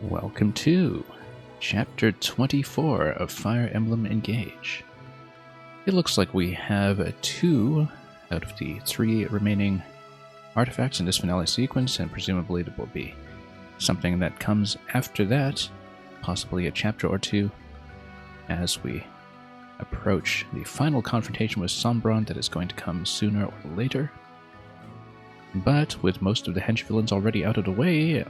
Welcome to Chapter 24 of Fire Emblem Engage. It looks like we have 2 out of the 3 remaining artifacts in this finale sequence, and presumably there will be something that comes after that, possibly a chapter or 2, as we approach the final confrontation with Sombron that is going to come sooner or later. But with most of the hench villains already out of the way,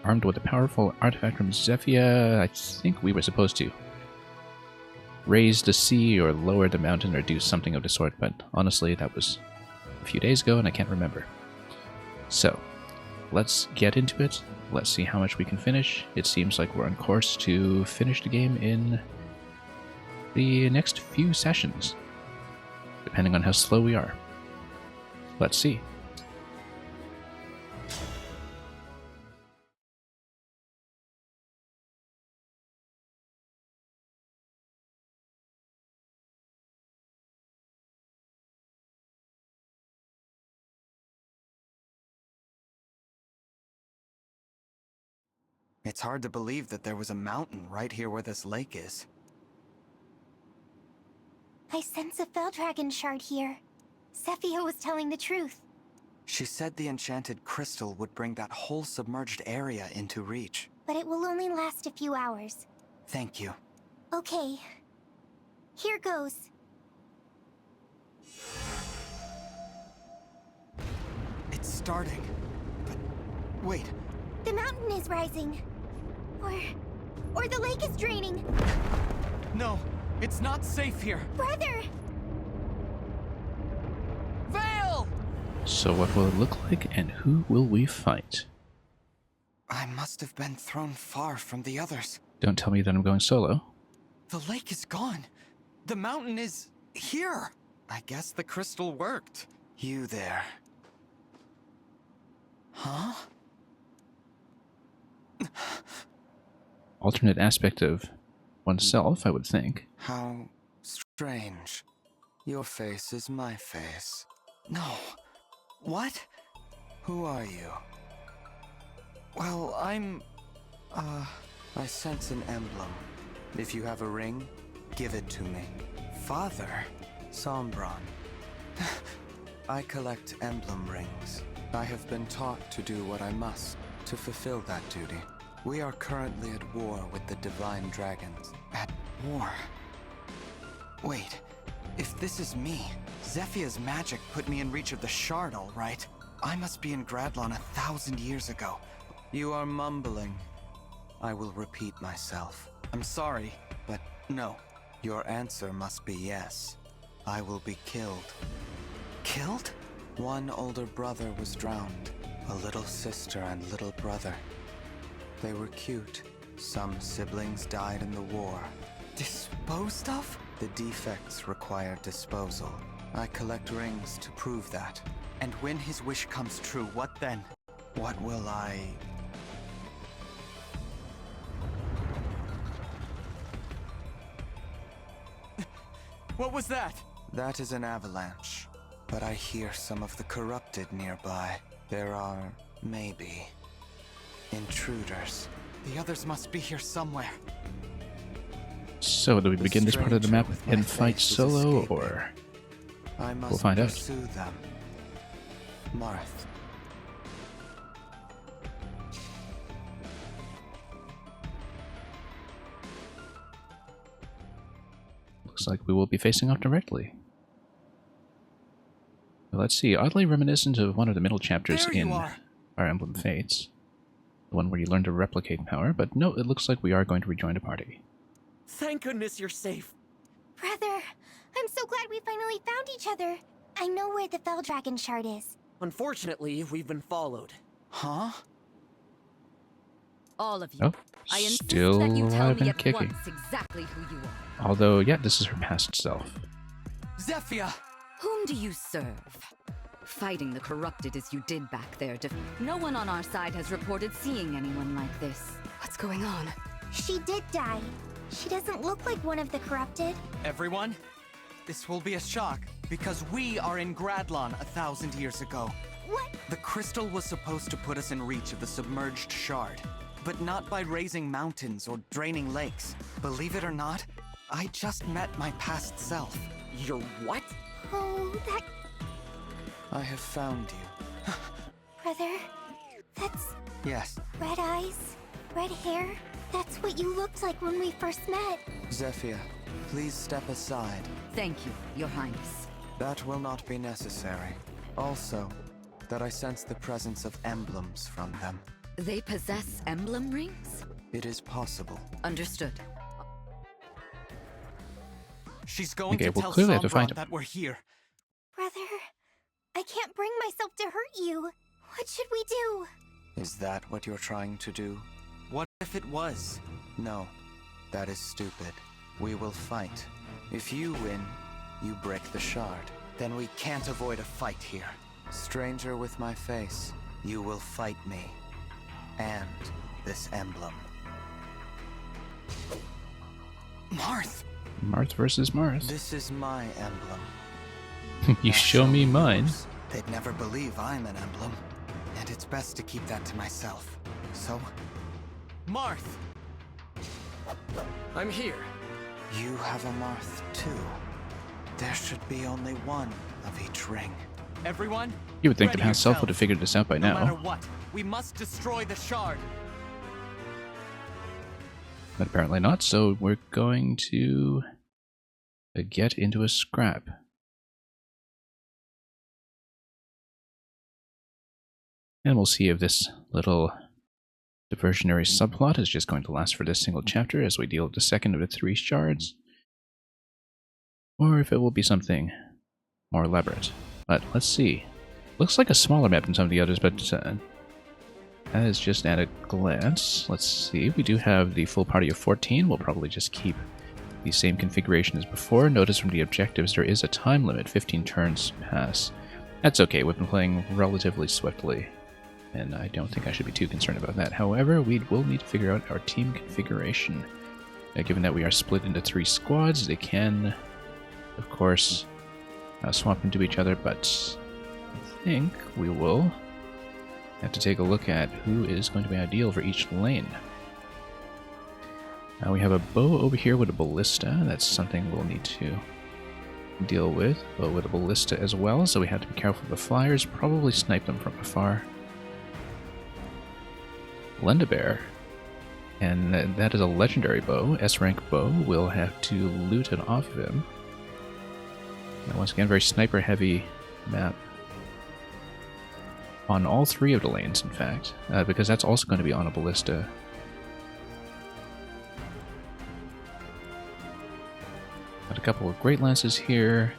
armed with a powerful artifact from Zephyr, I think we were supposed to raise the sea or lower the mountain or do something of the sort, but honestly that was a few days ago and I can't remember. So, let's get into it. Let's see how much we can finish. It seems like we're on course to finish the game in the next few sessions, depending on how slow we are. Let's see. It's hard to believe that there was a mountain right here where this lake is. I sense a Fell Dragon shard here. Zephyr was telling the truth. She said the enchanted crystal would bring that whole submerged area into reach. But it will only last a few hours. Thank you. Okay. Here goes. It's starting. But wait. The mountain is rising. Or the lake is draining. No, it's not safe here. Brother! Vale! So what will it look like, and who will we fight? I must have been thrown far from the others. Don't tell me that I'm going solo. The lake is gone. The mountain is here. I guess the crystal worked. You there. Huh? Alternate aspect of oneself, I would think. How strange. Your face is my face. No. What? Who are you? Well, I sense an emblem. If you have a ring, give it to me. Father? Sombron. I collect emblem rings. I have been taught to do what I must to fulfill that duty. We are currently at war with the divine dragons. At war? Wait, if this is me, Zephyr's magic put me in reach of the shard, all right. I must be in Gradlon 1,000 years ago. You are mumbling. I will repeat myself. I'm sorry, but no. Your answer must be yes. I will be killed. Killed? One older brother was drowned. A little sister and little brother. They were cute. Some siblings died in the war. Disposed of? The defects require disposal. I collect rings to prove that. And when his wish comes true, what then? What will I... What was that? That is an avalanche. But I hear some of the corrupted nearby. There are, maybe, intruders. The others must be here somewhere. So do we begin this part of the map and fight solo, or we'll find out. Them. Marth. Looks like we will be facing off directly. Well, let's see, oddly reminiscent of one of the middle chapters in Fire Emblem Fates. The one where you learn to replicate power, but no, it looks like we are going to rejoin the party. Thank goodness you're safe. Brother, I'm so glad we finally found each other. I know where the Fell Dragon shard is. Unfortunately, we've been followed. Huh? All of you. Oh, I insist still that you tell alive me and at kicking. once exactly who you are. Although, yeah, this is her past self. Zephyr! Whom do you serve? Fighting the corrupted as you did back there. No one on our side has reported seeing anyone like this. What's going on? She did die. She doesn't look like one of the corrupted. Everyone, this will be a shock, because we are in Gradlon 1,000 years ago. What? The crystal was supposed to put us in reach of the submerged shard. but not by raising mountains or draining lakes. Believe it or not, I just met my past self. You're what? Oh, that I have found you. brother. That's Yes, red eyes, red hair. That's what you looked like when we first met. Zephyr, please step aside. Thank you, Your Highness. That will not be necessary. Also, that I sense the presence of emblems from them. They possess emblem rings? It is possible. Understood. She's going Okay, to we'll tell clearly have to find Sombron him. that we're here. Brother, I can't bring myself to hurt you. What should we do? Is that what you're trying to do? What if it was? No, that is stupid. We will fight. If you win, you break the shard. Then we can't avoid a fight here. Stranger with my face, you will fight me. And this emblem. Marth! Marth versus Marth. This is my emblem. You Now show me mine. yours. They'd never believe I'm an emblem. And it's best to keep that to myself. So, Marth! I'm here. You have a Marth too. There should be only one of each ring. Everyone, You would think the ready past self would have yourselves. figured this out by No matter now, what, we must destroy the shard. but apparently not, so we're going to get into a scrap. And we'll see if this little diversionary subplot is just going to last for this single chapter as we deal with the second of the 3 shards, or if it will be something more elaborate. But let's see. Looks like a smaller map than some of the others, but that is just at a glance. Let's see. We do have the full party of 14. We'll probably just keep the same configuration as before. Notice from the objectives there is a time limit, 15 turns pass. That's okay, we've been playing relatively swiftly, and I don't think I should be too concerned about that. However, we will need to figure out our team configuration. Given that we are split into 3 squads, they can, of course, swap into each other, but I think we will have to take a look at who is going to be ideal for each lane. We have a bow over here with a ballista. That's something we'll need to deal with. Bow with a ballista as well, so we have to be careful of the flyers. Probably snipe them from afar. Lendabear. And that is a legendary bow. S-rank bow. We'll have to loot it off of him. Now, once again, very sniper-heavy map. On all 3 of the lanes, in fact. Because that's also going to be on a ballista. Got a couple of great lances here.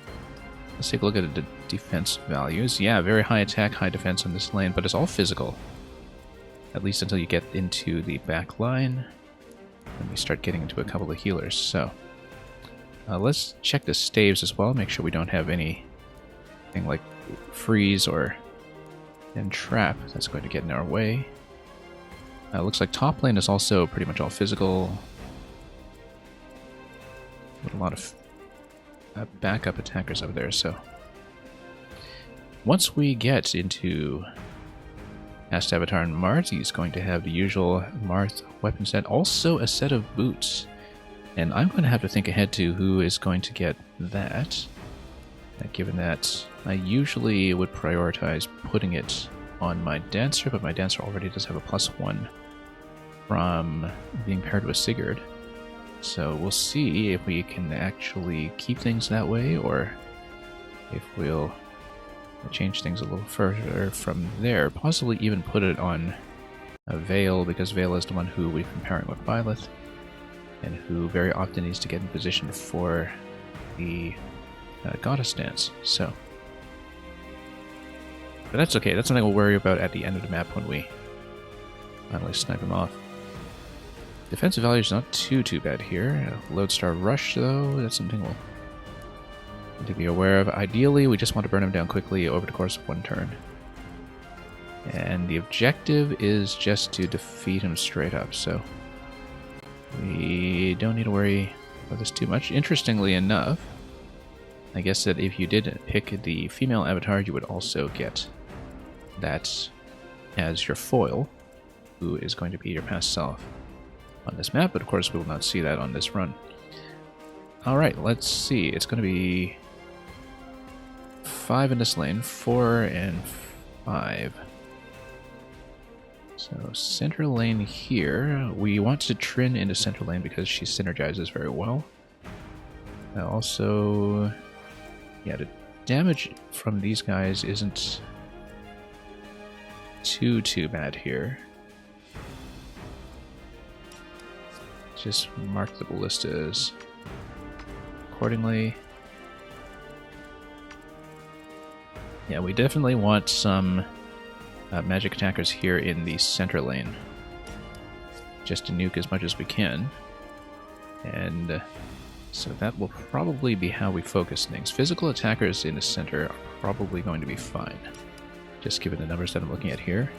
Let's take a look at the defense values. Yeah, very high attack, high defense on this lane, but it's all physical. At least until you get into the back line. And we start getting into a couple of healers. So, let's check the staves as well. Make sure we don't have anything like freeze or trap that's going to get in our way. Looks like top lane is also pretty much all physical. With a lot of backup attackers over there, so once we get into Past Avatar and Marth, he's going to have the usual Marth weapon set, also a set of boots. And I'm going to have to think ahead to who is going to get that, given that I usually would prioritize putting it on my Dancer, but my Dancer already does have a +1 from being paired with Sigurd. So we'll see if we can actually keep things that way, or if we'll change things a little further from there. Possibly even put it on a Veil, because Veil is the one who we've been pairing with Byleth, and who very often needs to get in position for the Goddess Dance. So, but that's okay. That's something we'll worry about at the end of the map when we finally snipe him off. Defensive value is not too bad here. Lodestar Rush, though, that's something we'll need to be aware of. Ideally, we just want to burn him down quickly over the course of 1 turn. And the objective is just to defeat him straight up, so we don't need to worry about this too much. Interestingly enough, I guess that if you did pick the female avatar, you would also get that as your foil. who is going to be your past self on this map, but of course we will not see that on this run. Alright, let's see. It's going to be 5 in this lane, 4 and 5. So center lane here. We want to Trin into center lane because she synergizes very well. Also, yeah, the damage from these guys isn't too bad here. Just mark the ballistas accordingly. Yeah, we definitely want some magic attackers here in the center lane, just to nuke as much as we can. And so that will probably be how we focus things. Physical attackers in the center are probably going to be fine, just given the numbers that I'm looking at here.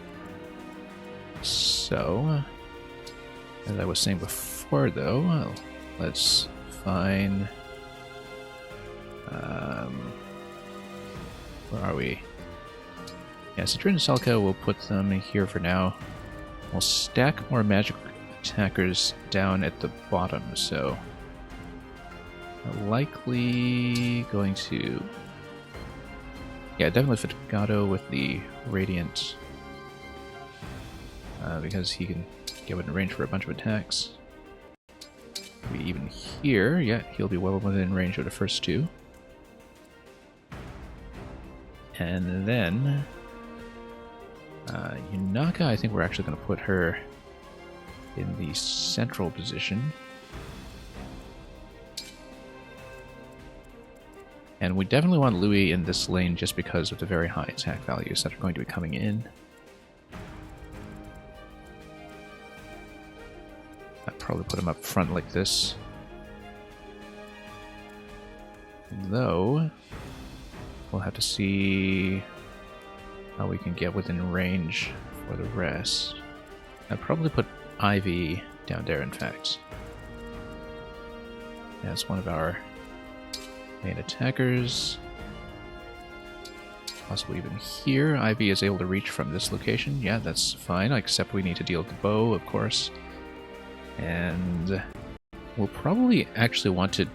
So, as I was saying before though, let's find... where are we? Yeah, so Trin and Selka, we'll put them here for now. We'll stack more magic attackers down at the bottom, so... likely going to... yeah, definitely Fatigato with the Radiant. Because he can get within range for a bunch of attacks. Maybe even here, yeah, he'll be well within range of the first two. And then... Yunaka, I think we're actually going to put her in the central position. And we definitely want Louis in this lane just because of the very high attack values that are going to be coming in. I'd probably put him up front like this. Though, we'll have to see how we can get within range for the rest. I'd probably put Ivy down there, in fact. That's one of our main attackers. Possibly even here. Ivy is able to reach from this location. Yeah, that's fine, except we need to deal with the bow, of course. And we'll probably actually want to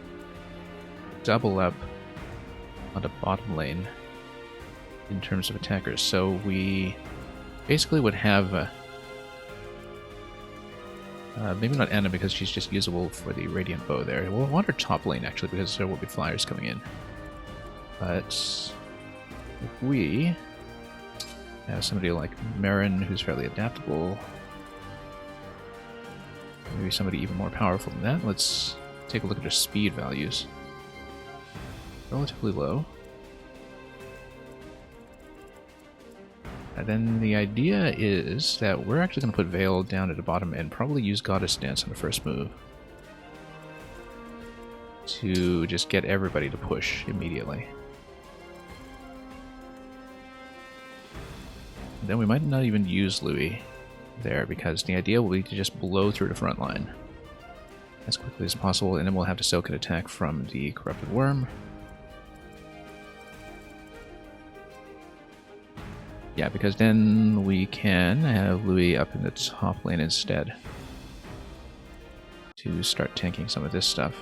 double up on the bottom lane in terms of attackers. So we basically would have maybe not Anna because she's just usable for the Radiant Bow there. We'll want her top lane actually because there will be flyers coming in. But if we have somebody like Marin who's fairly adaptable, maybe somebody even more powerful than that, let's take a look at their speed values. Relatively low. And then the idea is that we're actually going to put Veil down at the bottom and probably use Goddess Dance on the first move to just get everybody to push immediately. And then we might not even use Louis there because the idea will be to just blow through the front line as quickly as possible, and then we'll have to soak an attack from the Corrupted Worm. Yeah, because then we can have Louis up in the top lane instead to start tanking some of this stuff.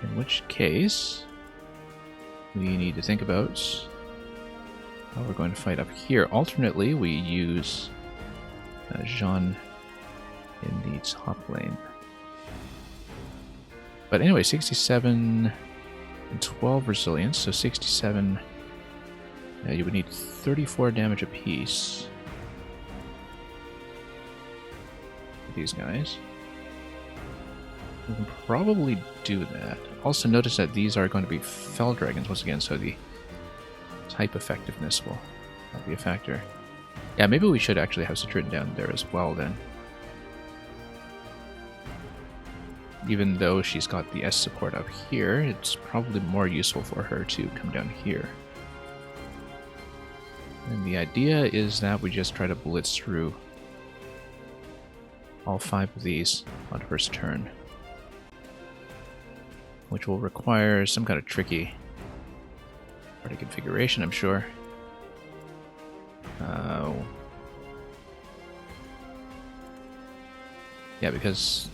In which case, we need to think about how we're going to fight up here. Alternately, we use Jean in the top lane. But anyway, 67 and 12 resilience, so 67. You would need 34 damage apiece for these guys. We can probably do that. Also notice that these are going to be Fell Dragons once again, so the type effectiveness will be a factor. Yeah, maybe we should actually have Citrin down there as well then. Even though she's got the S support up here, it's probably more useful for her to come down here. And the idea is that we just try to blitz through all 5 of these on the first turn, which will require some kind of tricky party configuration, I'm sure. Yeah, because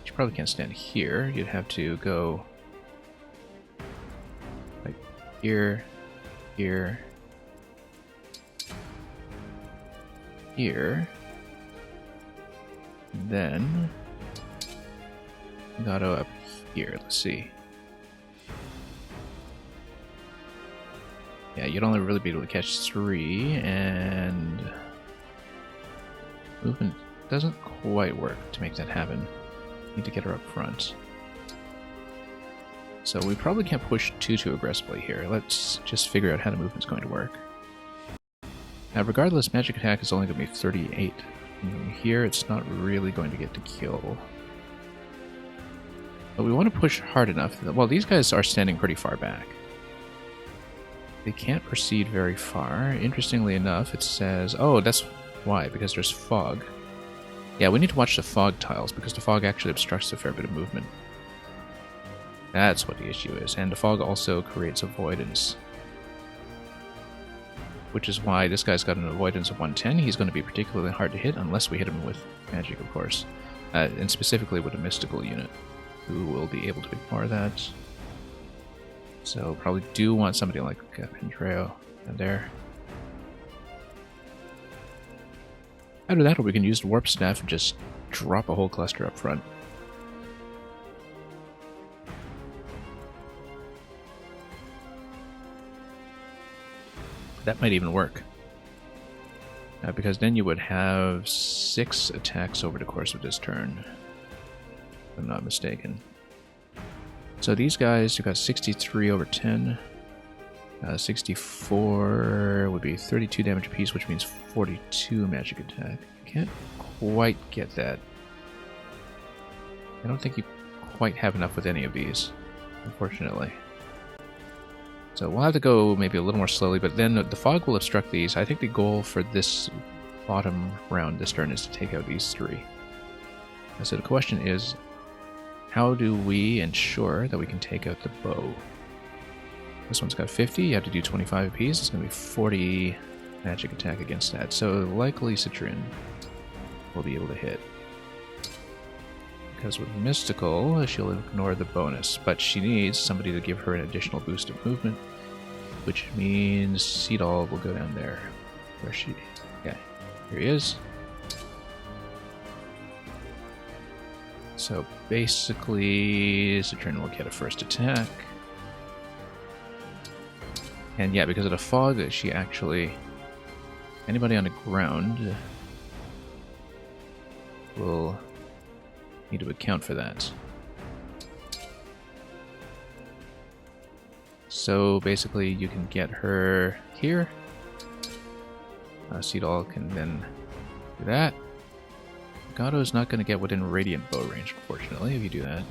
you probably can't stand here. You'd have to go like here, here, here, and then Gato up here. Let's see. Yeah, you'd only really be able to catch 3, and movement doesn't quite work to make that happen. Need to get her up front. So we probably can't push too aggressively here. Let's just figure out how the movement's going to work. Now, regardless, magic attack is only going to be 38. And here, it's not really going to get to kill. But we want to push hard enough. Well, these guys are standing pretty far back. They can't proceed very far. Interestingly enough, it says... Oh, that's why, because there's fog. Yeah, we need to watch the fog tiles, because the fog actually obstructs a fair bit of movement. That's what the issue is. And the fog also creates avoidance. Which is why this guy's got an avoidance of 110. He's going to be particularly hard to hit, unless we hit him with magic, of course. And specifically with a mystical unit, who will be able to ignore that. So probably do want somebody like Pendreo in there. After that, we can use the Warp Staff and just drop a whole cluster up front. That might even work. Because then you would have 6 attacks over the course of this turn, if I'm not mistaken. So these guys, you got 63 over 10. 64 would be 32 damage apiece, which means 42 magic attack. Can't quite get that. I don't think you quite have enough with any of these, unfortunately. So we'll have to go maybe a little more slowly, but then the fog will obstruct these. I think the goal for this bottom round this turn is to take out these 3. So the question is, how do we ensure that we can take out the bow? This one's got 50, you have to do 25 apiece, it's going to be 40 magic attack against that. So likely Citrin will be able to hit. Because with Mystical, she'll ignore the bonus, but she needs somebody to give her an additional boost of movement, which means Seedall will go down there. Where's she? Yeah, here he is. So basically, Citrin will get a first attack. And yeah, because of the fog, she actually... Anybody on the ground will need to account for that. So basically, you can get her here. Seedall can then do that. Gato's not going to get within radiant bow range, unfortunately, if you do that.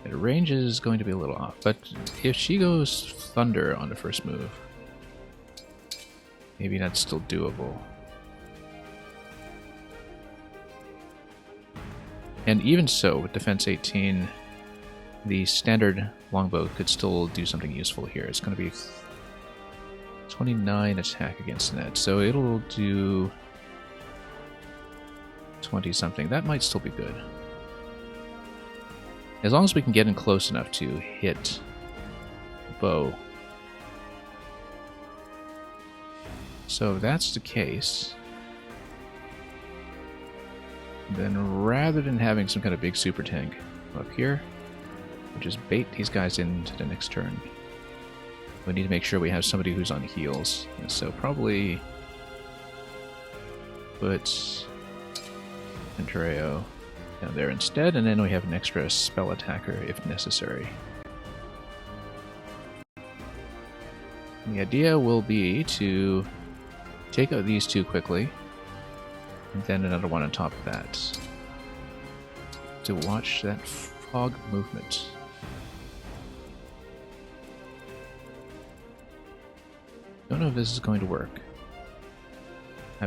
The range is going to be a little off, but if she goes Thunder on the first move, maybe that's still doable. And even so, with defense 18, the standard longbow could still do something useful here. It's going to be 29 attack against net, so it'll do 20 something. That might still be good. As long as we can get in close enough to hit the bow. So if that's the case, then rather than having some kind of big super tank up here, we'll just bait these guys into the next turn. We need to make sure we have somebody who's on heals. And so probably put Andreo down there instead, and then we have an extra spell attacker if necessary. And the idea will be to take out these 2 quickly, and then another one on top of that. To watch that fog movement. Don't know if this is going to work.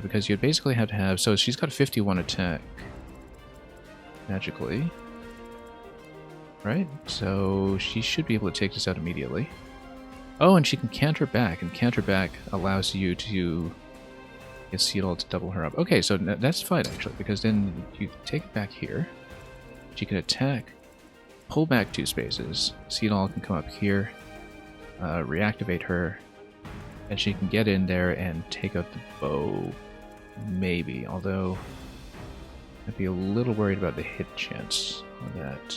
Because you'd basically have to have... So she's got 51 attack. Magically. Right? So she should be able to take this out immediately. Oh, and she can canter back, and canter back allows you to get Seedall to double her up. Okay, so that's fine, actually, because then you take it back here. She can attack, pull back 2 spaces. Seedall can come up here, reactivate her, and she can get in there and take out the bow. Maybe, although I'd be a little worried about the hit chance of that.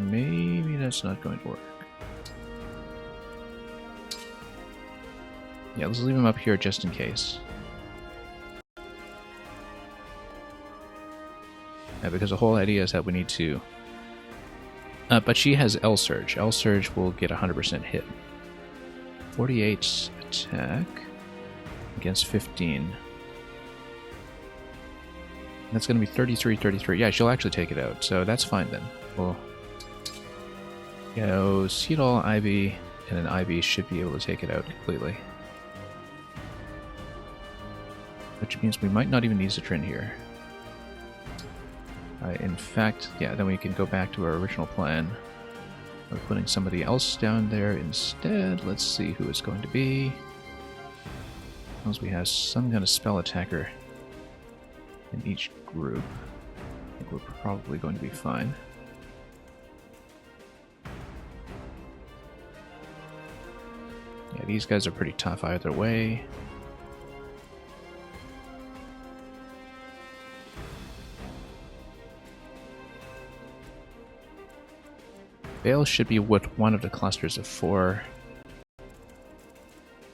Maybe that's not going to work. Yeah, let's leave him up here just in case. Yeah, because the whole idea is that we need to... but she has L-Surge. L-Surge will get 100% hit. 48 attack against 15. That's going to be 33, 33. Yeah, she'll actually take it out, so that's fine then. We'll go Seedall, Ivy, and then Ivy should be able to take it out completely. Which means we might not even need Citrin here. In fact, yeah, then we can go back to our original plan of putting somebody else down there instead. Let's see who it's going to be. As long as we have some kind of spell attacker in each group, I think we're probably going to be fine. Yeah, these guys are pretty tough either way. Bale should be with one of the clusters of 4.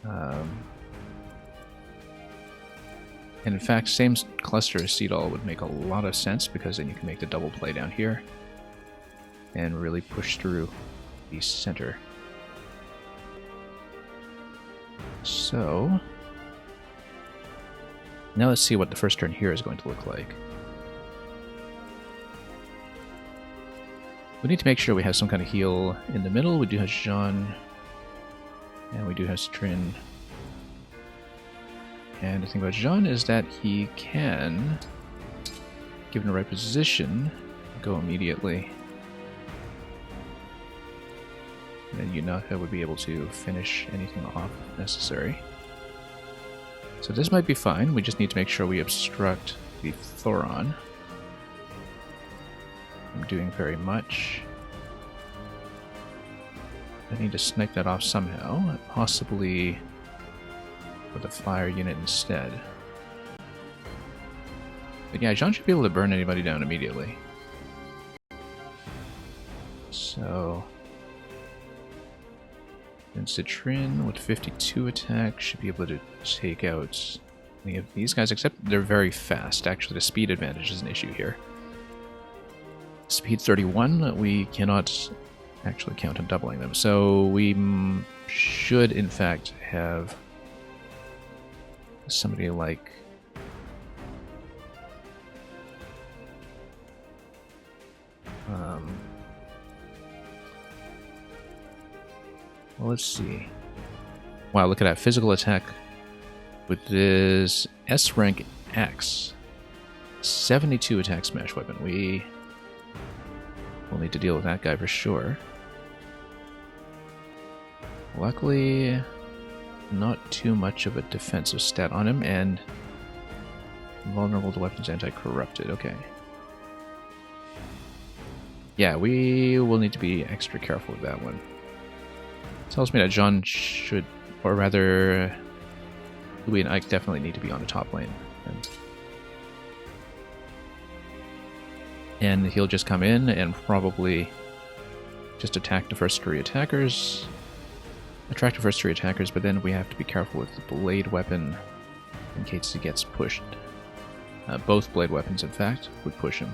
And in fact, same cluster as Seedall would make a lot of sense, because then you can make the double play down here and really push through the center. So now let's see what the first turn here is going to look like. We need to make sure we have some kind of heal in the middle. We do have Jean, and we do have Citrin. And the thing about Jean is that he can, given the right position, go immediately. And then Yunaka would be able to finish anything off if necessary. So this might be fine. We just need to make sure we obstruct the Thoron from doing very much. I need to snipe that off somehow, possibly with a fire unit instead. But yeah, Jean should be able to burn anybody down immediately. So... and Citrin with 52 attack should be able to take out any of these guys, except they're very fast. Actually, the speed advantage is an issue here. Speed 31, we cannot actually count on doubling them. So we should, in fact, have somebody like... well, let's see. Wow, look at that. Physical attack with this S rank X. 72 attack smash weapon. We will need to deal with that guy for sure. Luckily, not too much of a defensive stat on him, and vulnerable to weapons anti-corrupted. Okay. Yeah, we will need to be extra careful with that one. Tells me that Jean should, or rather, Louis and Ike definitely need to be on the top lane. And he'll just come in and probably just attack the first 3 attackers. Attract the first 3 attackers, but then we have to be careful with the blade weapon in case he gets pushed. Both blade weapons, in fact, would push him.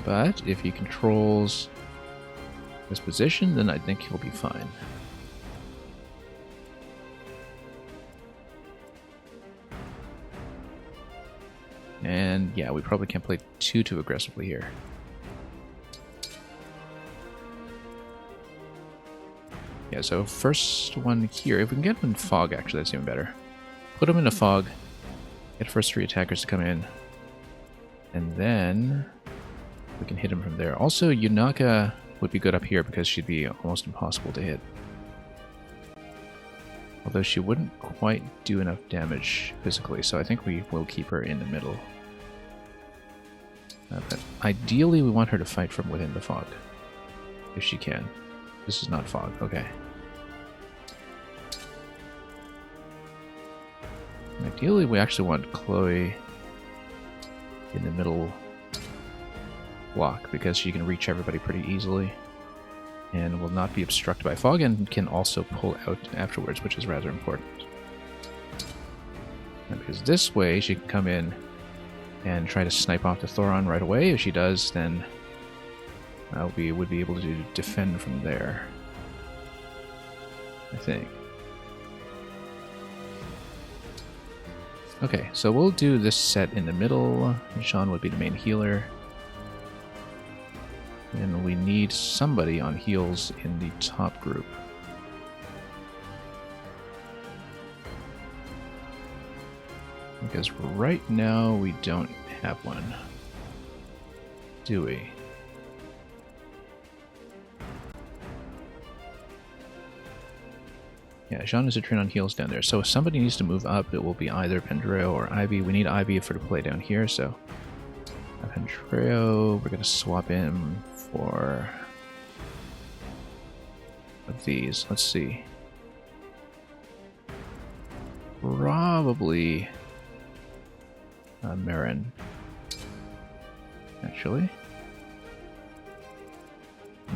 But if he controls this position, then I think he'll be fine. And yeah, we probably can't play too aggressively here. Yeah, so first one here, if we can get him in fog, actually, that's even better. Put him in a fog, get first 3 attackers to come in, And then we can hit him from there. Also, Yunaka would be good up here because she'd be almost impossible to hit. Although she wouldn't quite do enough damage physically, so I think we will keep her in the middle. But ideally, we want her to fight from within the fog, if she can. This is not fog, okay. Ideally, we actually want Chloe in the middle block, because she can reach everybody pretty easily and will not be obstructed by fog, and can also pull out afterwards, which is rather important. And because this way she can come in and try to snipe off the Thoron right away. If she does, then we would be able to defend from there, I think. Okay, so we'll do this set in the middle. Sean would be the main healer. And we need somebody on heals in the top group. Because right now we don't have one. Do we? Yeah, Jean is a turn on heals down there. So if somebody needs to move up, it will be either Pendreo or Ivy. We need Ivy for to play down here, so Pendreo, we're going to swap in for of these. Let's see. Probably Marin, actually.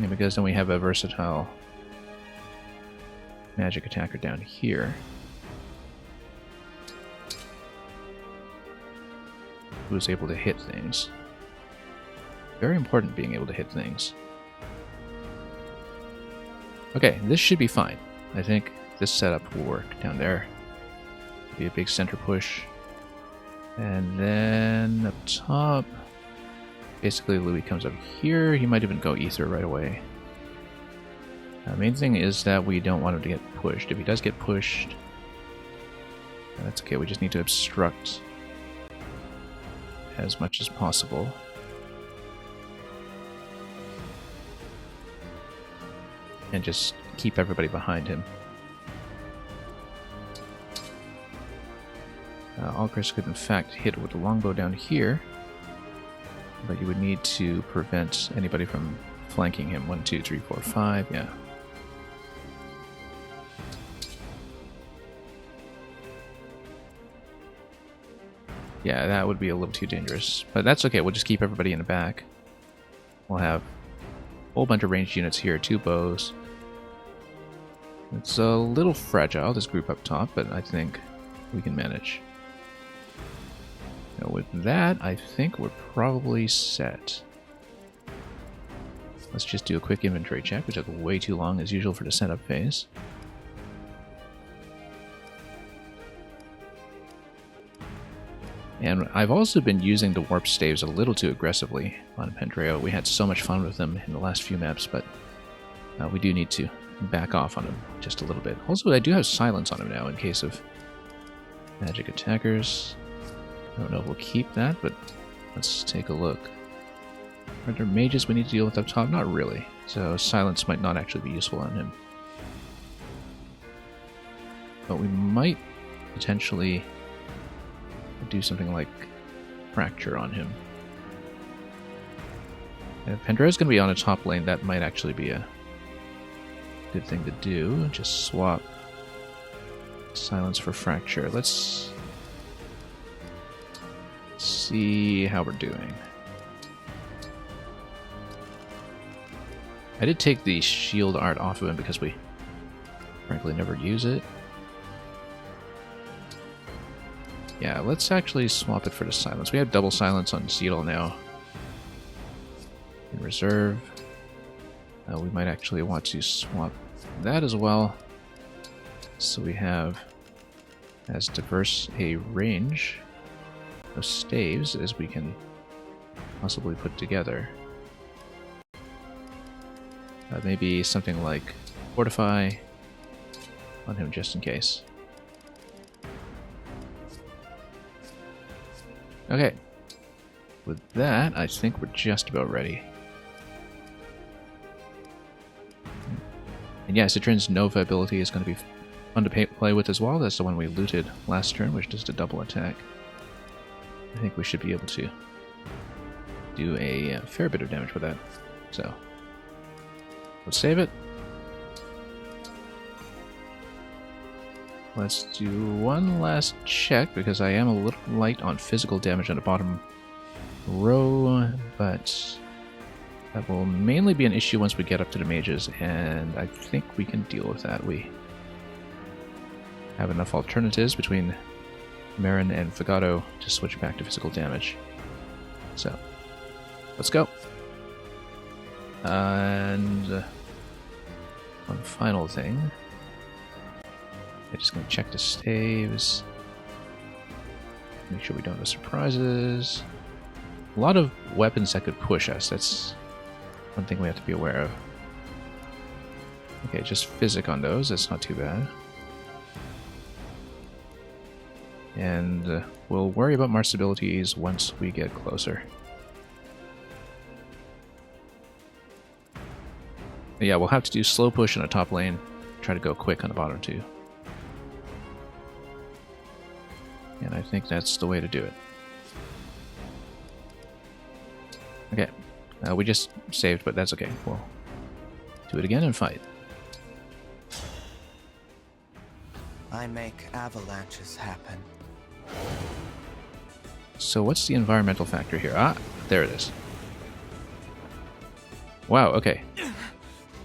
Yeah, because then we have a versatile magic attacker down here who is able to hit things. Very important, being able to hit things. Okay, this should be fine. I think this setup will work down there. Be a big center push. And then up top, basically Louis comes up here. He might even go Ether right away. The main thing is that we don't want him to get pushed. If he does get pushed, that's okay. We just need to obstruct as much as possible. And just keep everybody behind him. Alcris could in fact hit with the longbow down here, but you would need to prevent anybody from flanking him. 1, 2, 3, 4, 5, yeah. Yeah, that would be a little too dangerous, but that's okay. We'll just keep everybody in the back. We'll have a whole bunch of ranged units here, 2 bows. It's a little fragile, this group up top, but I think we can manage. Now with that, I think we're probably set. Let's just do a quick inventory check, which took way too long as usual for the setup phase. And I've also been using the warp staves a little too aggressively on Pendreo. We had so much fun with them in the last few maps, but we do need to back off on him just a little bit. Also, I do have silence on him now in case of magic attackers. I don't know if we'll keep that, but let's take a look. Are there mages we need to deal with up top? Not really. So silence might not actually be useful on him. But we might potentially do something like fracture on him. If Pendreo's going to be on a top lane, that might actually be a good thing to do. Just swap silence for fracture. Let's see how we're doing. I did take the shield art off of him because we frankly never use it. Yeah, let's actually swap it for the silence. We have double silence on Seedle now. In reserve. We might actually want to swap that as well. So we have as diverse a range of staves as we can possibly put together. Maybe something like Fortify on him just in case. with that, I think we're just about ready. And yeah, Citrin's Nova ability is going to be fun to play with as well. That's the one we looted last turn, which does a double attack. I think we should be able to do a fair bit of damage with that. So, let's save it. Let's do one last check, because I am a little light on physical damage on the bottom row, but that will mainly be an issue once we get up to the mages, and I think we can deal with that. We have enough alternatives between Marin and Fagato to switch back to physical damage. So, let's go. And one final thing. I'm just going to check the staves. Make sure we don't have surprises. A lot of weapons that could push us. That's one thing we have to be aware of. Okay, just physic on those. That's not too bad. And we'll worry about Marth's abilities once we get closer. But yeah, we'll have to do slow push in a top lane. Try to go quick on the bottom too. And I think that's the way to do it. Okay. We just saved, but that's okay. We'll do it again and fight. I make avalanches happen. So what's the environmental factor here? Ah, there it is. Wow, okay.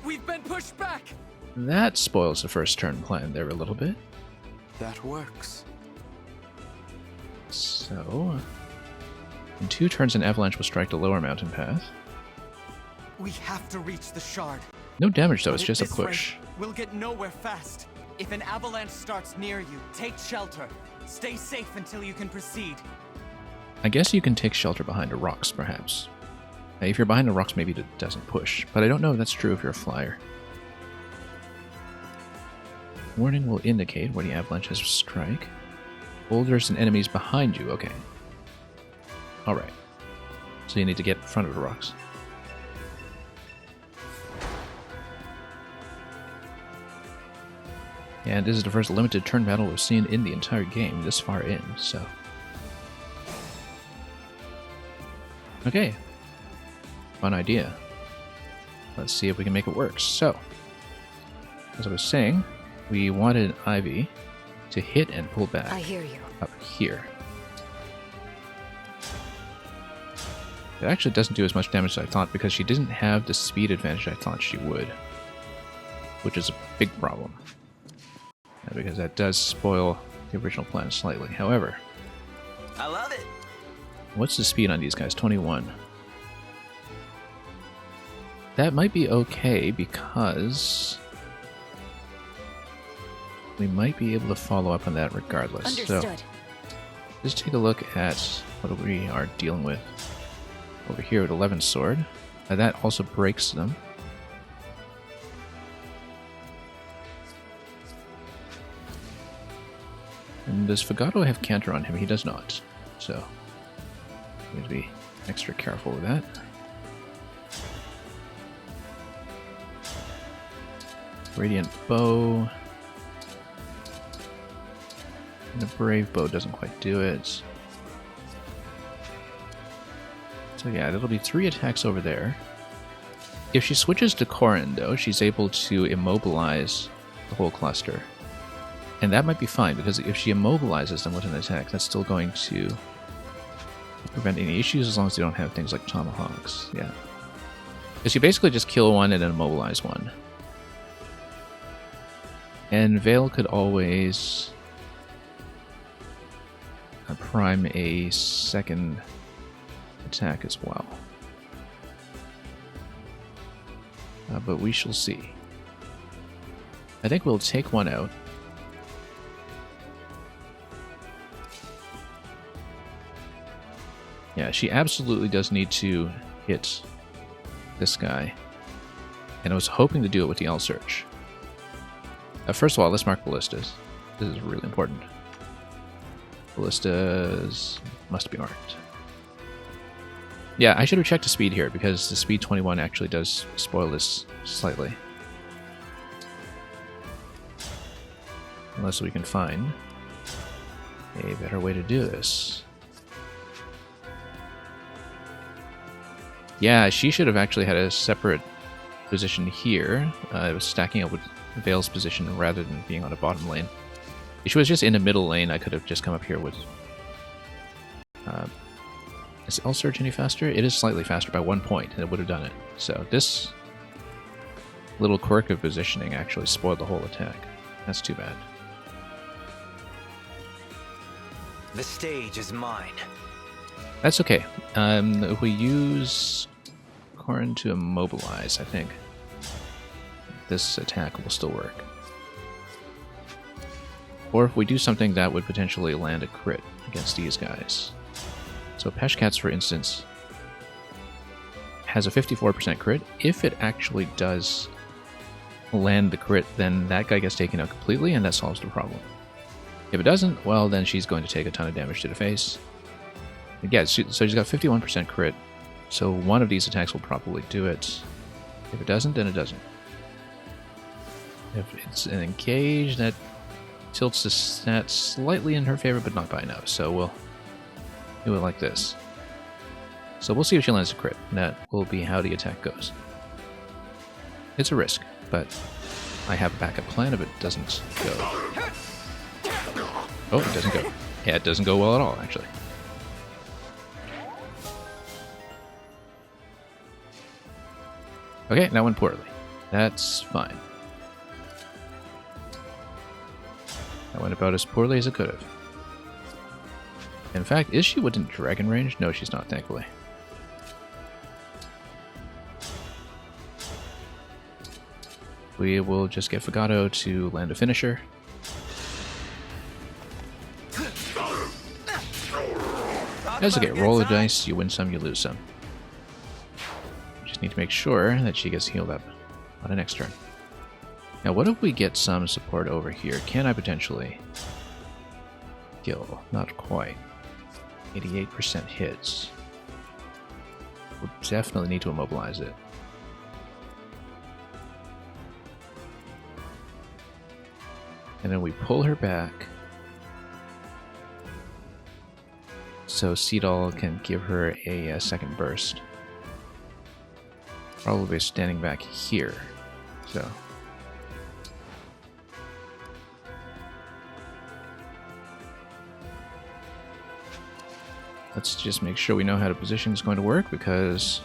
We've been pushed back! That spoils the first turn plan there a little bit. That works. So, in 2 turns, an avalanche will strike the lower mountain path. We have to reach the shard. No damage though, it's But just at a this push. rate, we'll get nowhere fast. If an avalanche starts near you, take shelter. Stay safe until you can proceed. I guess you can take shelter behind the rocks, perhaps. If you're behind the rocks, maybe it doesn't push, but I don't know if that's true if you're a flyer. Warning will indicate where the avalanche has strike. Boulders and enemies behind you, okay. Alright. So you need to get in front of the rocks. And this is the first limited turn battle we've seen in the entire game this far in, so... Okay. Fun idea. Let's see if we can make it work. So, as I was saying, we wanted Ivy to hit and pull back. I hear you. Up here. It actually doesn't do as much damage as I thought because she didn't have the speed advantage I thought she would. Which is a big problem. Because that does spoil the original plan slightly. However, I love it. what's the speed on these guys? 21. That might be okay because we might be able to follow up on that regardless. Understood. So, just take a look at what we are dealing with over here with 11 sword. That also breaks them. And does Fagato have counter on him? He does not. So, we need to be extra careful with that. Radiant Bow. And the Brave Bow doesn't quite do it. So yeah, that'll be 3 attacks over there. If she switches to Corrin, though, she's able to immobilize the whole cluster. And that might be fine, because if she immobilizes them with an attack, that's still going to prevent any issues as long as they don't have things like tomahawks. Yeah. Because you basically just kill one and then immobilize one. And Veil could always prime a second attack as well. But we shall see. I think we'll take one out. Yeah, she absolutely does need to hit this guy. And I was hoping to do it with the L-Search. First of all, let's mark ballistas. This is really important. Ballistas must be marked. Yeah, I should have checked the speed here, because the speed 21 actually does spoil this slightly. Unless we can find a better way to do this. Yeah, she should have actually had a separate position here. It was stacking up with Vale's position rather than being on a bottom lane. If she was just in a middle lane, I could have just come up here with... is L Surge any faster? It is slightly faster by 1 point, and it would have done it. So this little quirk of positioning actually spoiled the whole attack. That's too bad. The stage is mine. That's okay. If we use Corrin to immobilize, I think this attack will still work. Or if we do something that would potentially land a crit against these guys. So Peshkats, for instance, has a 54% crit. If it actually does land the crit, then that guy gets taken out completely, and that solves the problem. If it doesn't, well, then she's going to take a ton of damage to the face. Yeah, so she's got 51% crit, so one of these attacks will probably do it. If it doesn't, then it doesn't. If it's an engage, that tilts the stat slightly in her favor, but not by enough, so we'll do it like this. So we'll see if she lands a crit, and that will be how the attack goes. It's a risk, but I have a backup plan if it doesn't go. Oh, it doesn't go. Yeah, it doesn't go well at all, actually. Okay, that went poorly. That's fine. That went about as poorly as it could have. In fact, is she within dragon range? No, she's not, thankfully. We will just get Fagato to land a finisher. That's okay, roll the dice, you win some, you lose some. Just need to make sure that she gets healed up on the next turn. Now what if we get some support over here? Can I potentially kill? Not quite. 88% hits. We'll definitely need to immobilize it. And then we pull her back so Seedall can give her a second burst. Probably standing back here. So let's just make sure we know how the position is going to work, because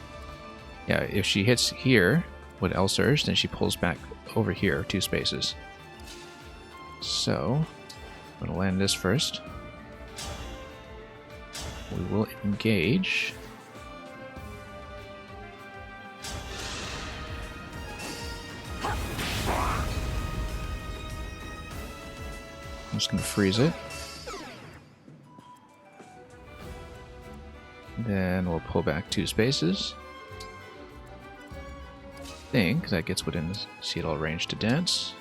yeah, if she hits here with L Surge, then she pulls back over here 2 spaces. So I'm going to land this first. We will engage. I'm just going to freeze it. Then we'll pull back 2 spaces. I think that gets within the Seedall range to dance.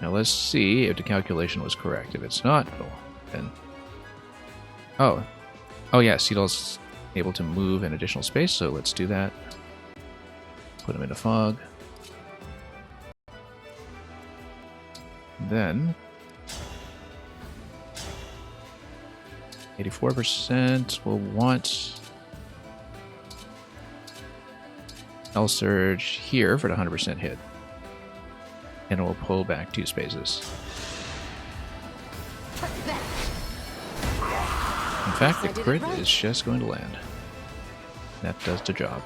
Now let's see if the calculation was correct. If it's not, then... Oh yeah, Seedall's able to move an additional space, so let's do that. Put him in a fog. Then... 84% will want L Surge here for the 100% hit. And it will pull back 2 spaces. In fact, the crit is just going to land. That does the job.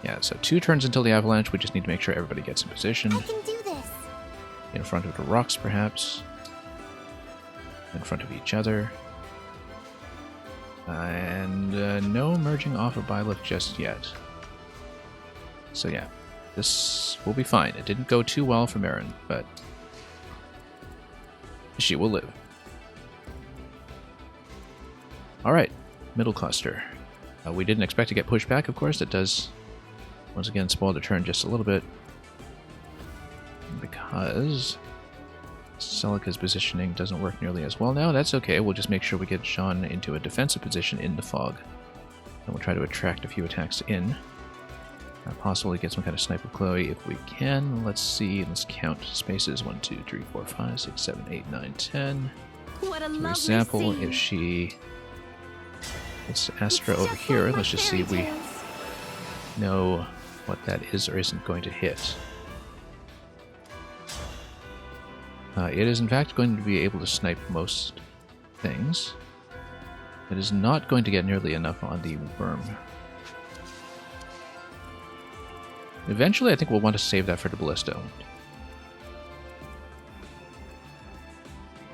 Yeah, so 2 turns until the avalanche. We just need to make sure everybody gets in position. I can do this. In front of the rocks, perhaps. In front of each other. And no merging off of Byleth just yet. So yeah, this will be fine. It didn't go too well for Marin, but she will live. Alright, middle cluster. We didn't expect to get pushed back, of course. That does, once again, spoil the turn just a little bit. Because Celica's positioning doesn't work nearly as well now. That's okay. We'll just make sure we get Jean into a defensive position in the fog. And we'll try to attract a few attacks in. Possibly get some kind of sniper Chloe if we can. Let's see. Let's count spaces. 1, 2, 3, 4, 5, 6, 7, 8, 9, 10. What a For lovely example, scene. if she... It's Astra It's over just here. like Let's just see if we fairy tales. know what that is or isn't going to hit. It is in fact going to be able to snipe most things. It is not going to get nearly enough on the worm. Eventually I think we'll want to save that for the ballista.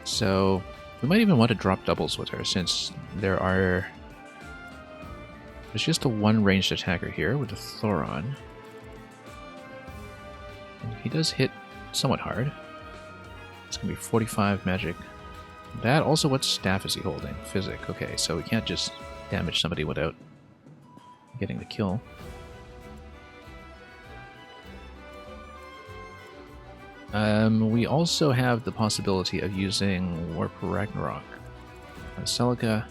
So we might even want to drop doubles with her since there's just the one ranged attacker here with the Thoron. And he does hit somewhat hard. It's going to be 45 magic. That also, what staff is he holding? Physic. Okay, so we can't just damage somebody without getting the kill. We also have the possibility of using Warp Ragnarok on Celica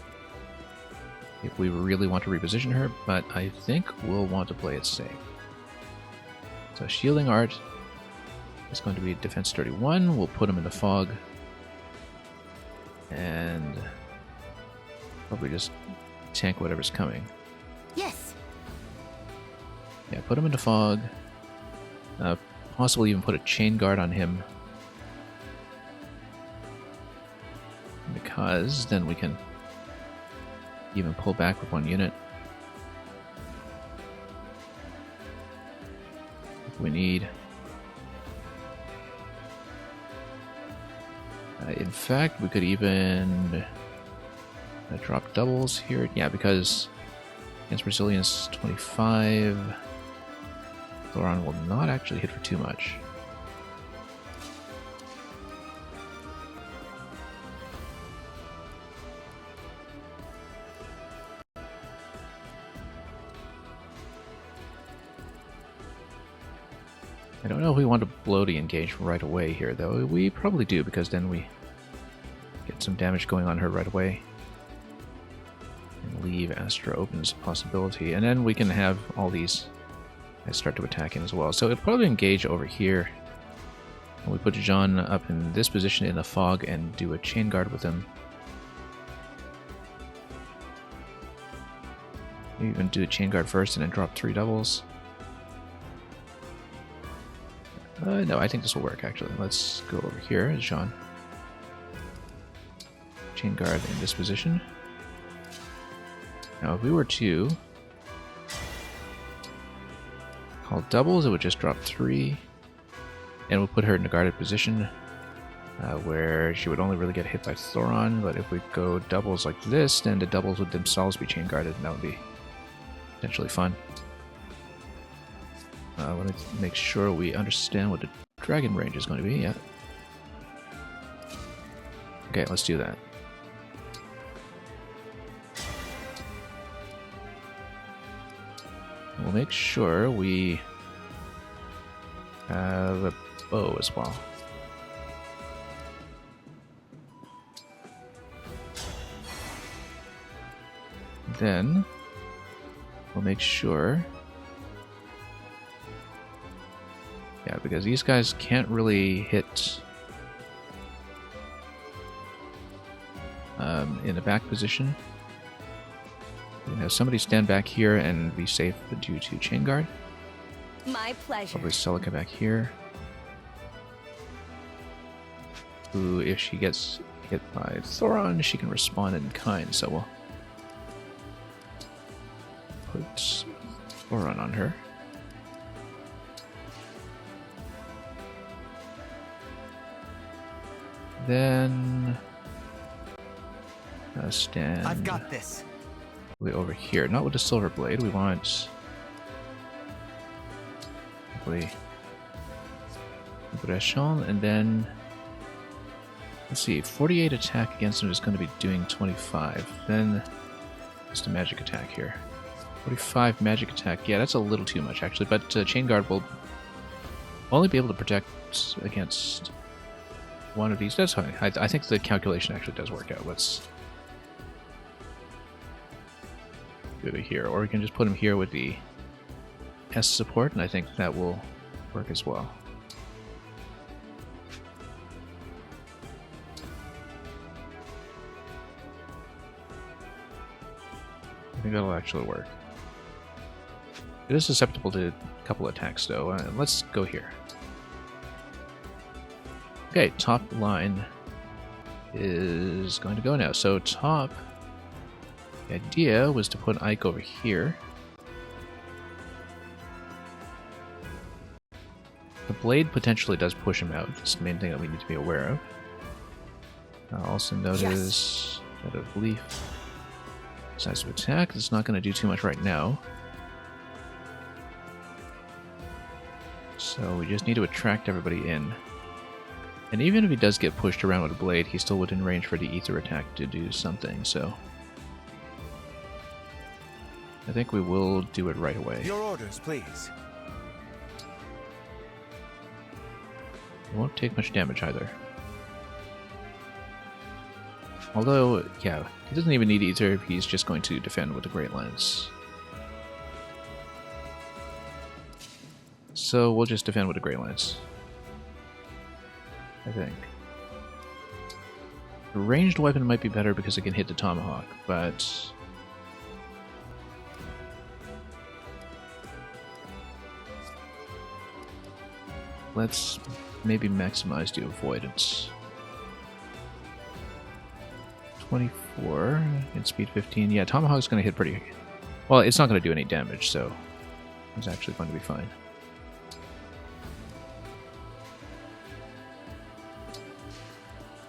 if we really want to reposition her, but I think we'll want to play it safe. So Shielding Art is going to be Defense 31. We'll put him in the fog. And probably just tank whatever's coming. Yes. Yeah, put him in the fog. Possibly even put a chain guard on him. Because then we can even pull back with one unit. If we need. In fact, we could even drop doubles here. Yeah, because against Resilience 25, Thoron will not actually hit for too much. I don't know if we want to blow the engage right away here, though. We probably do, because then we get some damage going on her right away. And leave Astra open as a possibility. And then we can have all these guys start to attack in as well. So it'll probably engage over here. And we put Jean up in this position in the fog and do a chain guard with him. Maybe even do a chain guard first and then drop 3 doubles. No, I think this will work, actually. Let's go over here, Jean. Chain guard in this position. Now, if we were to call doubles, it would just drop 3. And we'll put her in a guarded position, where she would only really get hit by Thoron. But if we go doubles like this, then the doubles would themselves be chain guarded, and that would be potentially fun. I want to make sure we understand what the dragon range is going to be. Yeah. Okay, let's do that. We'll make sure we have a bow as well. Then we'll make sure. Yeah, because these guys can't really hit in the back position. We can have somebody stand back here and be safe due to chain guard. My pleasure. Probably Celica back here. Who, if she gets hit by Thoron, she can respond in kind, so we'll put Thoron on her. Then stand I've got this. way over here. Not with the silver blade. We want probably Bresson, and then let's see. 48 attack against him is going to be doing 25. Then just a magic attack here. 45 magic attack. Yeah, that's a little too much actually. But chain guard will only be able to protect against one of these. That's fine. I think the calculation actually does work out. Let's do it here. Or we can just put him here with the S support, and I think that will work as well. I think that'll actually work. It is susceptible to a couple attacks, though. Let's go here. Okay, top line is going to go now. So top, the idea was to put Ike over here. The blade potentially does push him out. That's the main thing that we need to be aware of. I'll also notice that of leaf size of attack. It's not going to do too much right now. So we just need to attract everybody in. And even if he does get pushed around with a blade, he's still within range for the ether attack to do something, so I think we will do it right away. Your orders, please. It won't take much damage either. Although, yeah, he doesn't even need ether if he's just going to defend with the Great Lance. So we'll just defend with the Great Lance, I think. A ranged weapon might be better because it can hit the tomahawk, but let's maybe maximize the avoidance. 24 and speed 15. Yeah, tomahawk's going to hit pretty well. It's not going to do any damage, so it's actually going to be fine.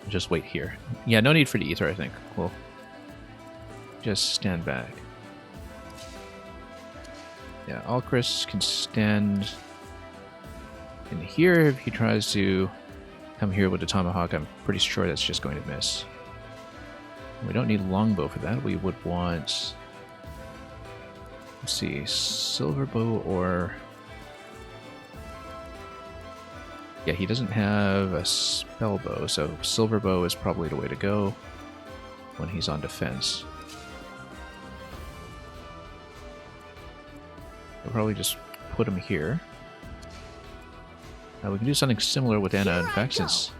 Just wait here. Yeah, no need for the ether, I think. We'll just stand back. Yeah, Alchris can stand in here. If he tries to come here with the tomahawk, I'm pretty sure that's just going to miss. We don't need longbow for that. We would want, let's see, silver bow or, yeah, he doesn't have a spell bow, so silver bow is probably the way to go when he's on defense. We'll probably just put him here. Now we can do something similar with Anna, in fact, since,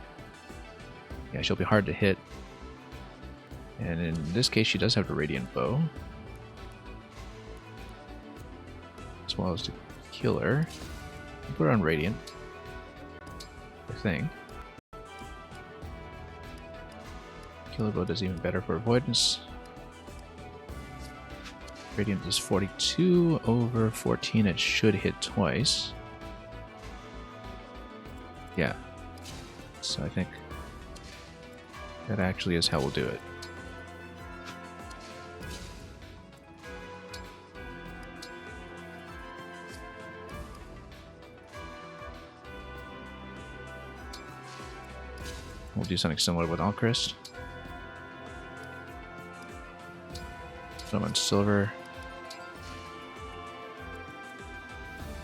yeah, she'll be hard to hit. And in this case, she does have the Radiant Bow, as well as the Killer. I'll put her on Radiant, I think. Killer Bow does even better for avoidance. Radiant is 42 over 14. It should hit twice. Yeah. So I think that actually is how we'll do it. We'll do something similar with Alchris. Put him on silver.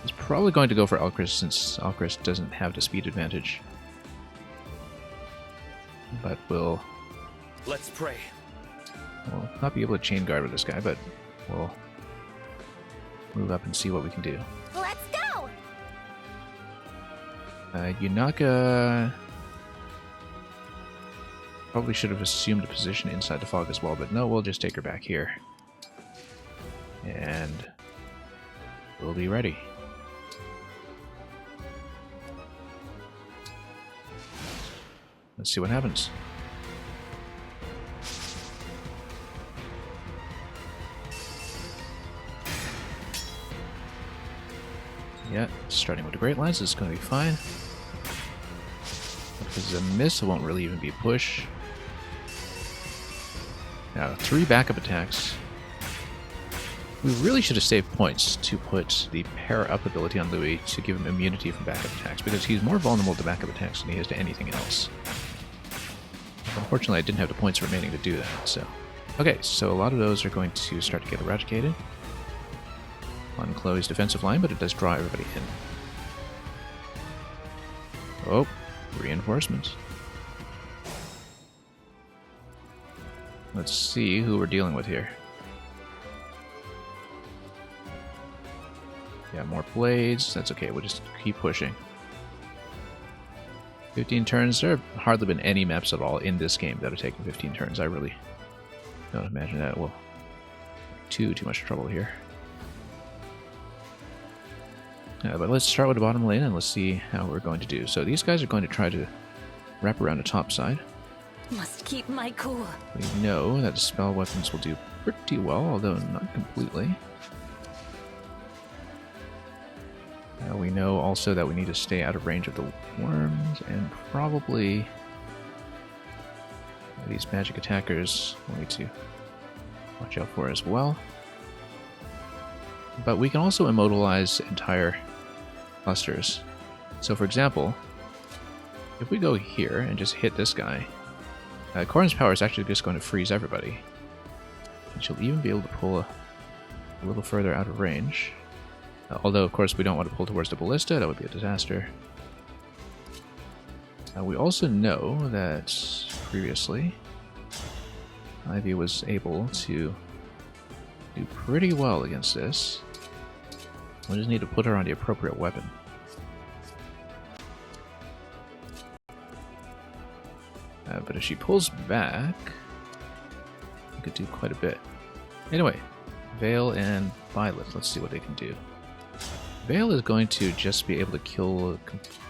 He's probably going to go for Alchris since Alchris doesn't have the speed advantage. But we'll Let's pray. not be able to chain guard with this guy, but we'll move up and see what we can do. Let's go! Yunaka probably should have assumed a position inside the fog as well, but no, we'll just take her back here. And we'll be ready. Let's see what happens. Yeah, starting with the Great Lance is going to be fine. If this is a miss, it won't really even be a push. Now, 3 backup attacks. We really should have saved points to put the pair up ability on Louis to give him immunity from backup attacks, because he's more vulnerable to backup attacks than he is to anything else. Unfortunately, I didn't have the points remaining to do that, so... Okay, so a lot of those are going to start to get eradicated on Chloe's defensive line, but it does draw everybody in. Oh, reinforcements. Let's see who we're dealing with here. Yeah, more blades. That's okay. We'll just keep pushing. 15 turns. There have hardly been any maps at all in this game that have taken 15 turns. I really don't imagine that will too much trouble here. But let's start with the bottom lane and let's see how we're going to do. So these guys are going to try to wrap around the top side. Must keep my cool. We know that the spell weapons will do pretty well, although not completely. We know also that we need to stay out of range of the worms, and probably these magic attackers we'll need to watch out for as well. But we can also immortalize entire clusters. So for example, if we go here and just hit this guy, Corrin's power is actually just going to freeze everybody. And she'll even be able to pull a little further out of range. Although, of course, we don't want to pull towards the ballista, that would be a disaster. We also know that previously Ivy was able to do pretty well against this. We just need to put her on the appropriate weapon. But if she pulls back, we could do quite a bit. Anyway, Veil and Violet, let's see what they can do. Veil is going to just be able to kill...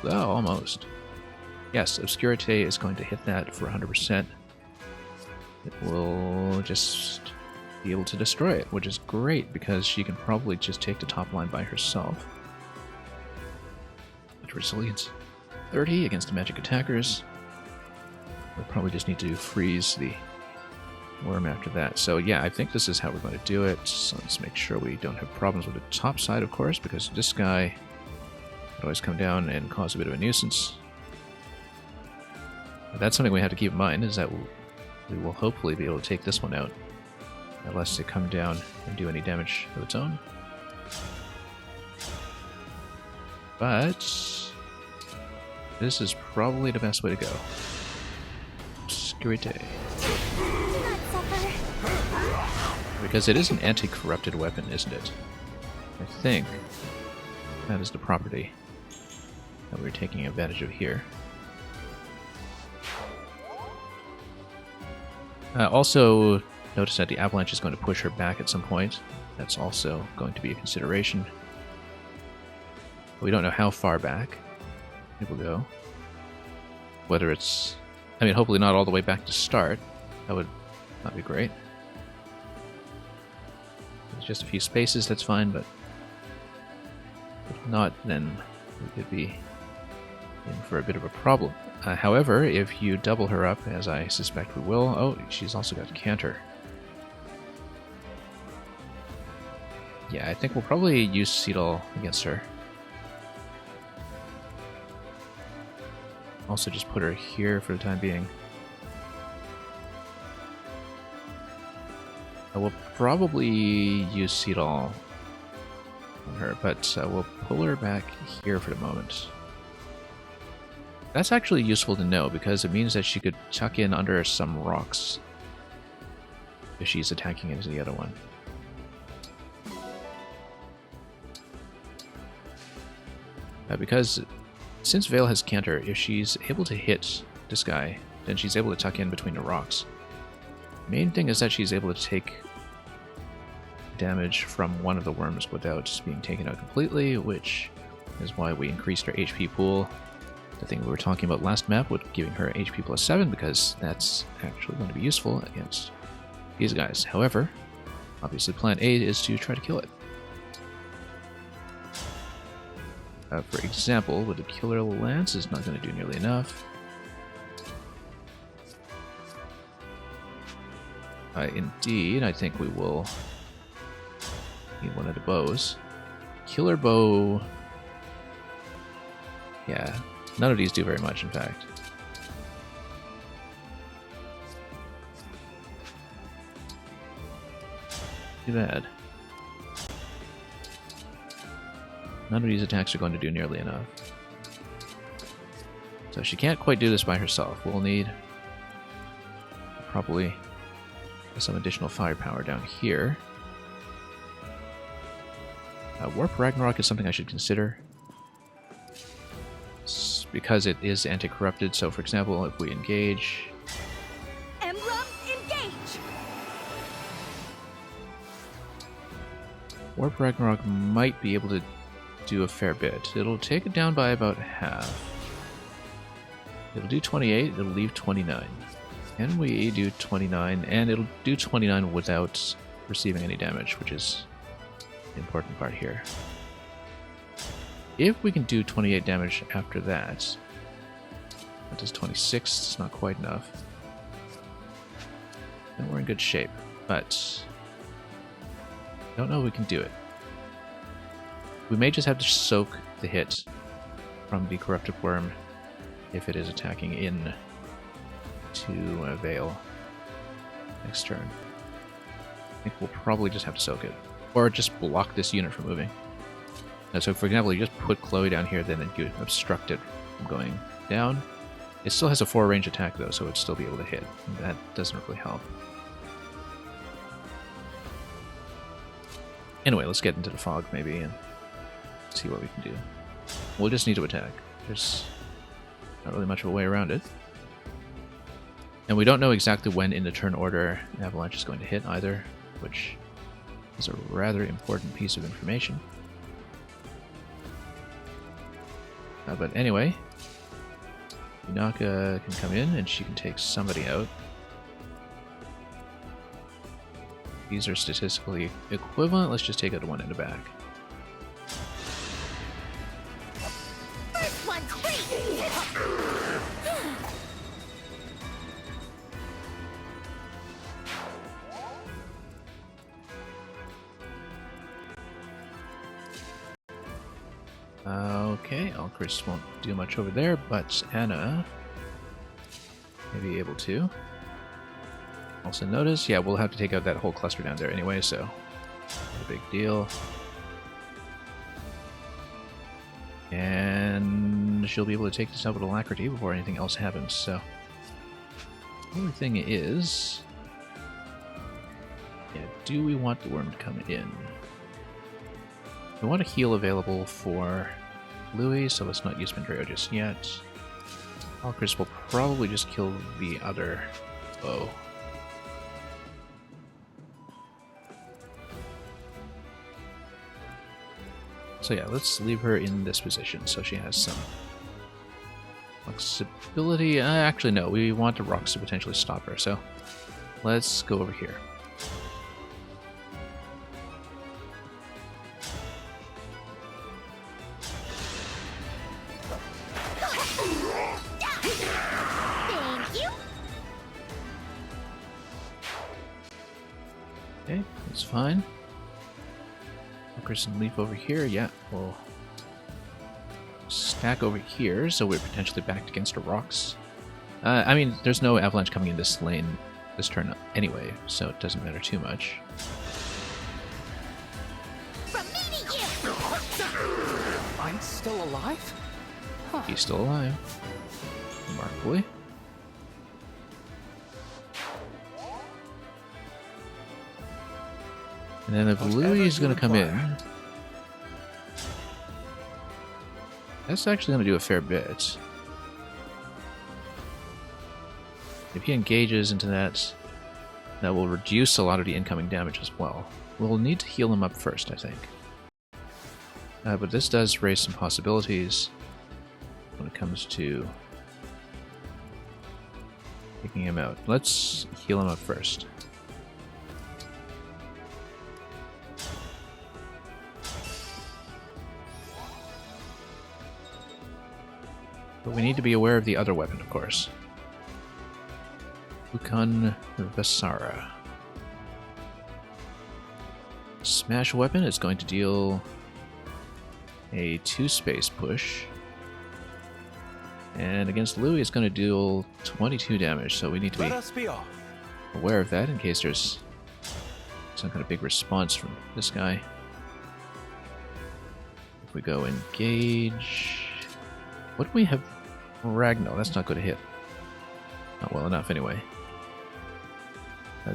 Oh, almost. Yes, Obscurite is going to hit that for 100%. It will just be able to destroy it, which is great because she can probably just take the top line by herself. With Resilience 30 against the magic attackers. We'll probably just need to freeze the worm after that. So yeah, I think this is how we're going to do it. So let's make sure we don't have problems with the top side, of course, because this guy could always come down and cause a bit of a nuisance. But that's something we have to keep in mind, is that we will hopefully be able to take this one out, unless they come down and do any damage of its own. But this is probably the best way to go. Obscurite. Because it is an anti-corrupted weapon, isn't it? I think that is the property that we're taking advantage of here. Also, notice that the avalanche is going to push her back at some point. That's also going to be a consideration. We don't know how far back it will go. Whether it's... I mean, hopefully not all the way back to start. That would not be great. There's just a few spaces, that's fine, but if not, then we could be in for a bit of a problem. However, if you double her up, as I suspect we will... Oh, she's also got Canter. Yeah, I think we'll probably use Seedal against her. Also just put her here for the time being. We'll probably use Seedal on her, but we'll pull her back here for the moment. That's actually useful to know, because it means that she could tuck in under some rocks if she's attacking into the other one. Because since Veil has Canter, if she's able to hit this guy, then she's able to tuck in between the rocks. Main thing is that she's able to take damage from one of the worms without being taken out completely, which is why we increased her HP pool. The thing we were talking about last map with giving her HP plus 7, because that's actually going to be useful against these guys. However, obviously plan A is to try to kill it. For example, with the Killer Lance is not going to do nearly enough. Indeed, I think we will need one of the bows. Killer Bow... Yeah, none of these do very much, in fact. Too bad. None of these attacks are going to do nearly enough. So she can't quite do this by herself. We'll need probably some additional firepower down here. Warp Ragnarok is something I should consider. Because it is anti-corrupted, so for example, if we engage... Emblem, engage! Warp Ragnarok might be able to do a fair bit. It'll take it down by about half. It'll do 28, it'll leave 29. Can we do 29? And it'll do 29 without receiving any damage, which is the important part here. If we can do 28 damage after that, that does 26, it's not quite enough. And we're in good shape, but I don't know if we can do it. We may just have to soak the hit from the Corrupted Worm if it is attacking in to Veil next turn. I think we'll probably just have to soak it. Or just block this unit from moving. So for example, you just put Chloe down here, then you obstruct it from going down. It still has a 4-range attack though, so it'd still be able to hit. That doesn't really help. Anyway, let's get into the fog maybe and see what we can do. We'll just need to attack. There's not really much of a way around it. And we don't know exactly when in the turn order Avalanche is going to hit either, which is a rather important piece of information. But anyway, Inaka can come in and she can take somebody out. These are statistically equivalent. Let's just take out the one in the back. First one's free! Okay, Alchris won't do much over there, but Anna may be able to. Also notice, yeah, we'll have to take out that whole cluster down there anyway, so not a big deal. And she'll be able to take this out with alacrity before anything else happens, so... The only thing is... Yeah, do we want the worm to come in? We want a heal available for Louis, so let's not use Vendreo just yet. Alchris will probably just kill the other foe. So yeah, let's leave her in this position so she has some flexibility. Actually no, we want the rocks to potentially stop her, so let's go over here. Okay, that's fine. Focus and leaf over here. Yeah, we'll stack over here so we're potentially backed against the rocks. I mean, there's no avalanche coming in this lane this turn anyway, so it doesn't matter too much. From me to you! I'm still alive? He's still alive. Remarkably. And then if Louis is going to come in, that's actually going to do a fair bit. If he engages into that, that will reduce a lot of the incoming damage as well. We'll need to heal him up first, I think. But this does raise some possibilities when it comes to taking him out. Let's heal him up first. But we need to be aware of the other weapon, of course. Ukon Vasara. Smash weapon is going to deal a 2-space push. And against Louis, it's going to deal 22 damage, so we need to be aware of that in case there's some kind of big response from this guy. If we go engage... What do we have? Ragnar, that's not going to hit. Not well enough, anyway.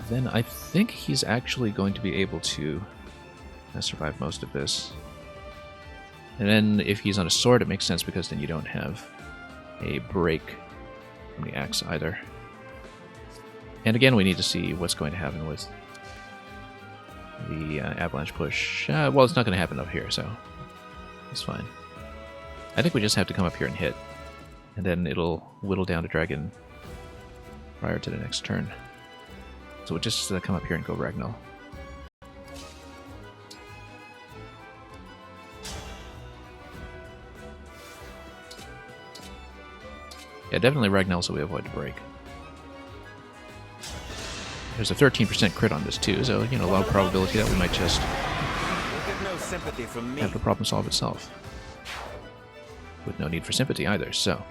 Then I think he's actually going to be able to survive most of this. And then if he's on a sword, it makes sense because then you don't have a break from the axe either. And again, we need to see what's going to happen with the avalanche push. Well, it's not going to happen up here, so it's fine. I think we just have to come up here and hit, and then it'll whittle down to dragon prior to the next turn. So we'll just come up here and go Ragnall. Yeah, definitely Ragnall so we avoid the break. There's a 13% crit on this too, so, you know, a lot of probability that we might just No sympathy from me. have the problem solve itself. With no need for sympathy either, so...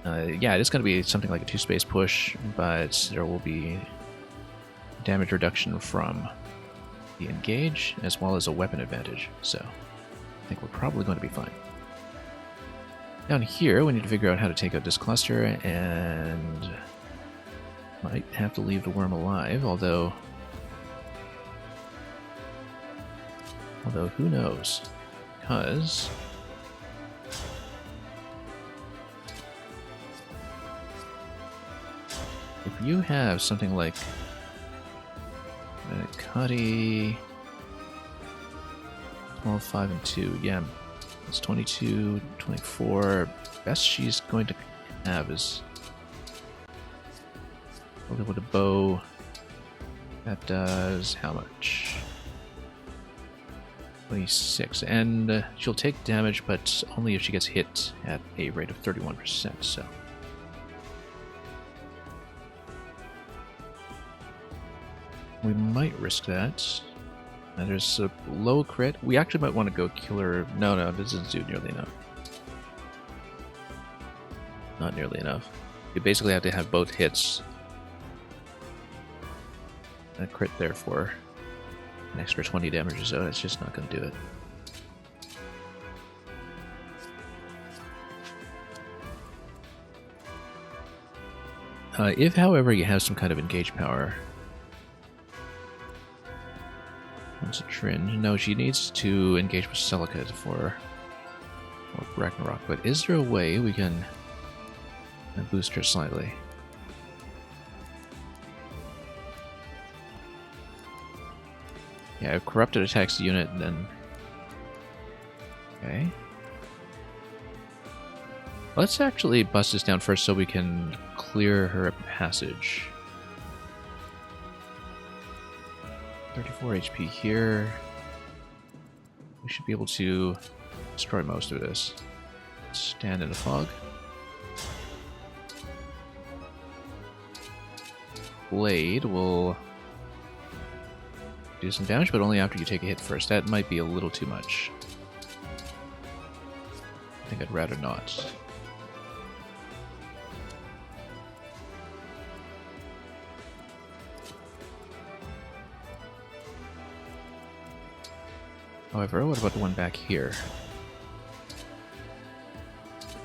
yeah, it's going to be something like a 2-space push, but there will be damage reduction from the engage, as well as a weapon advantage, so I think we're probably going to be fine. Down here, we need to figure out how to take out this cluster, and might have to leave the worm alive, although who knows, because if you have something like Cuddy 12, 5, and 2, yeah, it's 22, 24. Best she's going to have is with a bow. That does how much? 26, and she'll take damage, but only if she gets hit at a rate of 31%. So. We might risk that. There's a low crit. We actually might want to go killer. No, this doesn't do nearly enough. Not nearly enough. You basically have to have both hits. A crit there for an extra 20 damage or so. It's just not going to do it. If, however, you have some kind of engage power. What's a Trin? No, she needs to engage with Celica for Ragnarok, but is there a way we can boost her slightly? Yeah, if Corrupted attacks the unit, then... Okay. Let's actually bust this down first so we can clear her passage. 34 HP here. We should be able to destroy most of this. Stand in the fog. Blade will do some damage, but only after you take a hit first. That might be a little too much. I think I'd rather not. However, what about the one back here?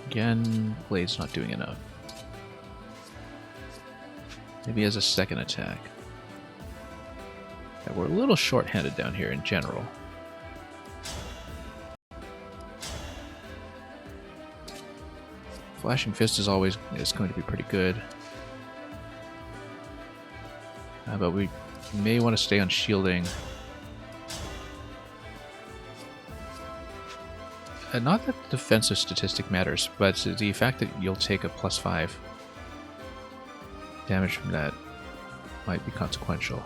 Again, Blade's not doing enough. Maybe as a second attack. Yeah, we're a little short-handed down here in general. Flashing Fist is going to be pretty good. But we may want to stay on shielding. Not that the defensive statistic matters, but the fact that you'll take a +5 damage from that might be consequential.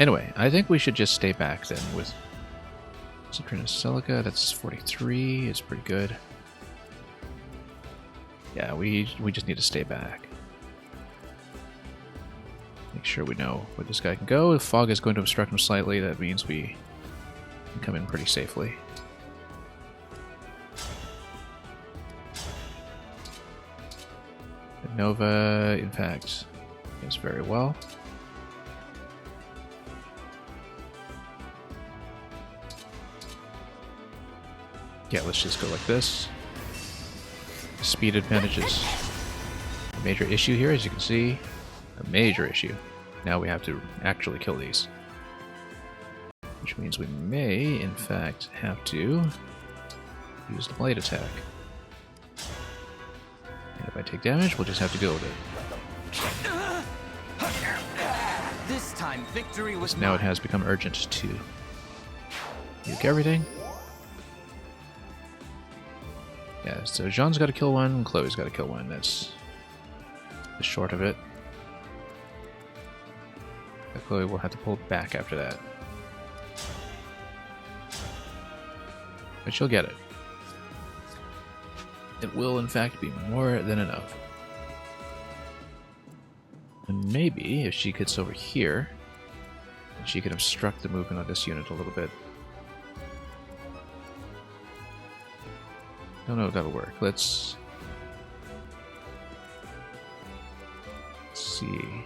Anyway, I think we should just stay back then with Citrina Celica. That's 43. It's pretty good. Yeah, we just need to stay back. Make sure we know where this guy can go. The fog is going to obstruct him slightly. That means we can come in pretty safely. Nova, in fact, does very well. Yeah, let's just go like this. Speed advantage is a major issue here, as you can see. a major issue. Now we have to actually kill these. Which means we may, in fact, have to use the blade attack. And if I take damage, we'll just have to go with it. This time, victory was Now it mine. has become urgent to nuke everything. Yeah, so Jean's got to kill one, Chloe's got to kill one. That's the short of it. But Chloe will have to pull back after that. But she'll get it. It will, in fact, be more than enough. And maybe, if she gets over here, she can obstruct the movement of this unit a little bit. Don't know if that'll work. Let's see.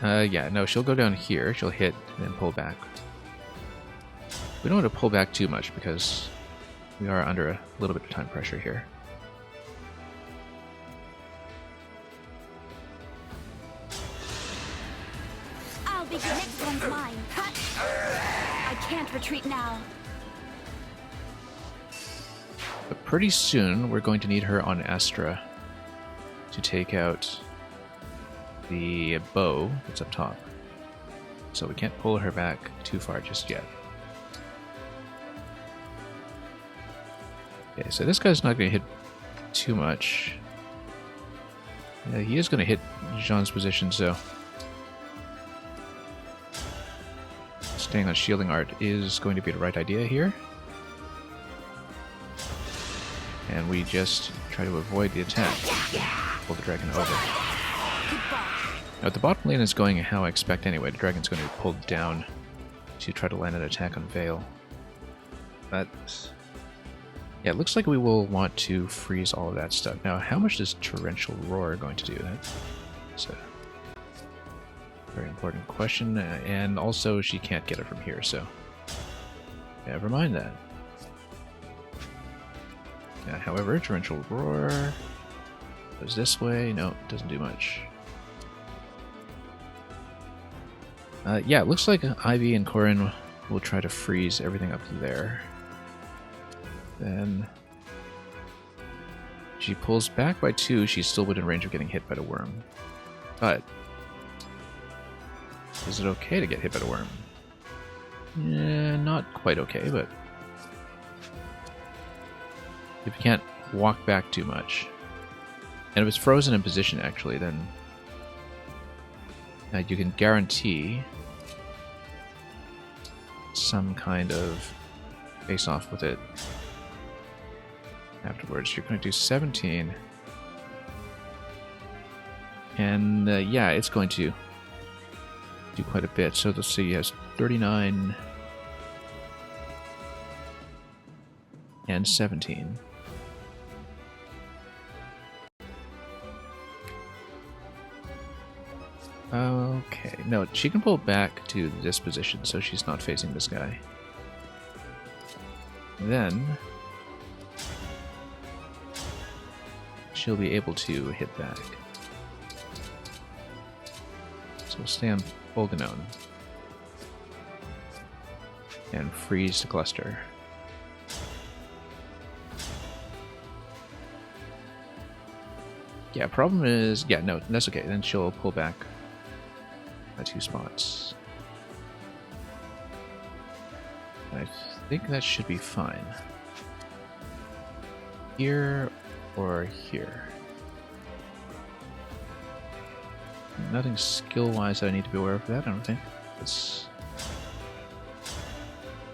Yeah, no, she'll go down here, she'll hit, and then pull back. We don't want to pull back too much because we are under a little bit of time pressure here. I'll be the next one's mine. I can't retreat now. But pretty soon, we're going to need her on Astra to take out the bow that's up top. So we can't pull her back too far just yet. Okay, so this guy's not going to hit too much. He is going to hit Jean's position, so staying on shielding art is going to be the right idea here. And we just try to avoid the attack. Pull the dragon over. Now the bottom lane is going how I expect anyway. The dragon's going to be pulled down to try to land an attack on Vale. But yeah, it looks like we will want to freeze all of that stuff. Now, how much is Torrential Roar going to do? That's a very important question. And also, she can't get it from here, so never mind that. However, Torrential Roar goes this way. No, it doesn't do much. Yeah, it looks like Ivy and Corin will try to freeze everything up there. Then she pulls back by 2. She's still within range of getting hit by the worm. But is it okay to get hit by the worm? Yeah, not quite okay, but if you can't walk back too much, and if it's frozen in position actually, then you can guarantee some kind of face-off with it afterwards. You're going to do 17. And yeah, it's going to do quite a bit. So let's see, he has 39 and 17. Okay, no, she can pull back to this position, so she's not facing this guy. Then she'll be able to hit back. So we'll stay on Bolganon and freeze the cluster. Yeah, problem is, yeah, no, that's okay. Then she'll pull back 2 spots. I think that should be fine. Here or here. Nothing skill-wise that I need to be aware of for that, I don't think. Let's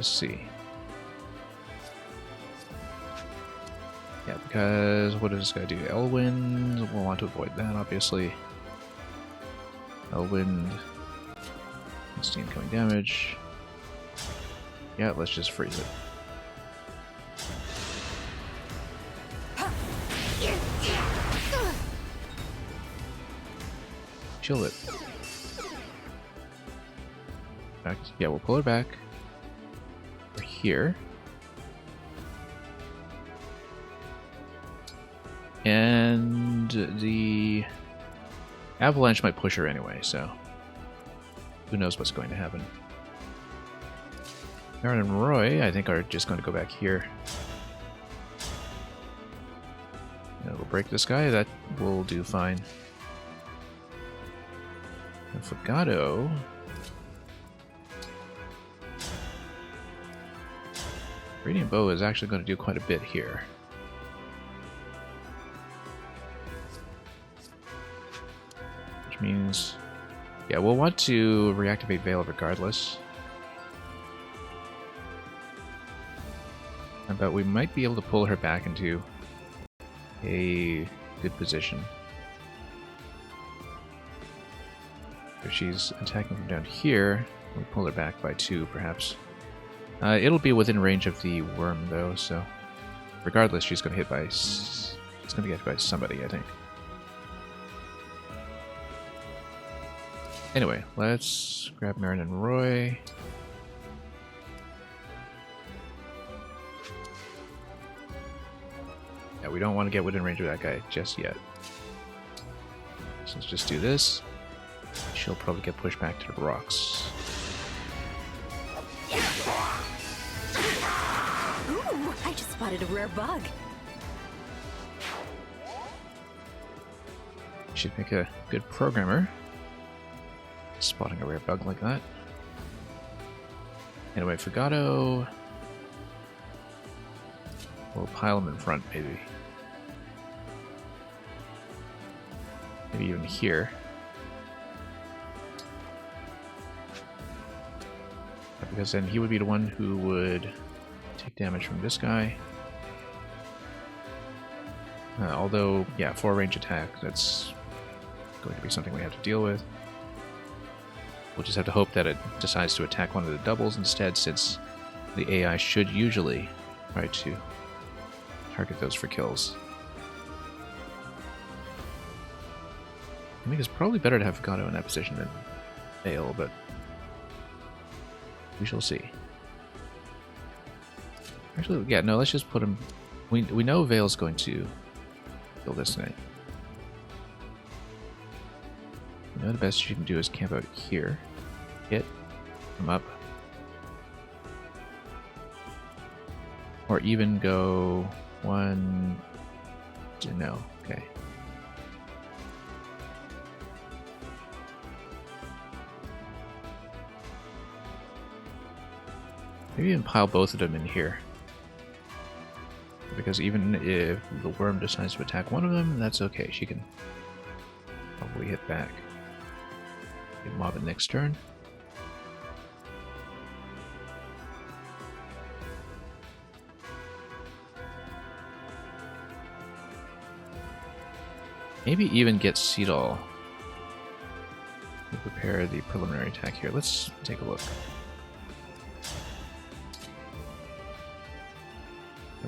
see. Yeah, because what does this guy do? Elwind, we'll want to avoid that, obviously. Elwind, instant incoming damage. Yeah, let's just freeze it. Chill it. Back. Yeah, we'll pull her back. We're here. And the Avalanche might push her anyway, so who knows what's going to happen. Aaron and Roy, I think, are just going to go back here. And we'll break this guy. That will do fine. And Fogado... Radiant Bow is actually going to do quite a bit here. Which means... yeah, we'll want to reactivate Veil regardless. But we might be able to pull her back into a good position. If she's attacking from down here, we'll pull her back by 2 perhaps. It'll be within range of the worm though, so regardless, she's going to hit by get hit by somebody, I think. Anyway, let's grab Marin and Roy. Yeah, we don't want to get within range of that guy just yet. So let's just do this. She'll probably get pushed back to the rocks. Ooh, I just spotted a rare bug. Should make a good programmer. Spotting a rare bug like that. Anyway, Fogado... we'll pile him in front, maybe. Maybe even here. Because then he would be the one who would take damage from this guy. Although, yeah, 4-range attack, that's going to be something we have to deal with. We'll just have to hope that it decides to attack one of the doubles instead, since the AI should usually try to target those for kills. I think it's probably better to have Fogado in that position than Veil, but we shall see. Actually, yeah, no, let's just put him... We know Veil's going to kill this thing. You know, the best you can do is camp out here. Hit him up. Or even go 1... no, okay. Maybe even pile both of them in here. Because even if the worm decides to attack one of them, that's okay. She can probably hit back. Get mob it next turn. Maybe even get Seedall to prepare the preliminary attack here. Let's take a look.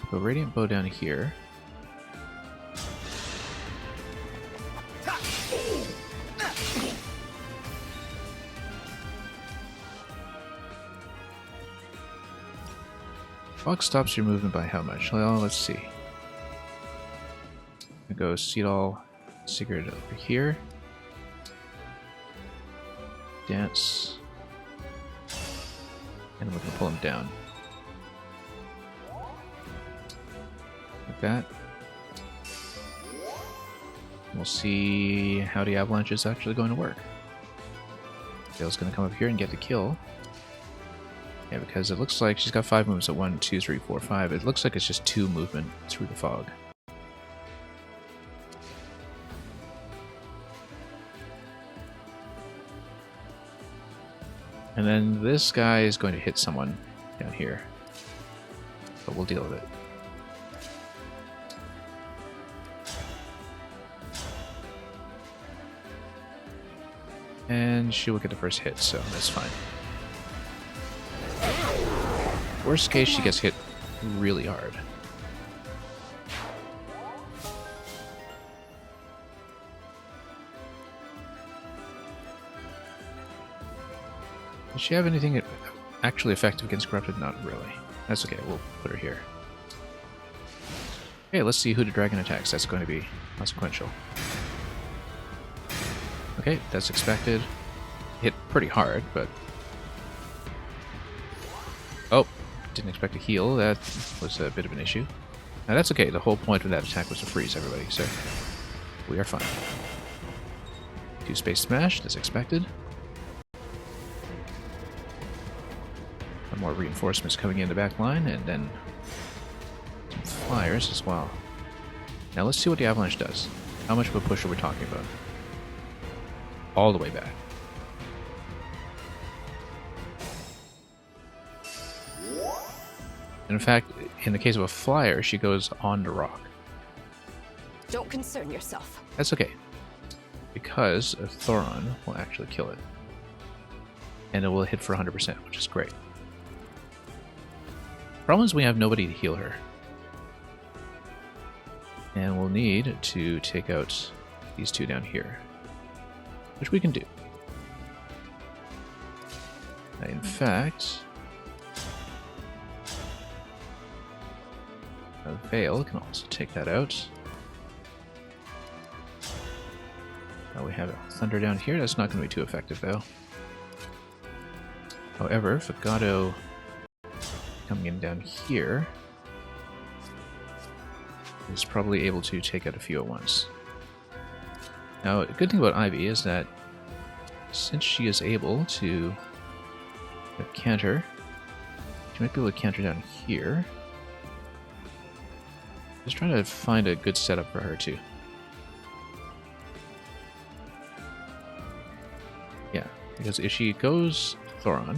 Go Radiant Bow down here. Fog stops your movement by how much? Well, let's see. I go Seedall, Sigurd over here. Dance. And we're gonna pull him down. Like that. We'll see how the avalanche is actually going to work. Dale's going to come up here and get the kill. Yeah, because it looks like she's got 5 moves at 1, 2, 3, 4, 5. It looks like it's just 2 movement through the fog. And then this guy is going to hit someone down here. But we'll deal with it. And she will get the first hit, so that's fine. Worst case, she gets hit really hard. Does she have anything actually effective against Corrupted? Not really. That's okay, we'll put her here. Okay, let's see who the dragon attacks. That's going to be consequential. Okay, that's expected. Hit pretty hard, but... Oh, didn't expect a heal. That was a bit of an issue. Now that's okay. The whole point of that attack was to freeze everybody, so we are fine. 2 space smash, as expected. Some more reinforcements coming in the back line, and then some flyers as well. Now let's see what the avalanche does. How much of a push are we talking about? All the way back. And in fact, in the case of a flyer, she goes on the rock. Don't concern yourself. That's okay, because a Thoron will actually kill it. And it will hit for 100%, which is great. Problem is we have nobody to heal her. And we'll need to take out these 2 down here, which we can do. In fact, a Veil can also take that out. Now we have Thunder down here. That's not going to be too effective, though. However, Fagado coming in down here is probably able to take out a few at once. Now, a good thing about Ivy is that since she is able to canter, she might be able to canter down here. Just trying to find a good setup for her, too. Yeah, because if she goes Thoron,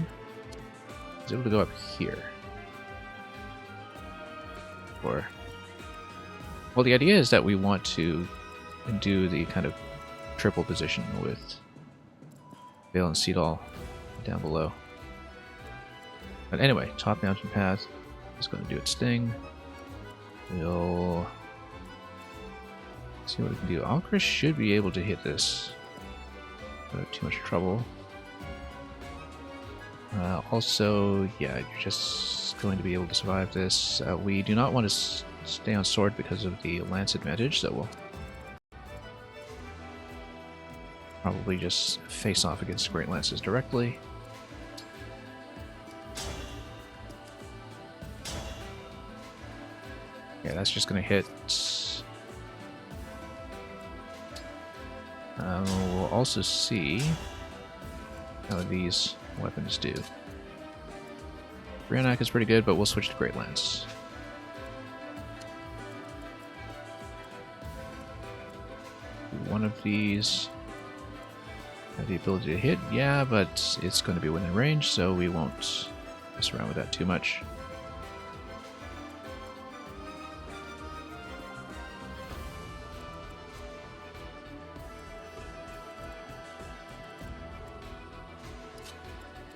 she's able to go up here. Or, well, the idea is that we want to do the kind of triple position with Vale and Seedall down below. But anyway, top mountain path is going to do its thing. We'll see what we can do. Alcris should be able to hit this without too much trouble. Also, yeah, you're just going to be able to survive this. We do not want to stay on sword because of the lance advantage, so we'll probably just face off against Great Lances directly. Yeah, that's just going to hit. We'll also see how these weapons do. Brionac is pretty good, but we'll switch to Great Lance. One of these have the ability to hit, yeah, but it's going to be within range, so we won't mess around with that too much.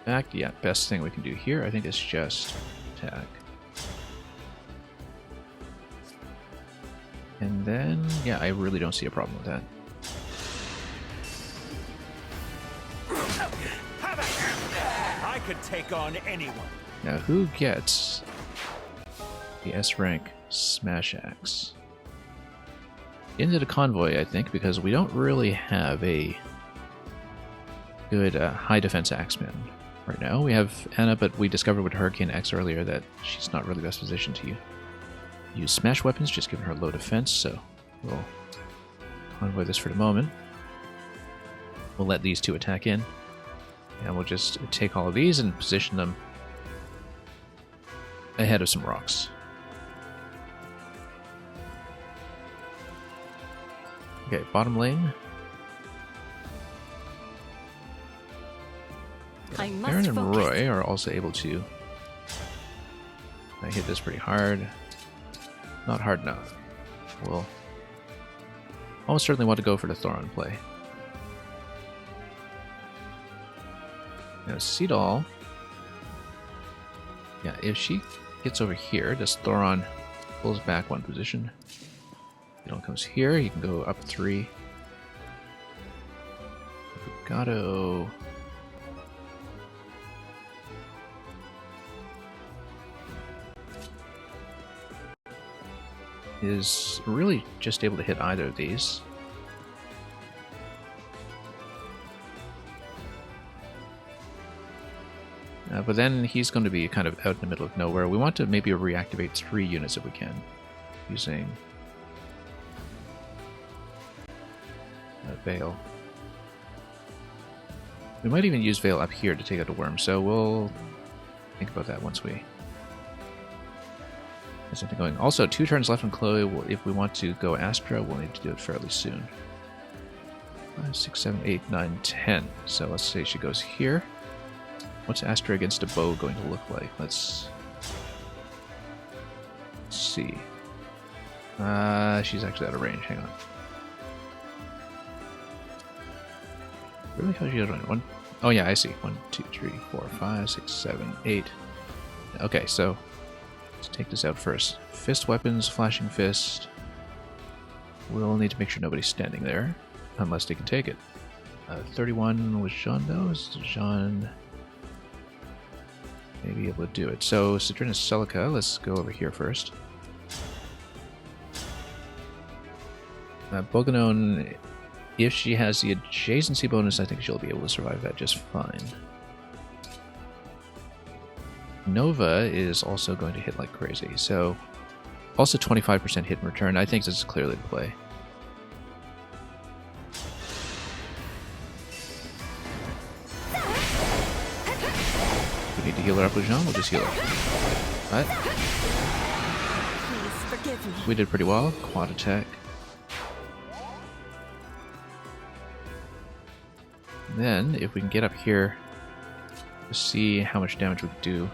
Attack, yeah, best thing we can do here, I think, is just attack. And then, yeah, I really don't see a problem with that. I could take on anyone. Now, who gets the S rank Smash Axe? Into the convoy, I think, because we don't really have a good high defense axeman right now. We have Anna, but we discovered with Hurricane X earlier that she's not really best positioned to use smash weapons, just given her low defense, so we'll convoy this for the moment. We'll let these 2 attack in, and we'll just take all of these and position them ahead of some rocks. Okay, bottom lane. Aaron and Roy are also able to hit this pretty hard. Not hard enough. We'll almost certainly want to go for the Thoron play. Now, Seedall. Yeah, if she gets over here, this Thoron pulls back 1 position. Seedall comes here, you can go up 3. Fugado. Is really just able to hit either of these. But then he's going to be kind of out in the middle of nowhere. We want to maybe reactivate 3 units if we can, using Veil. We might even use Veil up here to take out a worm, so we'll think about that once we get something going. Also, 2 turns left on Chloe. If we want to go Astra, we'll need to do it fairly soon. 5, 6, 7, 8, 9, 10. So let's say she goes here. What's Astra against a bow going to look like? Let's see. She's actually out of range. Hang on. Really? How's she out of range? Oh yeah, I see. 1, 2, 3, 4, 5, 6, 7, 8. Okay, so let's take this out first. Fist weapons, flashing fist. We'll need to make sure nobody's standing there, unless they can take it. 31 was Jean though. Is Jean maybe able to do it? So Citrinus Celica, let's go over here first. Boganon, if she has the adjacency bonus, I think she'll be able to survive that just fine. Nova is also going to hit like crazy, so also 25% hit and return. I think this is clearly the play. We need to heal her up with Jean, we'll just heal her. Right? Please forgive me. We did pretty well. Quad attack. Then, if we can get up here to see how much damage we can do.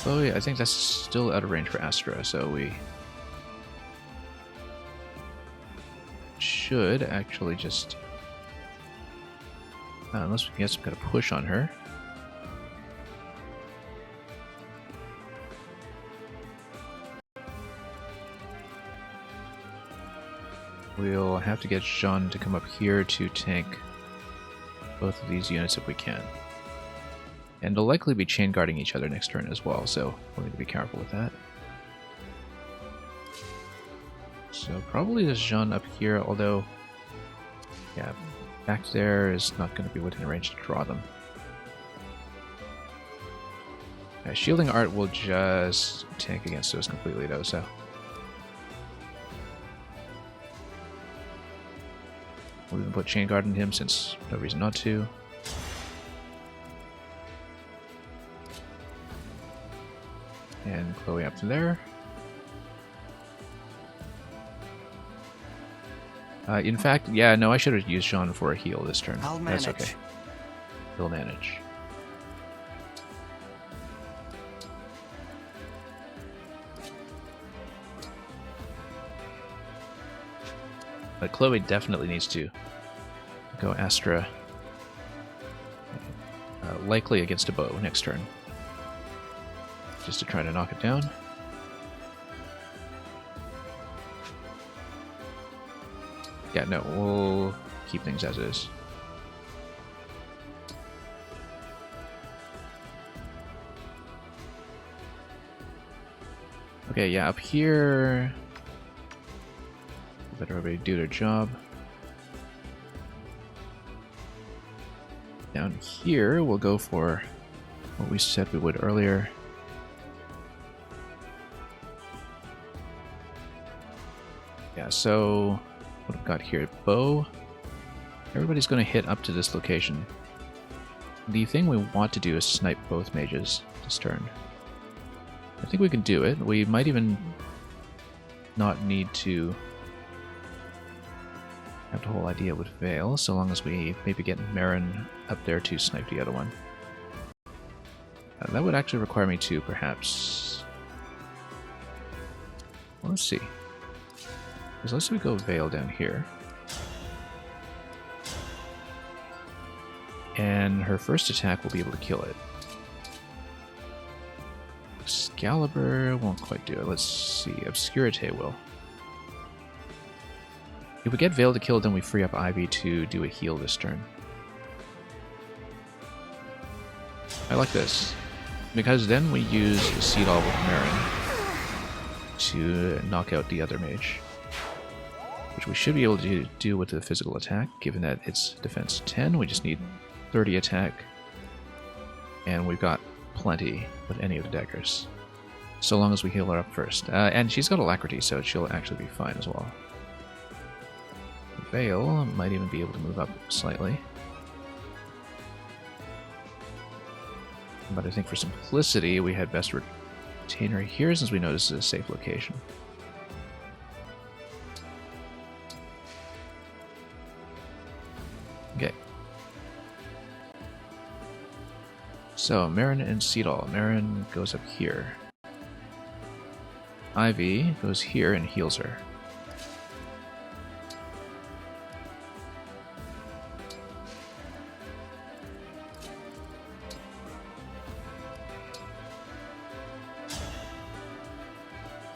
Oh yeah, I think that's still out of range for Astra, so we should actually just... unless we can get some kind of push on her. We'll have to get Jean to come up here to tank both of these units if we can. And they'll likely be chain guarding each other next turn as well, so we'll need to be careful with that. So probably this Jean up here, although, yeah, back there is not going to be within range to draw them. Shielding Art will just tank against those completely though, so. We'll even put Chain Guard on him since no reason not to. And Chloe up to there. In fact, yeah, no, I should have used Jean for a heal this turn. That's okay. He'll manage. But Chloe definitely needs to go Astra. Likely against a bow next turn. Just to try to knock it down. Yeah, no, we'll keep things as is. Okay, yeah, up here... Let everybody do their job. Down here, we'll go for what we said we would earlier. Yeah, so what I've got here, bow. Everybody's going to hit up to this location. The thing we want to do is snipe both mages this turn. I think we can do it. We might even not need to have the whole idea with Veil, so long as we maybe get Marin up there to snipe the other one. That would actually require me to perhaps... Well, let's see. Because let's say we go Veil down here. And her first attack will be able to kill it. Excalibur won't quite do it. Let's see. Obscurite will. If we get Veil to kill, then we free up Ivy to do a heal this turn. I like this. Because then we use the Seed All with Marin to knock out the other mage. Which we should be able to do with the physical attack, given that it's defense 10. We just need 30 attack. And we've got plenty with any of the daggers. So long as we heal her up first. And she's got alacrity, so she'll actually be fine as well. Veil might even be able to move up slightly. But I think for simplicity, we had best retain her here since we know this is a safe location. Okay. So, Marin and Seedall. Marin goes up here. Ivy goes here and heals her.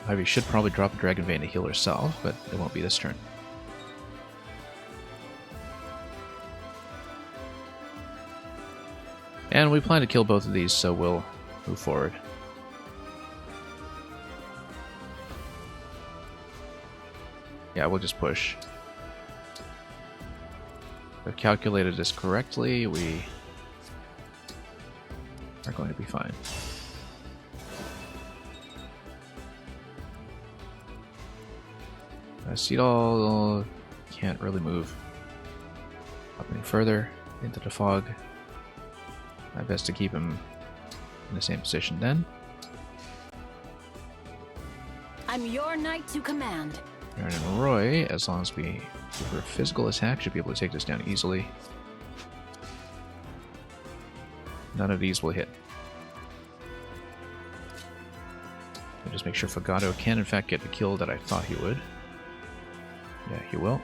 Ivy should probably drop a Dragon Vein to heal herself, but it won't be this turn. And we plan to kill both of these, so we'll move forward. Yeah, we'll just push. If I've calculated this correctly, we are going to be fine. Seedall can't really move up any further into the fog. Best to keep him in the same position then. I'm your knight to command. Aaron and Roy, as long as we give her a physical attack, should be able to take this down easily. None of these will hit. I'll just make sure Fogado can in fact get the kill that I thought he would. Yeah, he will.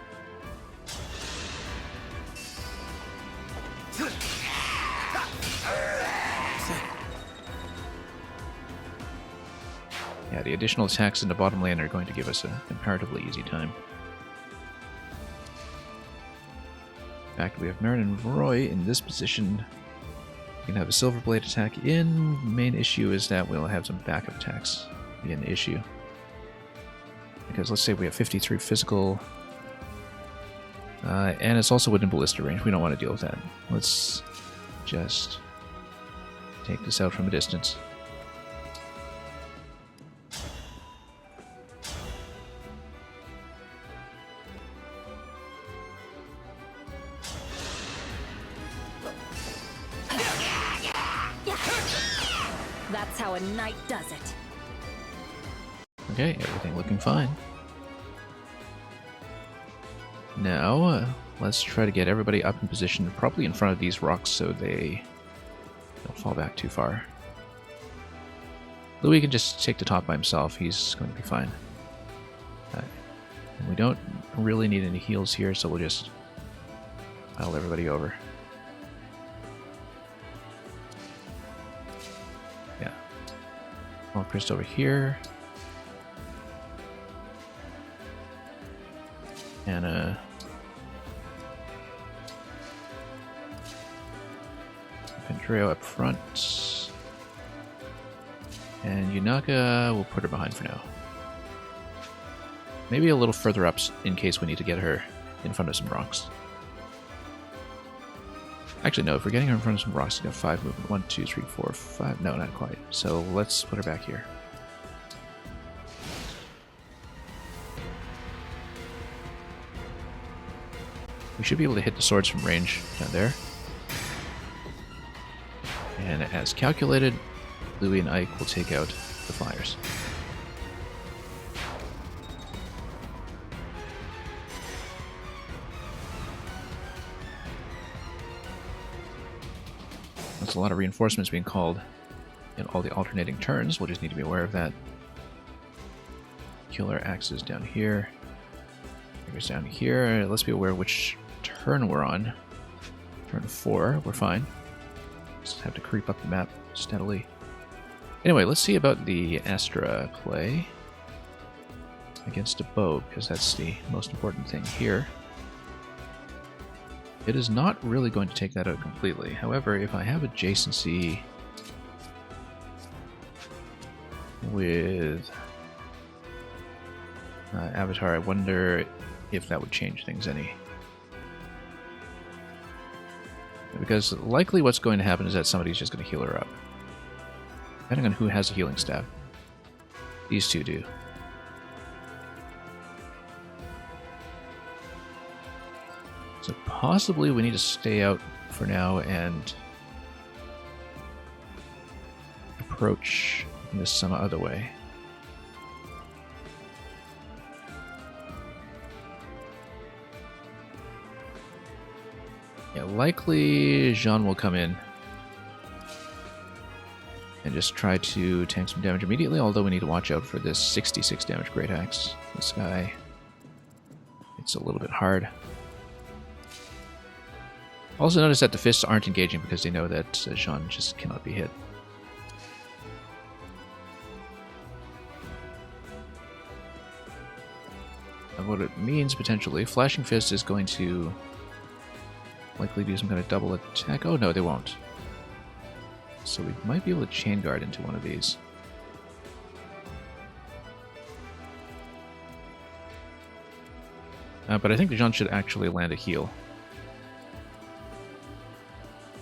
Yeah, the additional attacks in the bottom lane are going to give us a comparatively easy time. In fact, we have Marin and Roy in this position. We can have a Silver Blade attack in. The main issue is that we'll have some backup attacks be an issue. Because let's say we have 53 physical, and it's also within ballista range. We don't want to deal with that. Let's just take this out from a distance. That's how a knight does it. Okay, everything looking fine. Now, let's try to get everybody up in position, probably in front of these rocks so they don't fall back too far. Louis can just take the top by himself, he's going to be fine. And we don't really need any heals here, so we'll just pile everybody over. Yeah. Well, Chris over here. And Pendrio up front. And Yunaka, we'll put her behind for now. Maybe a little further up in case we need to get her in front of some rocks. Actually, no, if we're getting her in front of some rocks, we've got 5 movement. 1, 2, 3, 4, 5. No, not quite. So let's put her back here. We should be able to hit the swords from range down there. And as calculated, Louis and Ike will take out the flyers. That's a lot of reinforcements being called in all the alternating turns. We'll just need to be aware of that. Killer axes down here. Fingers down here. Let's be aware of which turn we're on. Turn 4, we're fine. Just have to creep up the map steadily. Anyway, let's see about the Astra play against a bow, because that's the most important thing here. It is not really going to take that out completely. However, if I have adjacency with Avatar, I wonder if that would change things any. because likely what's going to happen is that somebody's just going to heal her up. Depending on who has a healing staff. These two do. So possibly we need to stay out for now and approach this some other way. Yeah, likely Jean will come in and just try to tank some damage immediately, although we need to watch out for this 66 damage Great Axe. This guy, it's a little bit hard. Also notice that the fists aren't engaging because they know that Jean just cannot be hit. And what it means potentially, Flashing Fist is going to likely do some kind of double attack. Oh no, they won't. So we might be able to chain guard into one of these. But I think Jean should actually land a heal.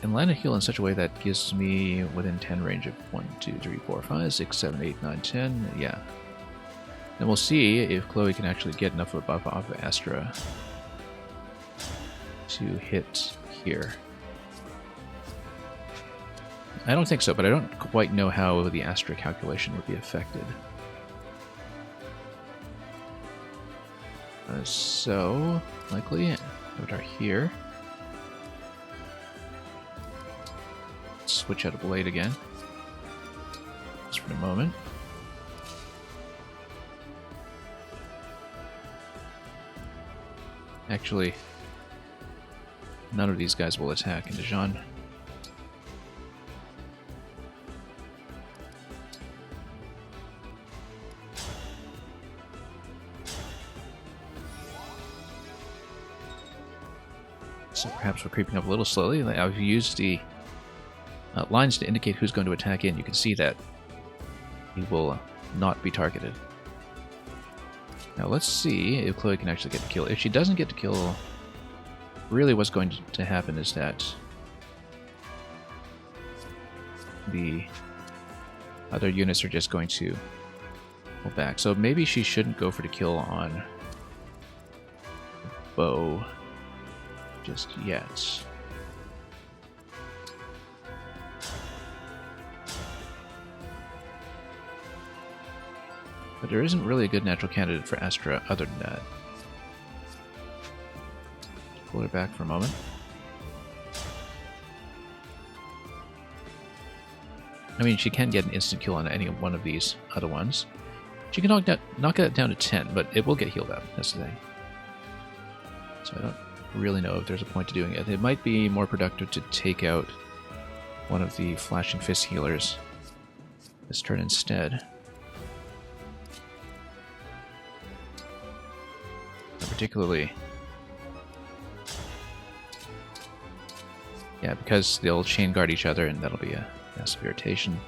And land a heal in such a way that gives me within 10 range of 1, 2, 3, 4, 5, 6, 7, 8, 9, 10. Yeah. And we'll see if Chloe can actually get enough of a buff off of Astra to hit here. I don't think so, but I don't quite know how the Astra calculation would be affected. So, likely, Avatar here. Switch out a blade again. Just for a moment. Actually, none of these guys will attack into Jean. So perhaps we're creeping up a little slowly. I've used the lines to indicate who's going to attack in. You can see that he will not be targeted. Now let's see if Chloe can actually get the kill. If she doesn't get the kill, really what's going to happen is that the other units are just going to pull back. So maybe she shouldn't go for the kill on the bow just yet. But there isn't really a good natural candidate for Astra other than that. Pull her back for a moment. I mean, she can get an instant kill on any one of these other ones. She can knock it down to 10, but it will get healed up. That's the thing. So I don't really know if there's a point to doing it. It might be more productive to take out one of the Flashing Fist healers this turn instead. Particularly, yeah, because they'll chain guard each other and that'll be a massive irritation.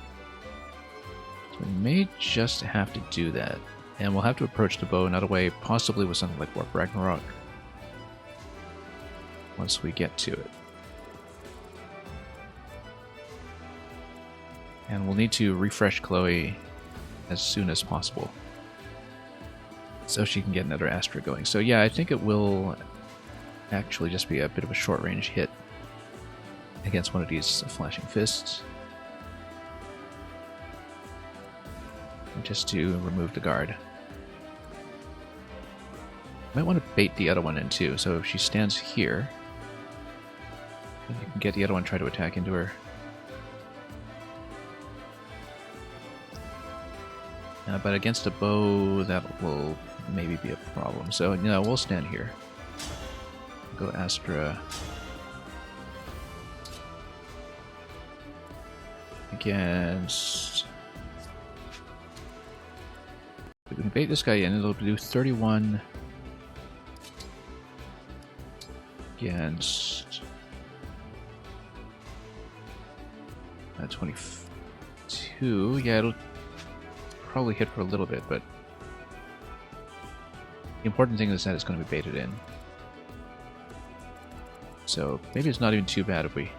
So we may just have to do that. And we'll have to approach the bow another way, possibly with something like Warp Ragnarok, once we get to it. And we'll need to refresh Chloe as soon as possible, so she can get another Astra going. So yeah, I think it will actually just be a bit of a short-range hit against one of these Flashing Fists. Just to remove the guard. Might want to bait the other one in too, so if she stands here, then you can get the other one, try to attack into her. But against a bow, that will maybe be a problem. So, you know, we'll stand here. Go Astra. Against... If we can bait this guy in, it'll do 31 against 22. Yeah, it'll probably hit for a little bit, but the important thing is that it's going to be baited in. So maybe it's not even too bad if we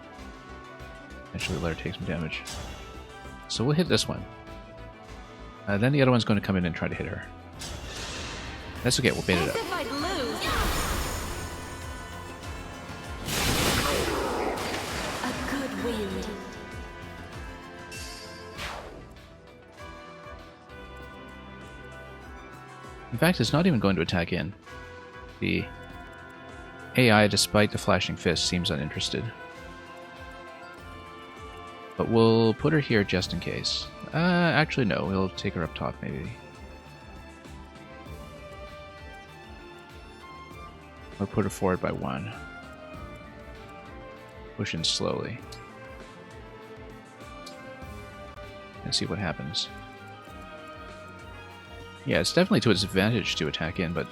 Eventually let her take some damage. So we'll hit this one. Then the other one's going to come in and try to hit her. That's okay, we'll bait it As up. if I'd lose. A good wind. In fact, it's not even going to attack in. The AI, despite the flashing fist, seems uninterested. But we'll put her here just in case. Actually no, we'll take her up top maybe. Or put her forward by 1. Push in slowly. And see what happens. Yeah, it's definitely to its advantage to attack in, but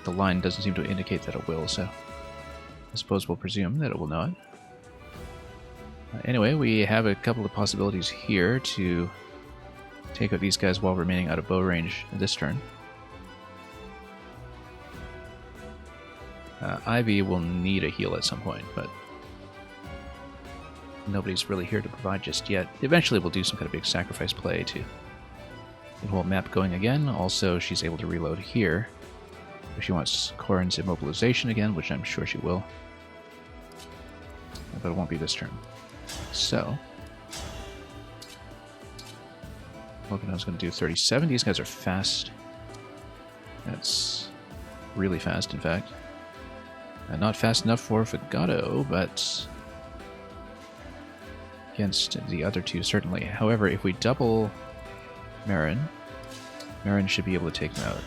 the line doesn't seem to indicate that it will, so I suppose we'll presume that it will not. Anyway, we have a couple of possibilities here to take out these guys while remaining out of bow range this turn. Ivy will need a heal at some point, but nobody's really here to provide just yet. Eventually we'll do some kind of big sacrifice play to get the whole map going again. Also, she's able to reload here if she wants Corrin's immobilization again, which I'm sure she will. But it won't be this turn. So, Pokemon's going to do 37. These guys are fast. That's really fast, in fact. Not fast enough for Fagato, but against the other two, certainly. However, if we double Marin, Marin should be able to take them out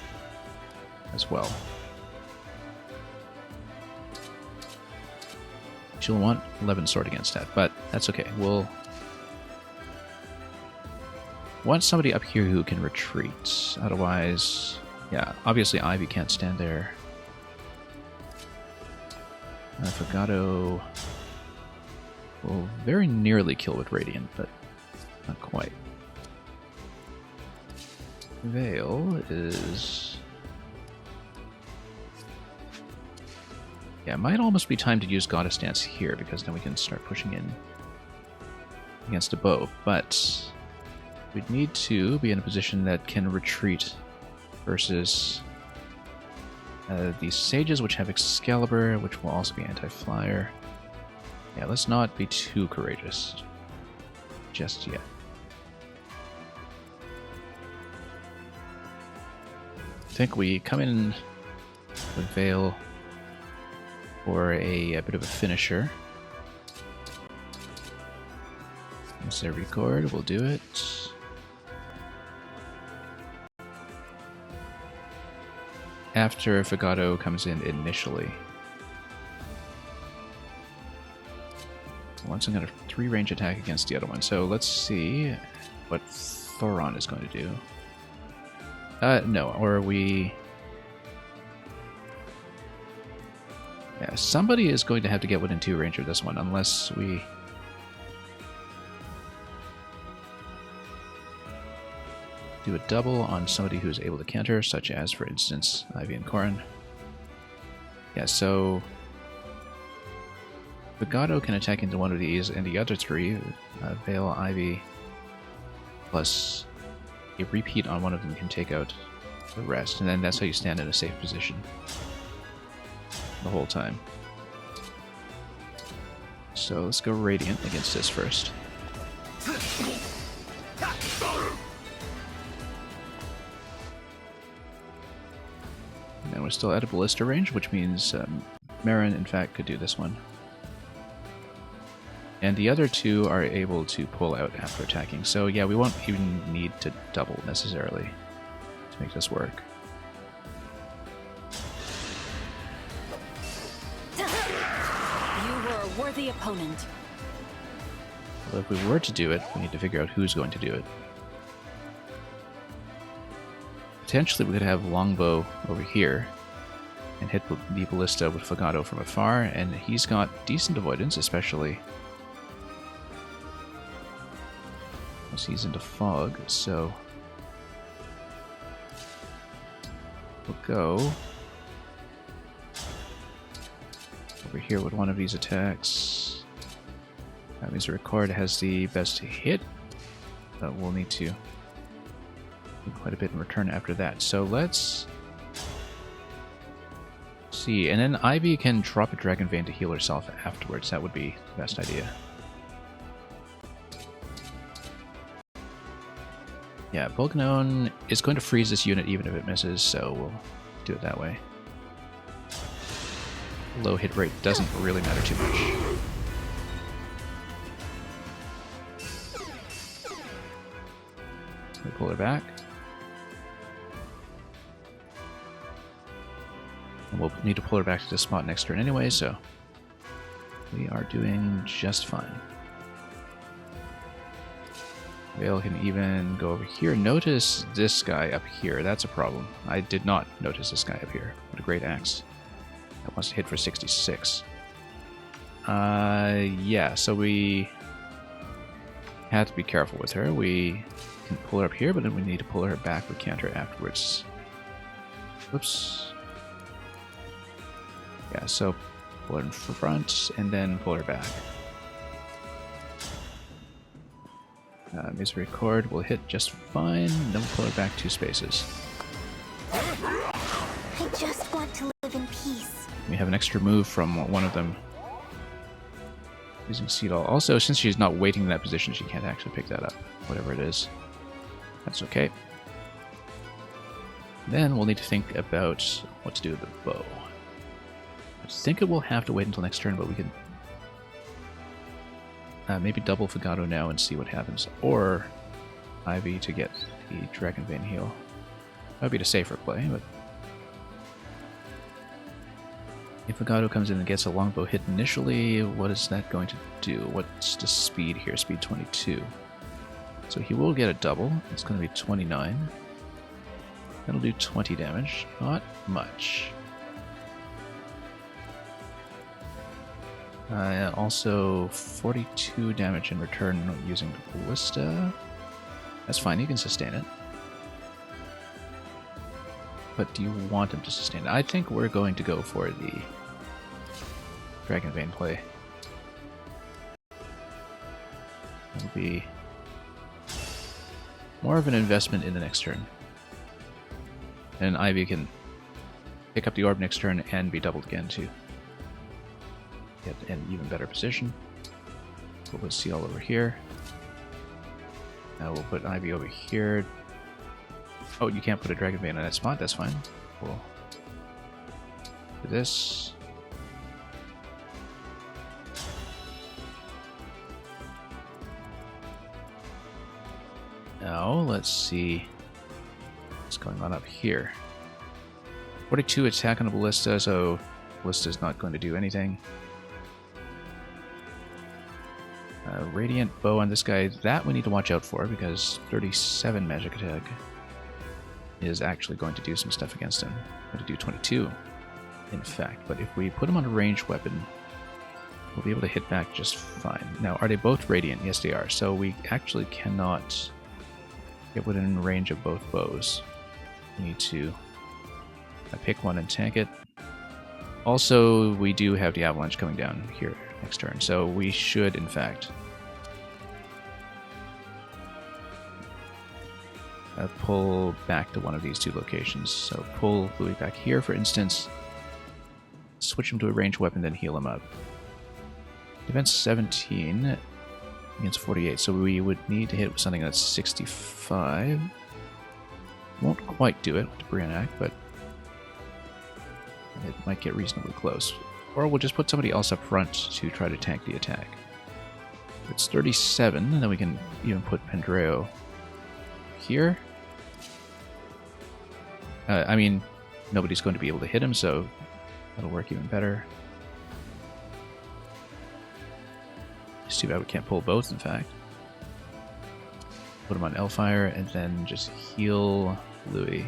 as well. She'll want 11 sword against that, but that's okay. We'll want somebody up here who can retreat. Otherwise, yeah, obviously Ivy can't stand there. Fagato will very nearly kill with Radiant, but not quite. Veil is... yeah, it might almost be time to use Goddess Dance here, because then we can start pushing in against a bow. But we'd need to be in a position that can retreat versus the Sages, which have Excalibur, which will also be anti-flyer. Yeah, let's not be too courageous just yet. I think we come in with Veil for a bit of a finisher. Let's say record, we'll do it. After Fagato comes in initially. Once I'm going to 3 range attack against the other one. So let's see what Thoron is going to do. No, or we... yeah, somebody is going to have to get within 2 range of this one, unless we... do a double on somebody who's able to counter, such as, for instance, Ivy and Corrin. Yeah, so... Fagato can attack into one of these, and the other 3, Veil, Ivy, plus a repeat on one of them can take out the rest, and then that's how you stand in a safe position the whole time. So let's go Radiant against this first. And then we're still at a ballista range, which means Marin, in fact, could do this one. And the other 2 are able to pull out after attacking. So yeah, we won't even need to double necessarily to make this work. You were a worthy opponent. Well, if we were to do it, we need to figure out who's going to do it. Potentially we could have Longbow over here and hit the ballista with Fagato from afar, and he's got decent avoidance, especially as he's into fog, so we'll go over here with one of these attacks. That means the record has the best hit, but we'll need to do quite a bit in return after that. So let's see. And then Ivy can drop a Dragon Vein to heal herself afterwards. That would be the best idea. Yeah, Volcanon is going to freeze this unit even if it misses, so we'll do it that way. Low hit rate doesn't really matter too much. We pull her back. And we'll need to pull her back to the spot next turn anyway, so we are doing just fine. Vale can even go over here. Notice this guy up here. That's a problem. I did not notice this guy up here. What a great axe. That wants to hit for 66. Yeah, so we have to be careful with her. We can pull her up here, but then we need to pull her back with counter afterwards. Whoops. Yeah, so pull her in front and then pull her back. Misery Chord will hit just fine, then we'll pull her back 2 spaces. I just want to live in peace. We have an extra move from one of them. Using Seed All. Also, since she's not waiting in that position, she can't actually pick that up. Whatever it is. That's okay. Then we'll need to think about what to do with the bow. I think it will have to wait until next turn, but we can maybe double Figado now and see what happens. Or Ivy to get the Dragon Vein heal. That would be the safer play, but if Figado comes in and gets a longbow hit initially, what is that going to do? What's the speed here? Speed 22. So he will get a double. It's going to be 29. That'll do 20 damage. Not much. Also 42 damage in return using the Ballista. That's fine, you can sustain it. But do you want him to sustain it? I think we're going to go for the Dragon Vein play. It'll be more of an investment in the next turn. And Ivy can pick up the orb next turn and be doubled again too. Get an even better position. We'll put Seal over here. Now we'll put Ivy over here. Oh, you can't put a Dragon Vein on that spot, that's fine. We'll do this. Now, let's see what's going on up here. 42 attack on the Ballista, so Ballista's not going to do anything. Radiant Bow on this guy, that we need to watch out for because 37 magic attack is actually going to do some stuff against him. Going to do 22, in fact. But if we put him on a ranged weapon, we'll be able to hit back just fine. Now, are they both Radiant? Yes, they are. So we actually cannot get within range of both bows. We need to pick one and tank it. Also, we do have the Avalanche coming down here next turn, so we should, in fact, pull back to one of these 2 locations. So pull Louis back here, for instance, switch him to a ranged weapon, then heal him up. Defense 17 against 48, so we would need to hit with something that's 65. Won't quite do it with the Briannac, but it might get reasonably close. Or we'll just put somebody else up front to try to tank the attack. If it's 37, and then we can even put Pendreo here. I mean, nobody's going to be able to hit him, so that'll work even better. It's too bad we can't pull both, in fact. Put him on Elfire, and then just heal Louis.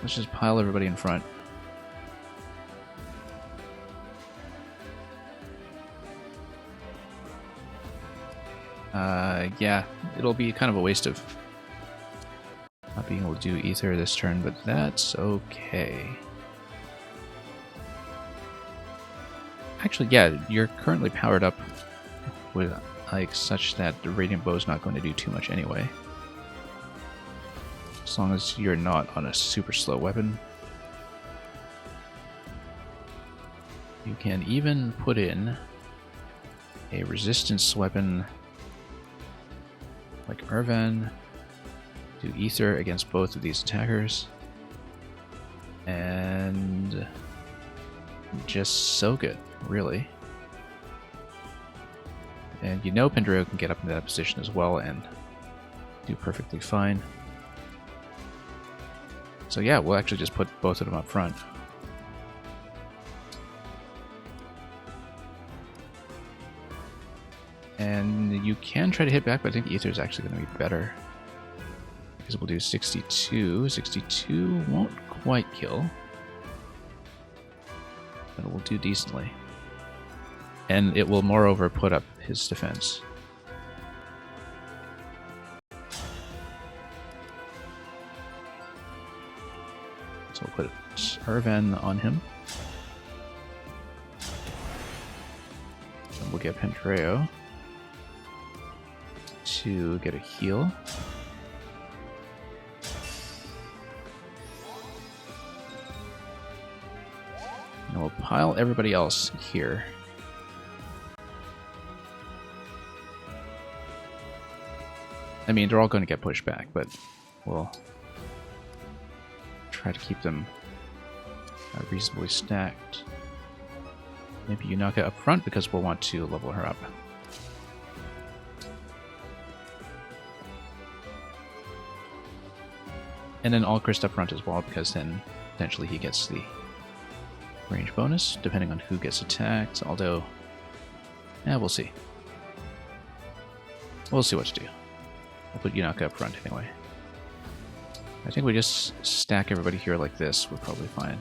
Let's just pile everybody in front. Yeah, it'll be kind of a waste of not being able to do Ether this turn, but that's okay. Actually, yeah, you're currently powered up with like such that the Radiant Bow is not going to do too much anyway. As long as you're not on a super slow weapon. You can even put in a resistance weapon like Irvan, do Ether against both of these attackers, and just soak it, really. And you know Pandreo can get up into that position as well and do perfectly fine. So yeah, we'll actually just put both of them up front. And you can try to hit back, but I think Ether is actually going to be better. Because we'll do 62. 62 won't quite kill. But it will do decently. And it will moreover put up his defense. So we'll put Irvan on him. And we'll get Pandreo to get a heal. And we'll pile everybody else here. I mean, they're all going to get pushed back, but we'll try to keep them reasonably stacked. Maybe Yunaka up front because we'll want to level her up. And then Alchrist up front as well, because then potentially he gets the range bonus, depending on who gets attacked, although... yeah, we'll see. We'll see what to do. We'll put Yunaka up front anyway. I think we just stack everybody here like this, we're probably fine.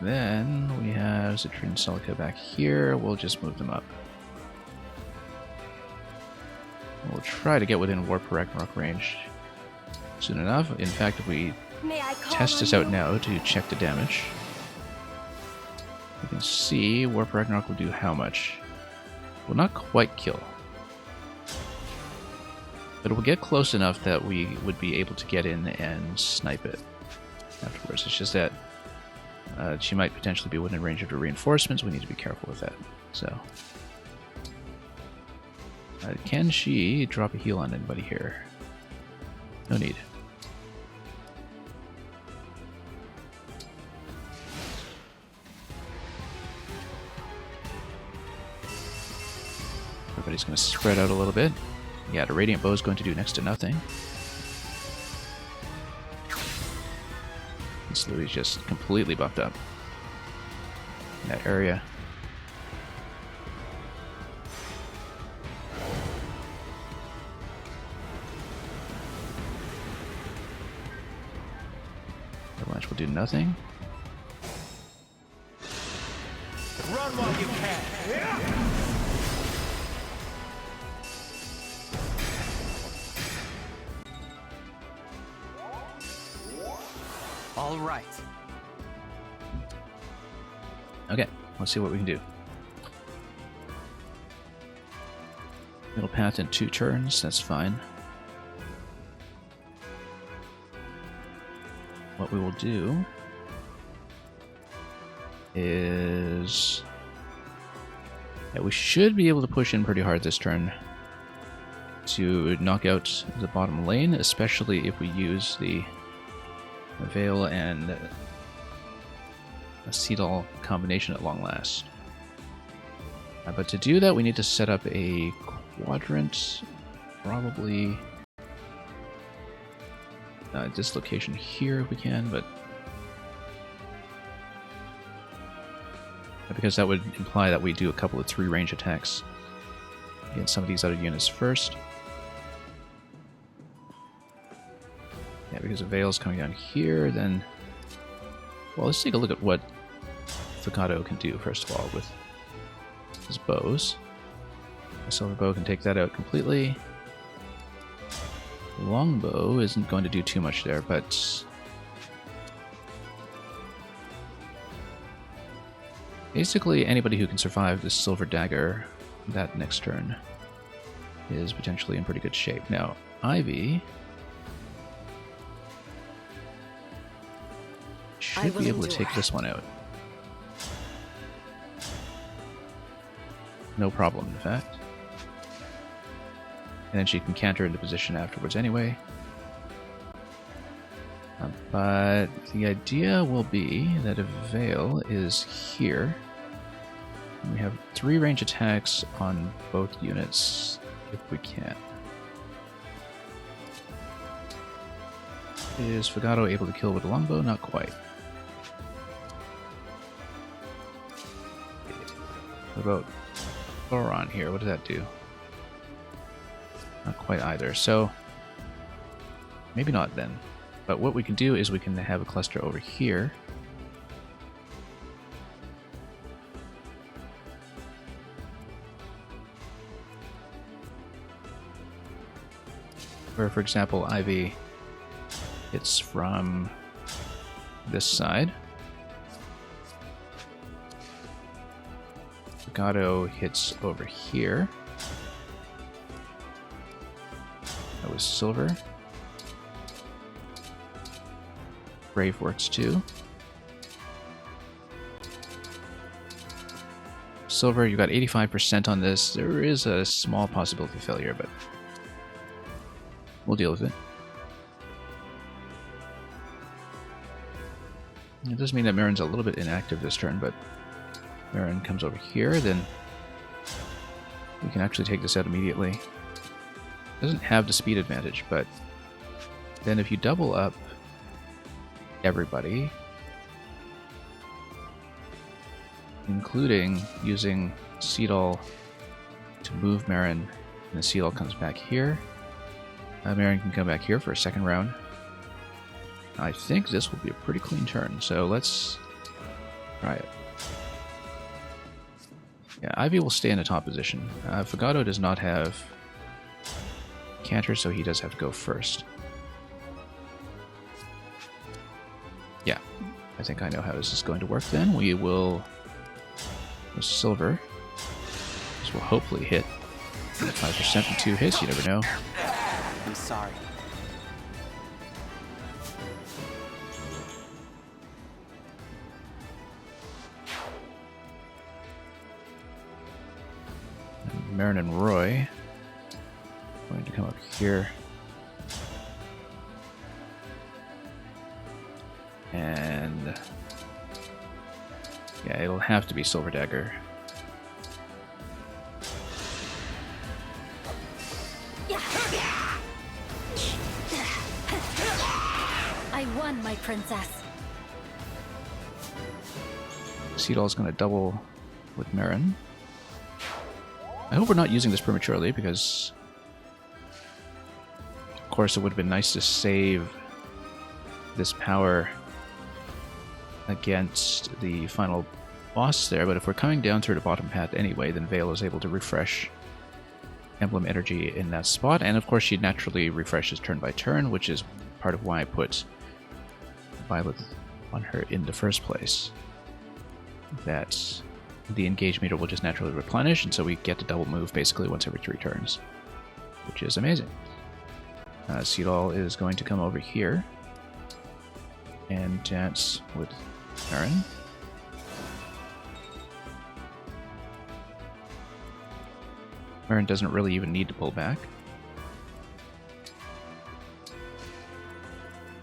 Then we have Citrine and Celica back here. We'll just move them up. We'll try to get within Warp Ragnarok range soon enough. In fact, if we test this out now to check the damage, you can see Warp Ragnarok will do how much? Will not quite kill. But it will get close enough that we would be able to get in and snipe it afterwards. It's just that she might potentially be within range of the reinforcements. We need to be careful with that. So, can she drop a heal on anybody here? No need. Everybody's going to spread out a little bit. Yeah, the Radiant Bow is going to do next to nothing. This Louis just completely buffed up in that area. Avalanche will do nothing. Run while you can. Yeah. All right. Okay, let's see what we can do. Middle path in 2 turns, that's fine. What we will do is... yeah, we should be able to push in pretty hard this turn to knock out the bottom lane, especially if we use the Veil and a Cetol combination at long last. But to do that, we need to set up a quadrant, probably this location here if we can, but because that would imply that we do a couple of 3 range attacks against some of these other units first. Yeah, because the Veil's coming down here, then... well, let's take a look at what Fugato can do, first of all, with his bows. The Silver Bow can take that out completely. Longbow isn't going to do too much there, but basically anybody who can survive this silver dagger that next turn is potentially in pretty good shape. Now, Ivy should be able to take this one out. No problem, in fact. And then she can canter into position afterwards anyway. But the idea will be that if Veil is here, we have 3 range attacks on both units if we can. Is Fagato able to kill with a longbow? Not quite. What about Thoron here? What does that do? Not quite either. So maybe not then. But what we can do is we can have a cluster over here. Where, for example, Ivy hits from this side. Fagato hits over here. That was silver. Brave works too. Silver, you got 85% on this. There is a small possibility of failure, but we'll deal with it. It does mean that Marin's a little bit inactive this turn, but Marin comes over here, then we can actually take this out immediately. Doesn't have the speed advantage, but then if you double up everybody, including using Seedall to move Marin, and the Seedall comes back here, Marin can come back here for a second round. I think this will be a pretty clean turn, so let's try it. Yeah, Ivy will stay in the top position. Fagato does not have canter, so he does have to go first. Yeah, I think I know how this is going to work then. We will... The silver. This will hopefully hit. 5% from 2 hits, you never know. I'm sorry. Marin and Roy going to come up here. And yeah, it'll have to be Silver Dagger. I won, my princess. Seedall's going to double with Marin. I hope we're not using this prematurely, because of course it would have been nice to save this power against the final boss there, but if we're coming down through the bottom path anyway, then Veil is able to refresh Emblem energy in that spot, and of course she naturally refreshes turn by turn, which is part of why I put Violet on her in the first place. That the engage meter will just naturally replenish, and so we get to double move basically once every 3 turns, which is amazing. Seedall is going to come over here and dance with Marin. Marin doesn't really even need to pull back,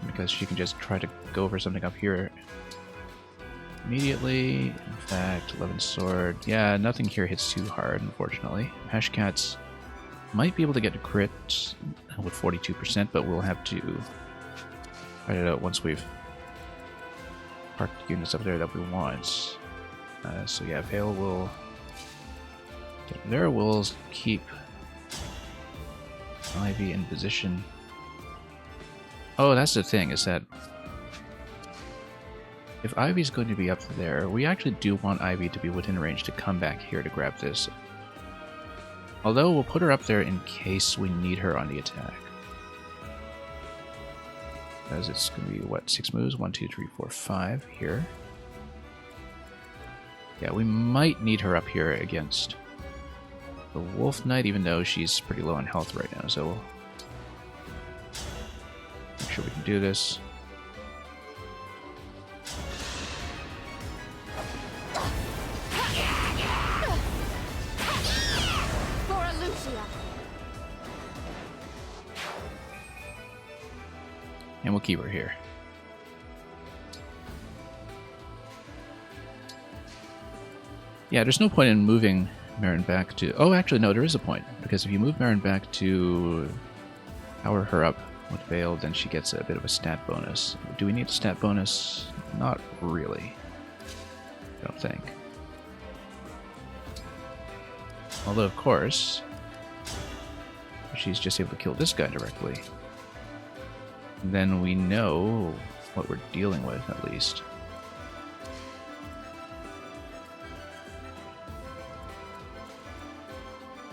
because she can just try to go over something up here immediately. In fact, 11 sword. Yeah, nothing here hits too hard, unfortunately. Hashcats might be able to get a crit with 42%, but we'll have to fight it out once we've parked the units up there that we want. So yeah, Veil will get there. We'll keep Ivy in position. Oh, that's the thing, is that if Ivy's going to be up there, we actually do want Ivy to be within range to come back here to grab this. Although we'll put her up there in case we need her on the attack. As it's going to be, what, 6 moves? 1, 2, 3, 4, 5 here. Yeah, we might need her up here against the Wolf Knight, even though she's pretty low on health right now, so we'll make sure we can do this. And we'll keep her here. Yeah, there's no point in moving Marin back to... Oh, actually, no, there is a point. Because if you move Marin back to power her up with Veil, then she gets a bit of a stat bonus. Do we need a stat bonus? Not really. I don't think. Although, of course, she's just able to kill this guy directly. Then we know what we're dealing with, at least.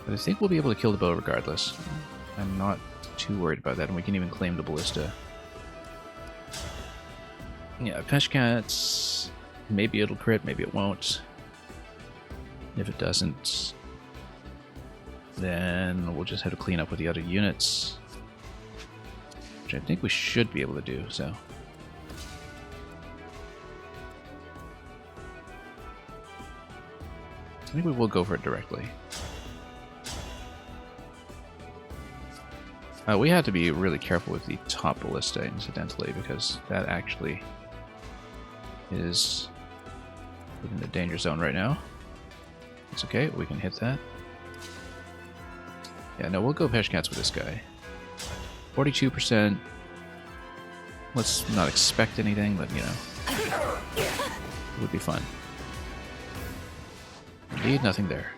But I think we'll be able to kill the bow regardless. I'm not too worried about that, and we can even claim the ballista. Yeah, Peshkats, maybe it'll crit, maybe it won't. If it doesn't, then we'll just have to clean up with the other units. Which I think we should be able to do, so. I think we will go for it directly. We have to be really careful with the top ballista, incidentally, because that actually is within the danger zone right now. It's okay, we can hit that. Yeah, no, we'll go Peshkats with this guy. 42%. Let's not expect anything, but, you know, it would be fun. Indeed, nothing there.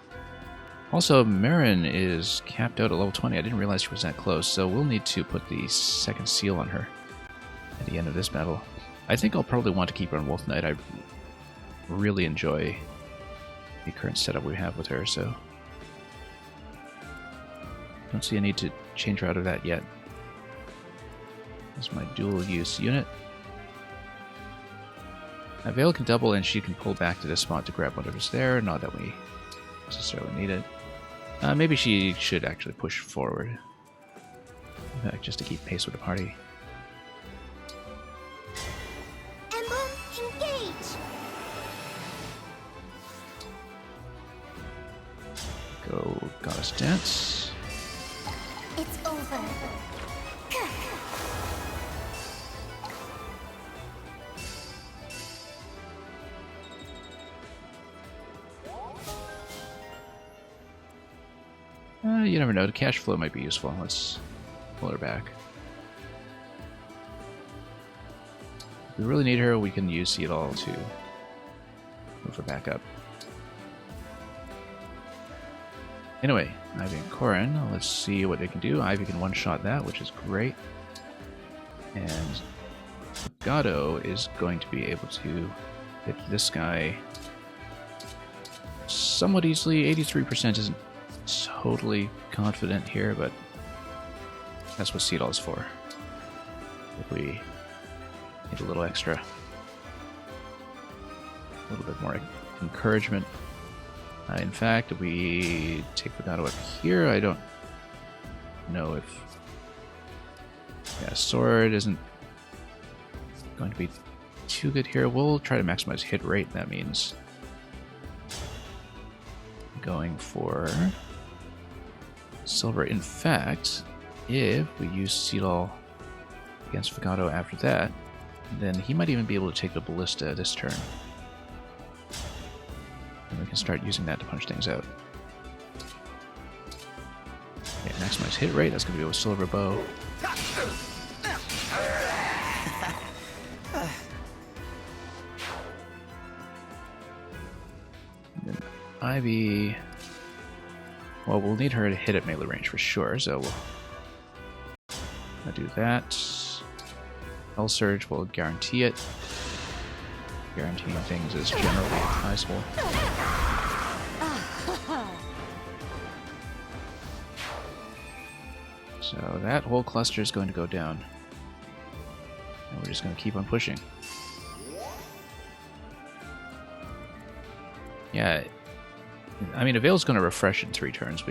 Also, Marin is capped out at level 20. I didn't realize she was that close, so we'll need to put the second seal on her at the end of this battle. I think I'll probably want to keep her on Wolf Knight. I really enjoy the current setup we have with her, so don't see a need to change her out of that yet. That's my dual-use unit. Now, Veil can double, and she can pull back to this spot to grab whatever's there. Not that we necessarily need it. Maybe she should actually push forward. In fact, just to keep pace with the party. Emblem, engage! Go Goddess Dance. It's over. You never know, the cash flow might be useful. Let's pull her back. If we really need her, we can use See It All to move her back up. Anyway, Ivy and Corrin, let's see what they can do. Ivy can one-shot that, which is great. And Gato is going to be able to hit this guy somewhat easily. 83% isn't totally confident here, but that's what See It All is for. If we need a little extra, a little bit more encouragement. In fact, if we take Vigato up here, I don't know if... Yeah, Sword isn't going to be too good here. We'll try to maximize hit rate. That means going for Silver. In fact, if we use See It All against Vigato after that, then he might even be able to take the Ballista this turn. And we can start using that to punch things out. Okay, maximize hit rate. That's going to be with Silver Bow. And then Ivy... Well, we'll need her to hit at melee range for sure, so we'll do that. Hell Surge will guarantee it. Guaranteeing things is generally advisable. So that whole cluster is going to go down. And we're just going to keep on pushing. Yeah, I mean, a Veil's going to refresh in 3 turns.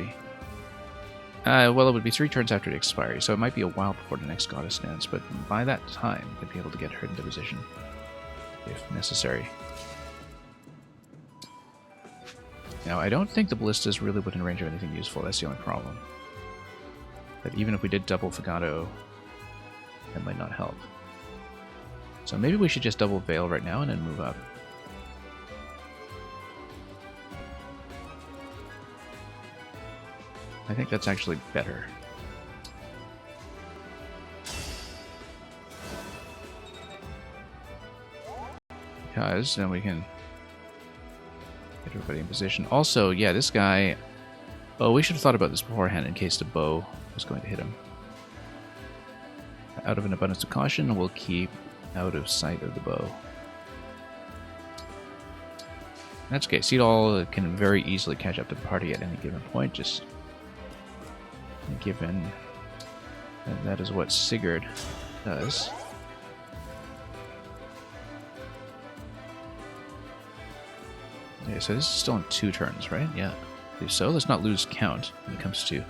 Well, it would be 3 turns after it expires, so it might be a while before the next Goddess Dance, but by that time, we'd be able to get her into position, if necessary. Now, I don't think the Ballistas really within range of anything useful, that's the only problem. But even if we did double Fagato, that might not help. So maybe we should just double Veil right now and then move up. I think that's actually better. Because then we can get everybody in position. Also, yeah, this guy... Oh, we should have thought about this beforehand in case the bow was going to hit him. Out of an abundance of caution, we'll keep out of sight of the bow. That's okay. Seedall can very easily catch up to the party at any given point, just given that is what Sigurd does. Okay, so this is still in 2 turns, right? Yeah, I believe so. Let's not lose count when it comes to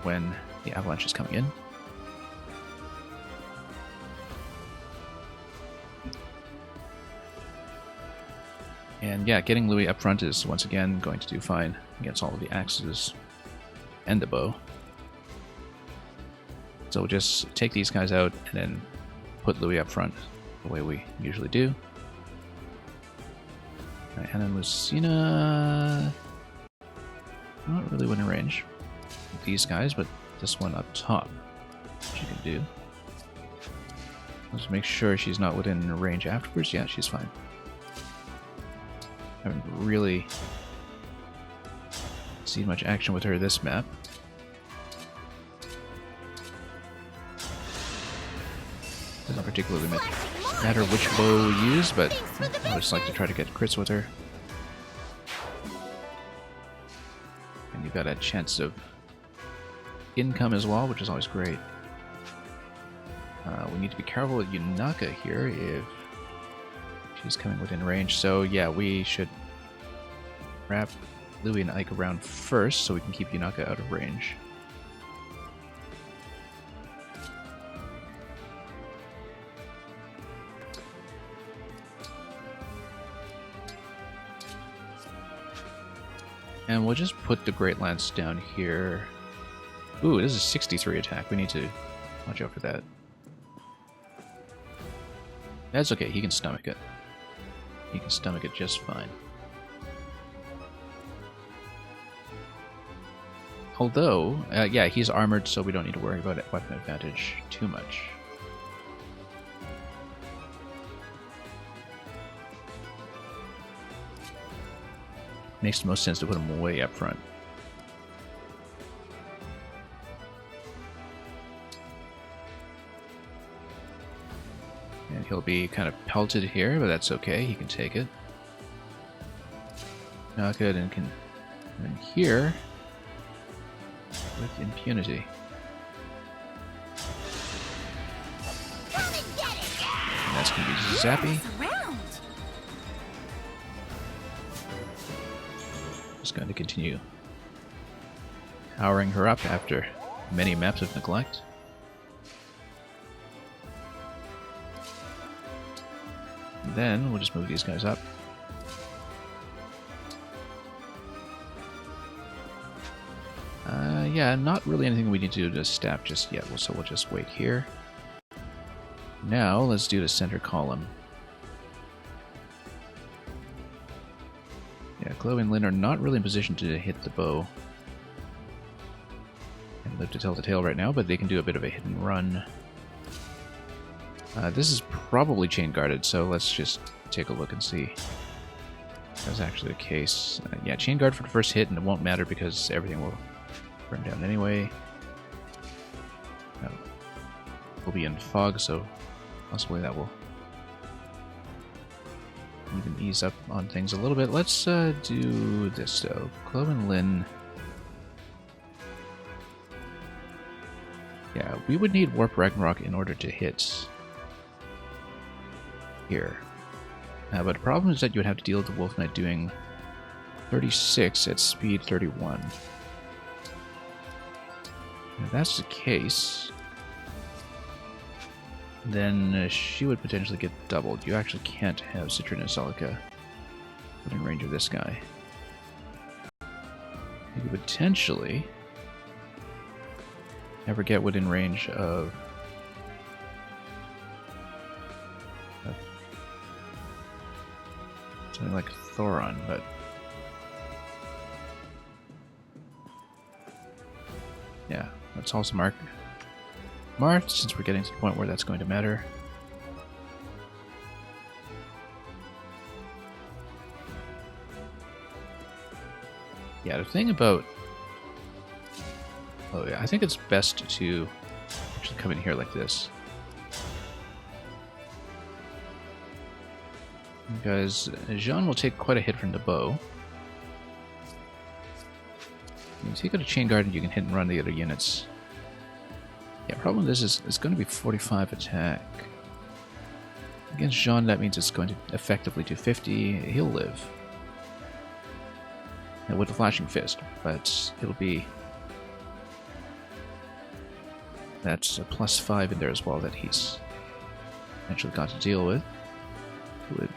when the avalanche is coming in. And yeah, getting Louis up front is once again going to do fine against all of the axes and the bow. So we'll just take these guys out and then put Louis up front the way we usually do. Right, and then Lucina, not really within range with these guys, but this one up top she can do. Let's make sure she's not within range afterwards. Yeah, she's fine. Haven't really seen much action with her this map. Doesn't particularly matter which bow we use, but I just like to try to get crits with her. And you've got a chance of income as well, which is always great. We need to be careful with Yunaka here if she's coming within range. So yeah, we should wrap Louis and Ike around first so we can keep Yunaka out of range. And we'll just put the Great Lance down here. Ooh, this is 63 attack. We need to watch out for that. That's okay, he can stomach it. He can stomach it just fine. Although, yeah, he's armored, so we don't need to worry about weapon advantage too much. Makes the most sense to put him way up front. And he'll be kind of pelted here, but that's okay, he can take it. Not good, and can and here with impunity. And that's gonna be zappy. Just going to continue powering her up after many maps of neglect. And then we'll just move these guys up. Yeah, not really anything we need to do to staff just yet, so we'll just wait here. Now let's do the center column. Yeah, Chloe and Lynn are not really in position to hit the bow and live to tell the tale right now, but they can do a bit of a hit and run. This is probably chain guarded, so let's just take a look and see if that's actually the case. Yeah, chain guard for the first hit, and it won't matter because everything will burn down anyway. We'll be in fog, so possibly that will even ease up on things a little bit. Let's do this though. Chloe and Lynn. Yeah, we would need Warp Ragnarok in order to hit here. But the problem is that you would have to deal with the Wolf Knight doing 36 at speed 31. If that's the case, then she would potentially get doubled. You actually can't have Citrin and Celica within range of this guy. You could potentially never get within range of something like Thoron, but yeah, let's also mark since we're getting to the point where that's going to matter. Yeah, the thing about... Oh yeah, I think it's best to actually come in here like this. Because Jean will take quite a hit from the bow. You take out a chain guard and you can hit and run the other units. Yeah, problem with this is it's going to be 45 attack. Against Jean, that means it's going to effectively do 50. He'll live. And with the Flashing Fist, but it'll be... That's a +5 in there as well that he's actually got to deal with. But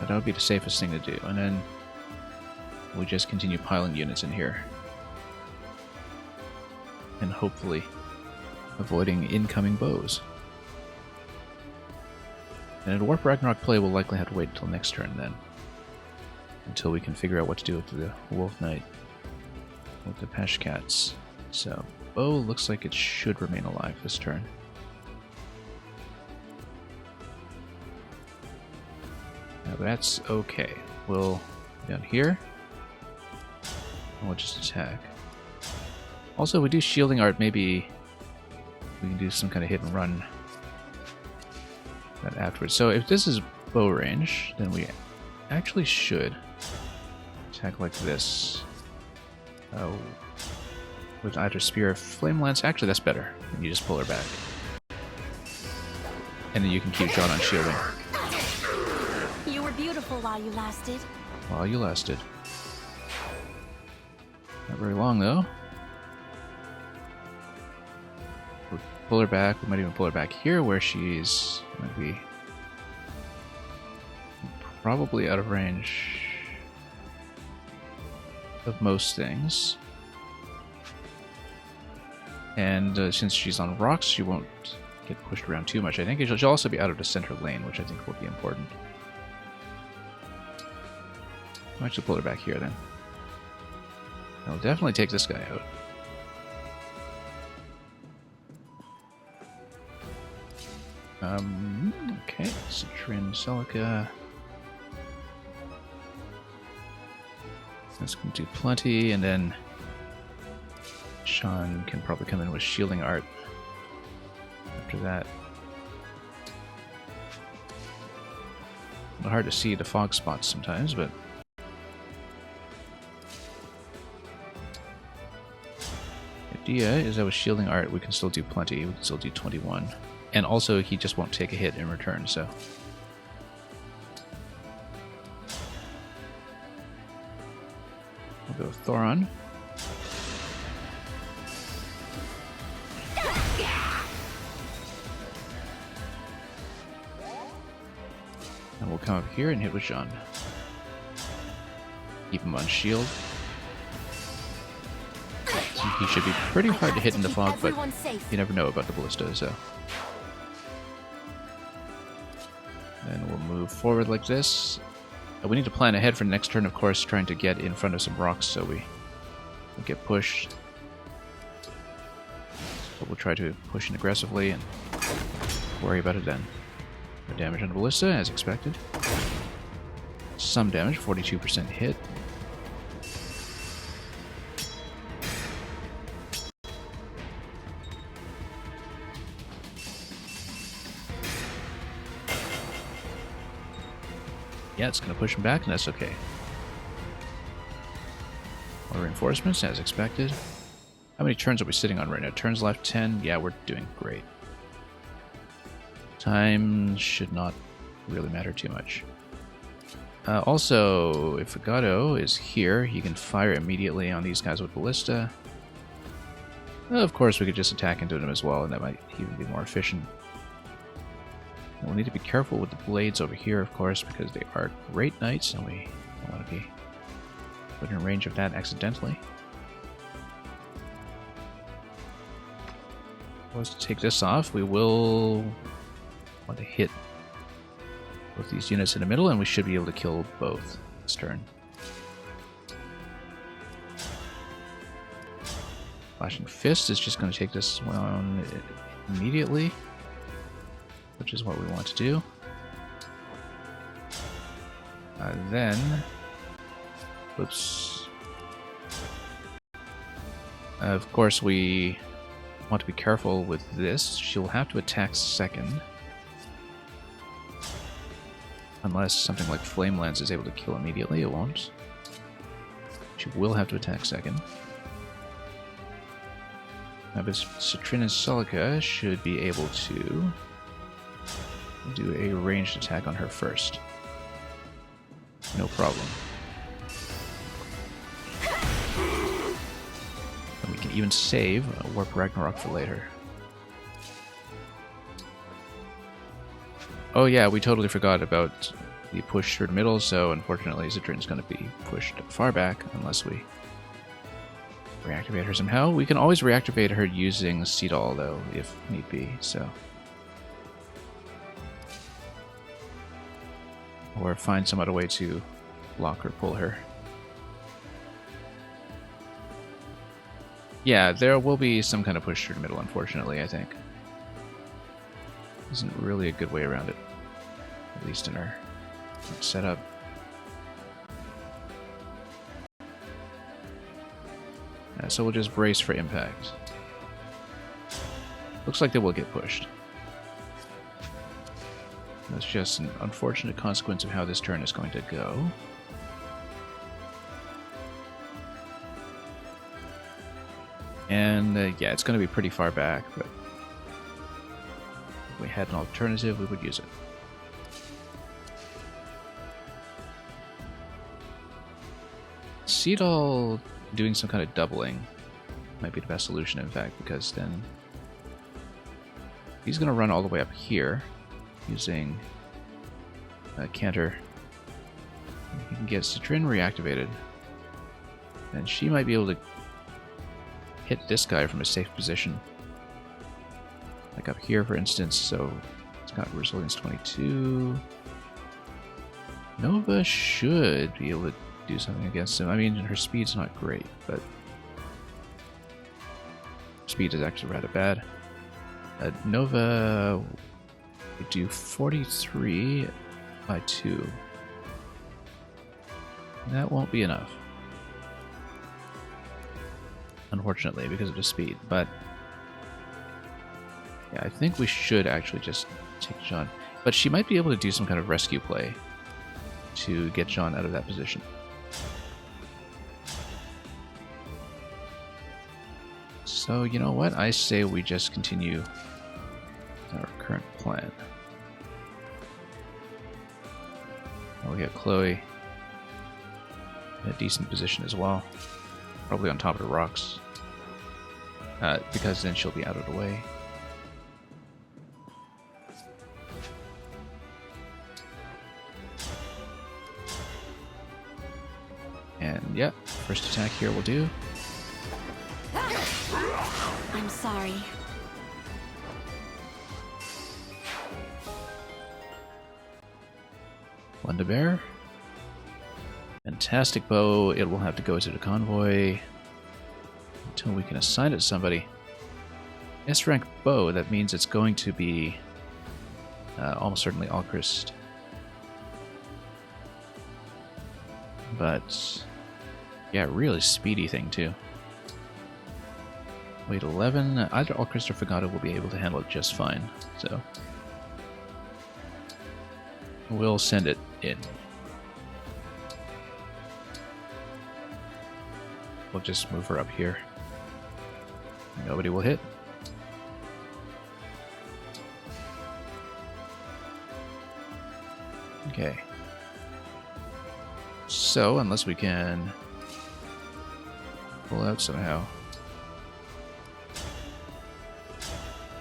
that would be the safest thing to do. And then we just continue piling units in here. And hopefully avoiding incoming bows. And a Warp Ragnarok play will likely have to wait until next turn then. Until we can figure out what to do with the Wolf Knight. With the Pesh Cats. So, bow looks like it should remain alive this turn. Now that's okay. We'll down here. And we'll just attack. Also, if we do Shielding Art, maybe we can do some kind of hit and run that afterwards. So if this is bow range, then we actually should attack like this. With either Spear or Flame Lance. Actually, that's better. And you just pull her back. And then you can keep John on shielding. You were beautiful while you lasted. While you lasted. Not very long, though. We'll pull her back. We might even pull her back here where she's going to be probably out of range of most things. And since she's on rocks, she won't get pushed around too much. I think she'll also be out of the center lane, which I think will be important. I'll actually pull her back here then. I'll definitely take this guy out. Okay, Citrin, Celica. That's going to do plenty, and then Sean can probably come in with Shielding Art after that. A little hard to see the fog spots sometimes, but the idea is that with Shielding Art we can still do plenty, we can still do 21. And also he just won't take a hit in return, so... We'll go with Thoron. And we'll come up here and hit with Jean. Keep him on shield. So he should be pretty hard to hit in the fog, but you never know about the ballista, so... Then we'll move forward like this. We need to plan ahead for the next turn, of course, trying to get in front of some rocks so we don't get pushed. But we'll try to push in aggressively and worry about it then. No damage on the ballista, as expected. Some damage, 42% hit. Yeah, it's going to push him back, and that's okay. More reinforcements, as expected. How many turns are we sitting on right now? Turns left 10? Yeah, we're doing great. Time should not really matter too much. Also, if Fagado is here, he can fire immediately on these guys with Ballista. Of course, we could just attack into them as well, and that might even be more efficient. We'll need to be careful with the blades over here, of course, because they are great knights, and we don't want to be put in range of that accidentally. Let's take this off. We will want to hit both these units in the middle, and we should be able to kill both this turn. Flashing Fist is just going to take this one immediately, which is what we want to do. Then, whoops. Of course, we want to be careful with this. She'll have to attack second. Unless something like Flame Lance is able to kill immediately, it won't. She will have to attack second. Now, but Citrin and Celica should be able to do a ranged attack on her first. No problem. And we can even save Warp Ragnarok for later. Oh yeah, we totally forgot about the push through the middle, so unfortunately Citrin's going to be pushed far back unless we reactivate her somehow. We can always reactivate her using Seedall, though, if need be, so. Or find some other way to block or pull her. Yeah, there will be some kind of push through the middle, unfortunately, I think. Isn't really a good way around it. At least in our setup. So we'll just brace for impact. Looks like they will get pushed. That's just an unfortunate consequence of how this turn is going to go. And yeah, it's going to be pretty far back, but if we had an alternative, we would use it. Seedall doing some kind of doubling might be the best solution, in fact, because then he's going to run all the way up here using Cantor. He can get Citrin reactivated, and she might be able to hit this guy from a safe position. Like up here, for instance, so it's got Resilience 22. Nova should be able to do something against him. I mean, her speed's not great, but speed is actually rather bad. Nova would do 43 by 2. That won't be enough, unfortunately, because of the speed, but yeah, I think we should actually just take John. But she might be able to do some kind of rescue play to get John out of that position. So, you know what? I say we just continue our current plan. We got Chloe in a decent position as well. Probably on top of the rocks. Because then she'll be out of the way. And yeah, first attack here will do. I'm sorry. Wonder Bear. Fantastic bow. It will have to go to the convoy until we can assign it to somebody. S-rank bow, that means it's going to be almost certainly Alchrist. But yeah, really speedy thing too. Weight 11. Either Alchrist or Fagado will be able to handle it just fine. So we'll send it in. We'll just move her up here. Nobody will hit. Okay. So, unless we can pull out somehow.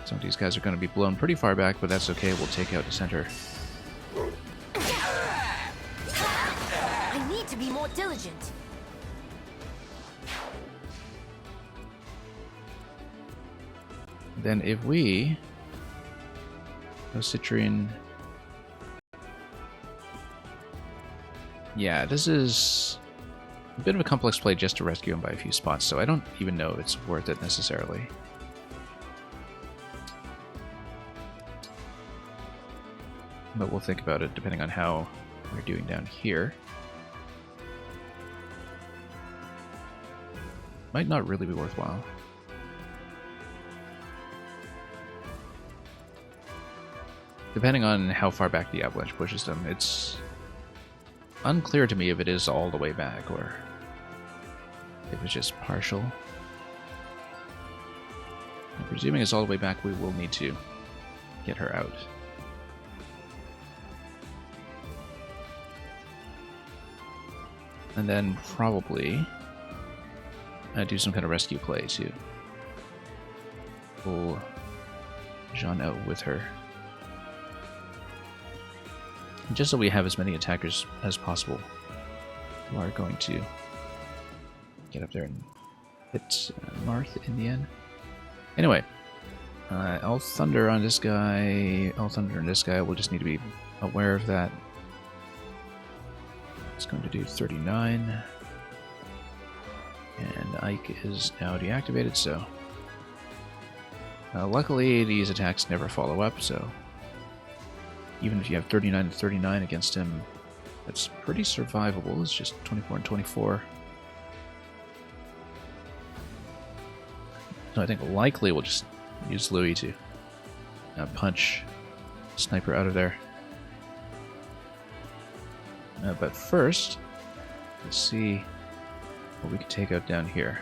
Some of these guys are going to be blown pretty far back, but that's okay. We'll take out the center. I need to be more diligent. Then if we go Citrine. Yeah, this is a bit of a complex play just to rescue him by a few spots, so I don't even know if it's worth it necessarily. But we'll think about it depending on how we're doing down here. Might not really be worthwhile. Depending on how far back the avalanche pushes them, it's unclear to me if it is all the way back or if it's just partial. And presuming it's all the way back, we will need to get her out. And then probably do some kind of rescue play to pull Jean out with her. Just so we have as many attackers as possible who are going to get up there and hit Marth in the end. Anyway, all thunder on this guy, all thunder on this guy, we'll just need to be aware of that. It's going to do 39. And Ike is now deactivated, so... luckily, these attacks never follow up, so... Even if you have 39 to 39 against him, that's pretty survivable. It's just 24 and 24. So I think likely we'll just use Louis to punch Sniper out of there. But first, let's see what we can take out down here.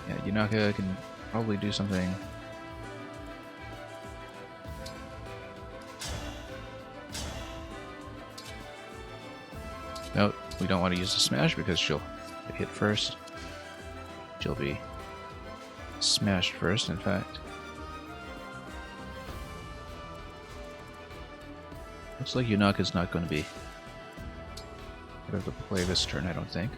Yeah, Yunaka can probably do something. No, we don't want to use the smash because she'll hit first. She'll be smashed first, in fact. Looks like Yunaka's not going to be able to play this turn, I don't think.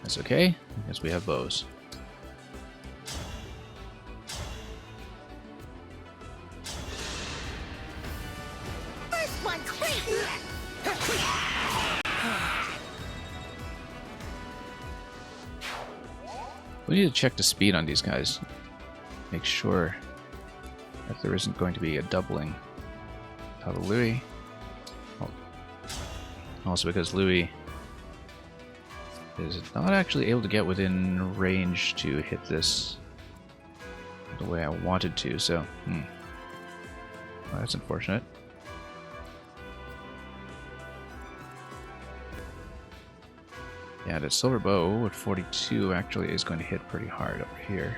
That's okay, because we have bows. First one's free! We need to check the speed on these guys. Make sure that there isn't going to be a doubling of Louis. Also because Louis is not actually able to get within range to hit this the way I wanted to, so well, that's unfortunate. Yeah, the silver bow at 42 actually is going to hit pretty hard over here.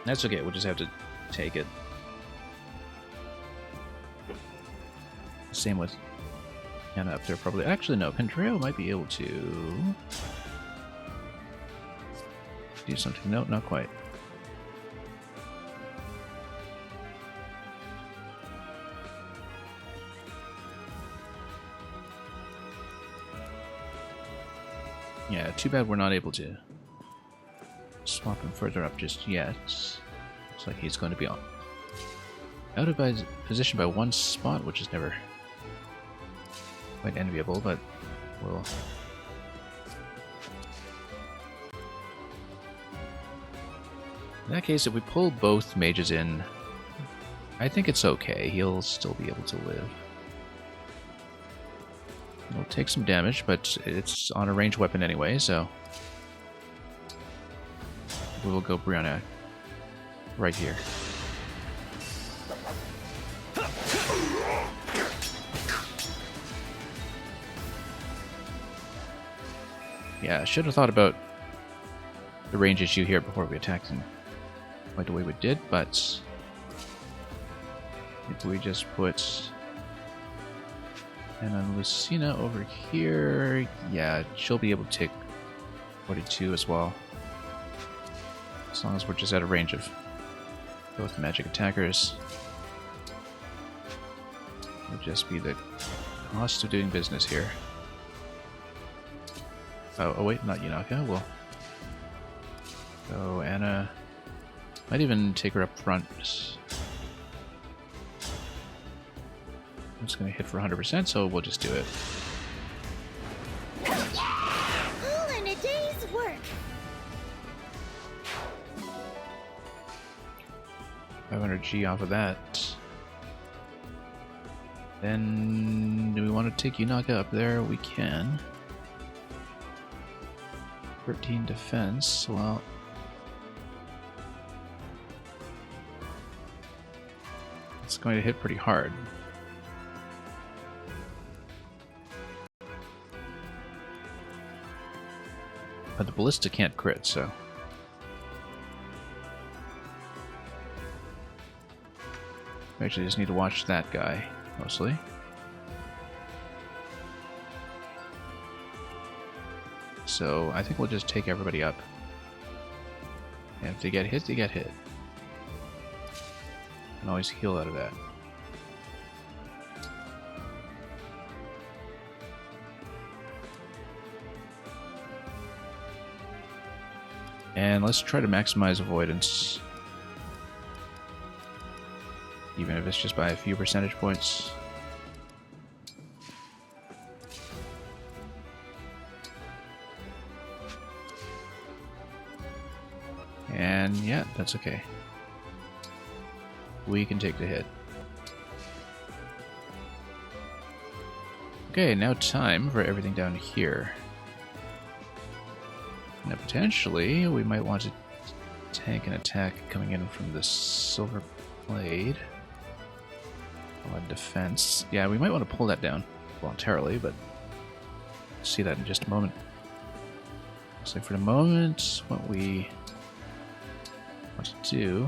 That's okay, we'll just have to take it. Same with Anna up there, probably. Actually, no, Condreo might be able to do something. No, not quite. Yeah, too bad we're not able to swap him further up just yet. Looks like he's going to be out of position by one spot, which is never quite enviable, but we'll... In that case, if we pull both mages in, I think it's okay. He'll still be able to live. He'll take some damage, but it's on a ranged weapon anyway, so... We will go Brianna right here. Yeah, I should have thought about the range issue here before we attacked him quite the way we did, but if we just put and then Lucina over here, yeah, she'll be able to take 42 as well. As long as we're just out of range of both magic attackers. It'll just be the cost of doing business here. Oh wait, not Yunaka. Well, so Anna might even take her up front. It's going to hit for 100%, so we'll just do it. All in a day's work. 500G off of that. Then, do we want to take Yunaka up there? We can. 13 defense, well... it's going to hit pretty hard. But the ballista can't crit, so... we actually just need to watch that guy, mostly. So, I think we'll just take everybody up. And if they get hit, they get hit. Can always heal out of that. And let's try to maximize avoidance. Even if it's just by a few percentage points. And yeah, that's okay. We can take the hit. Okay, now time for everything down here. Now potentially, we might want to tank an attack coming in from the Silver Blade. On defense. Yeah, we might want to pull that down voluntarily, but we'll see that in just a moment. So for the moment, what we want to do...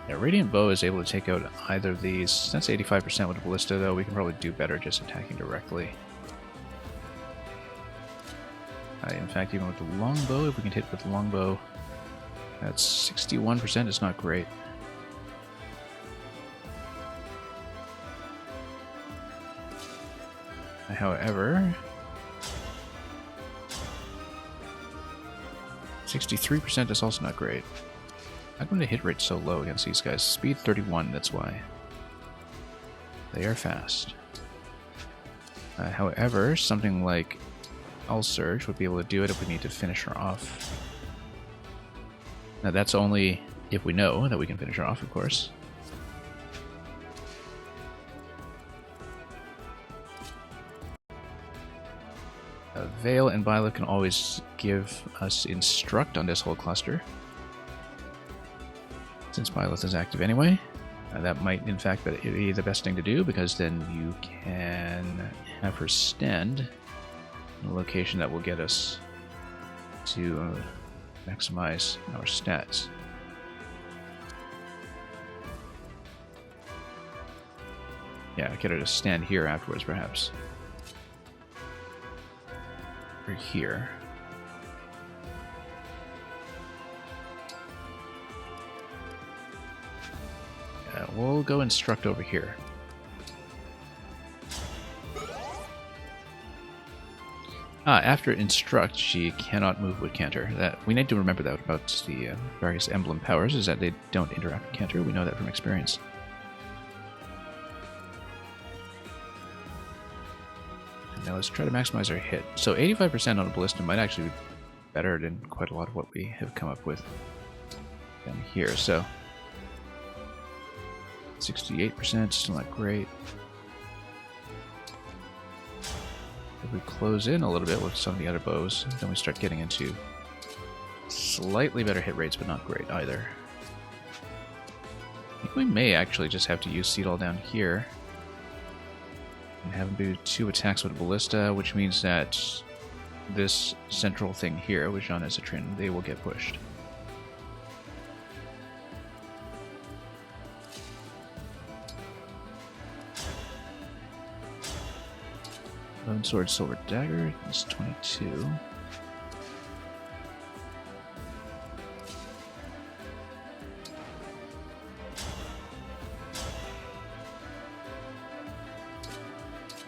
yeah, Radiant Bow is able to take out either of these. That's 85% with the Ballista, though. We can probably do better just attacking directly. In fact, even with the Longbow, if we can hit with the Longbow, that's 61%. It's not great. However, 63% is also not great. How come the hit rate's so low against these guys? Speed 31, that's why. They are fast. However, something like Surge would be able to do it if we need to finish her off. Now that's only if we know that we can finish her off, of course. Veil and Violet can always give us Instruct on this whole cluster. Since Violet is active anyway. That might in fact be the best thing to do, because then you can have her stand in a location that will get us to maximize our stats. Yeah, get her to stand here afterwards, perhaps. Or here. Yeah, we'll go Instruct over here. After Instruct, she cannot move with Canter. That we need to remember that about the various Emblem powers, is that they don't interact with Canter. We know that from experience. And now let's try to maximize our hit. So 85% on a Ballista might actually be better than quite a lot of what we have come up with down here. So 68%, still not great. If we close in a little bit with some of the other bows, then we start getting into slightly better hit rates, but not great either. I think we may actually just have to use Seedall down here. And have him do 2 attacks with Ballista, which means that this central thing here with Jean Citrin, they will get pushed. Lone Sword, Silver Dagger is 22.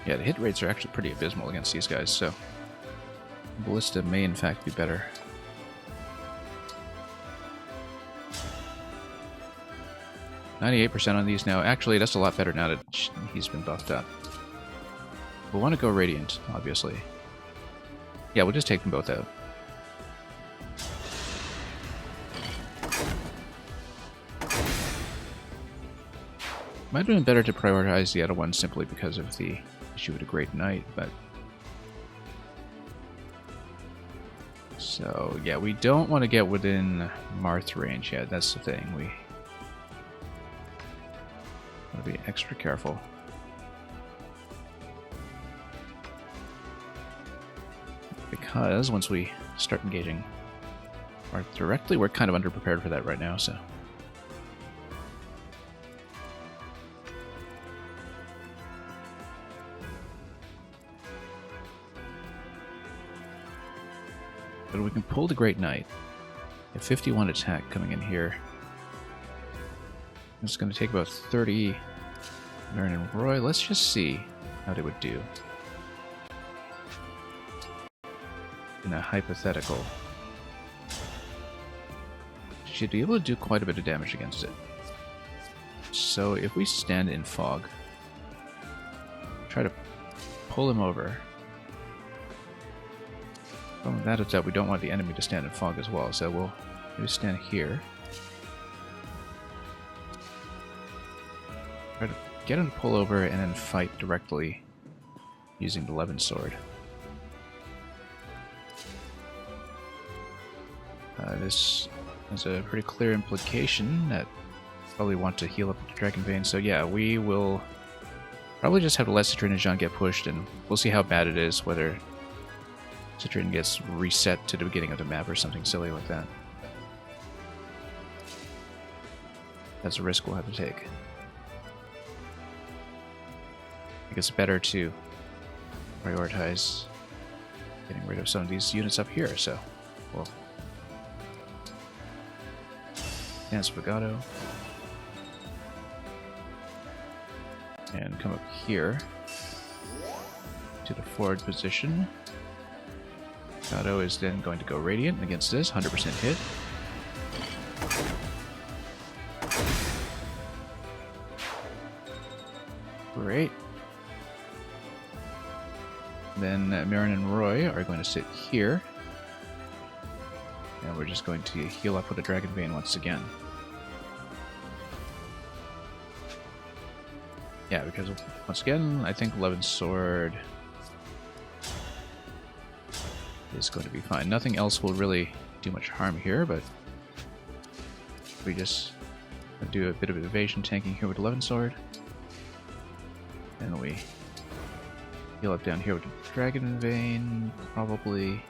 Yeah, the hit rates are actually pretty abysmal against these guys, so Ballista may in fact be better. %98 on these now. Actually, that's a lot better now that he's been buffed up. We'll want to go Radiant, obviously. Yeah, we'll just take them both out. Might have been better to prioritize the other one simply because of the issue with a Great Knight, but... So, yeah, we don't want to get within Marth range yet, that's the thing. We want to be extra careful. Because once we start engaging Marth directly, we're kind of underprepared for that right now, so... But we can pull the Great Knight. A 51 attack coming in here. It's going to take about 30 Marin and Roy. Let's just see how they would do in a hypothetical. Should be able to do quite a bit of damage against it. So if we stand in Fog, try to pull him over. Well, that is that we don't want the enemy to stand in Fog as well, so we'll maybe stand here. Try to get him to pull over and then fight directly using the Levin Sword. This has a pretty clear implication that we probably want to heal up the Dragon Vein, so yeah, we will probably just have to let Citrin and Jean get pushed, and we'll see how bad it is, whether Citrin gets reset to the beginning of the map or something silly like that. That's a risk we'll have to take. I think it's better to prioritize getting rid of some of these units up here, so we'll Dance Spagato and come up here to the forward position. Gato is then going to go Radiant against this, 100% hit. Great. Then Marin and Roy are going to sit here. And we're just going to heal up with a Dragon Vein once again. Yeah, because once again, I think Levin Sword is going to be fine. Nothing else will really do much harm here, but we just do a bit of evasion tanking here with Levin Sword. And we heal up down here with the Dragon Vein, probably.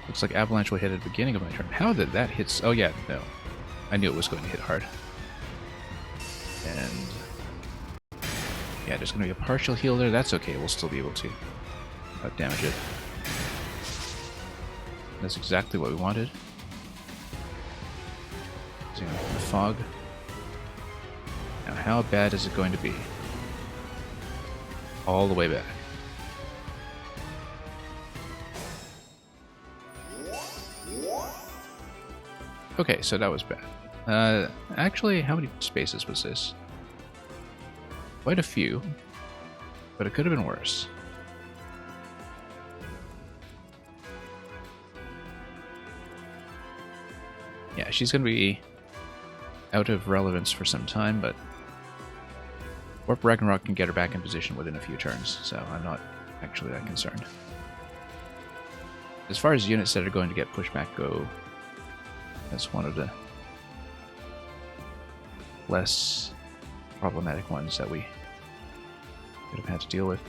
Looks like Avalanche will hit at the beginning of my turn. How did that hit? Oh yeah, no. I knew it was going to hit hard. And yeah, there's going to be a partial heal there. That's okay. We'll still be able to damage it. That's exactly what we wanted. Using the fog. Now, how bad is it going to be? All the way back. Okay, so that was bad. Actually, how many spaces was this? Quite a few, but it could have been worse. Yeah, she's going to be out of relevance for some time, but Warp Ragnarok can get her back in position within a few turns, so I'm not actually that concerned. As far as units that are going to get pushed back go, that's one of the less problematic ones that we could have had to deal with.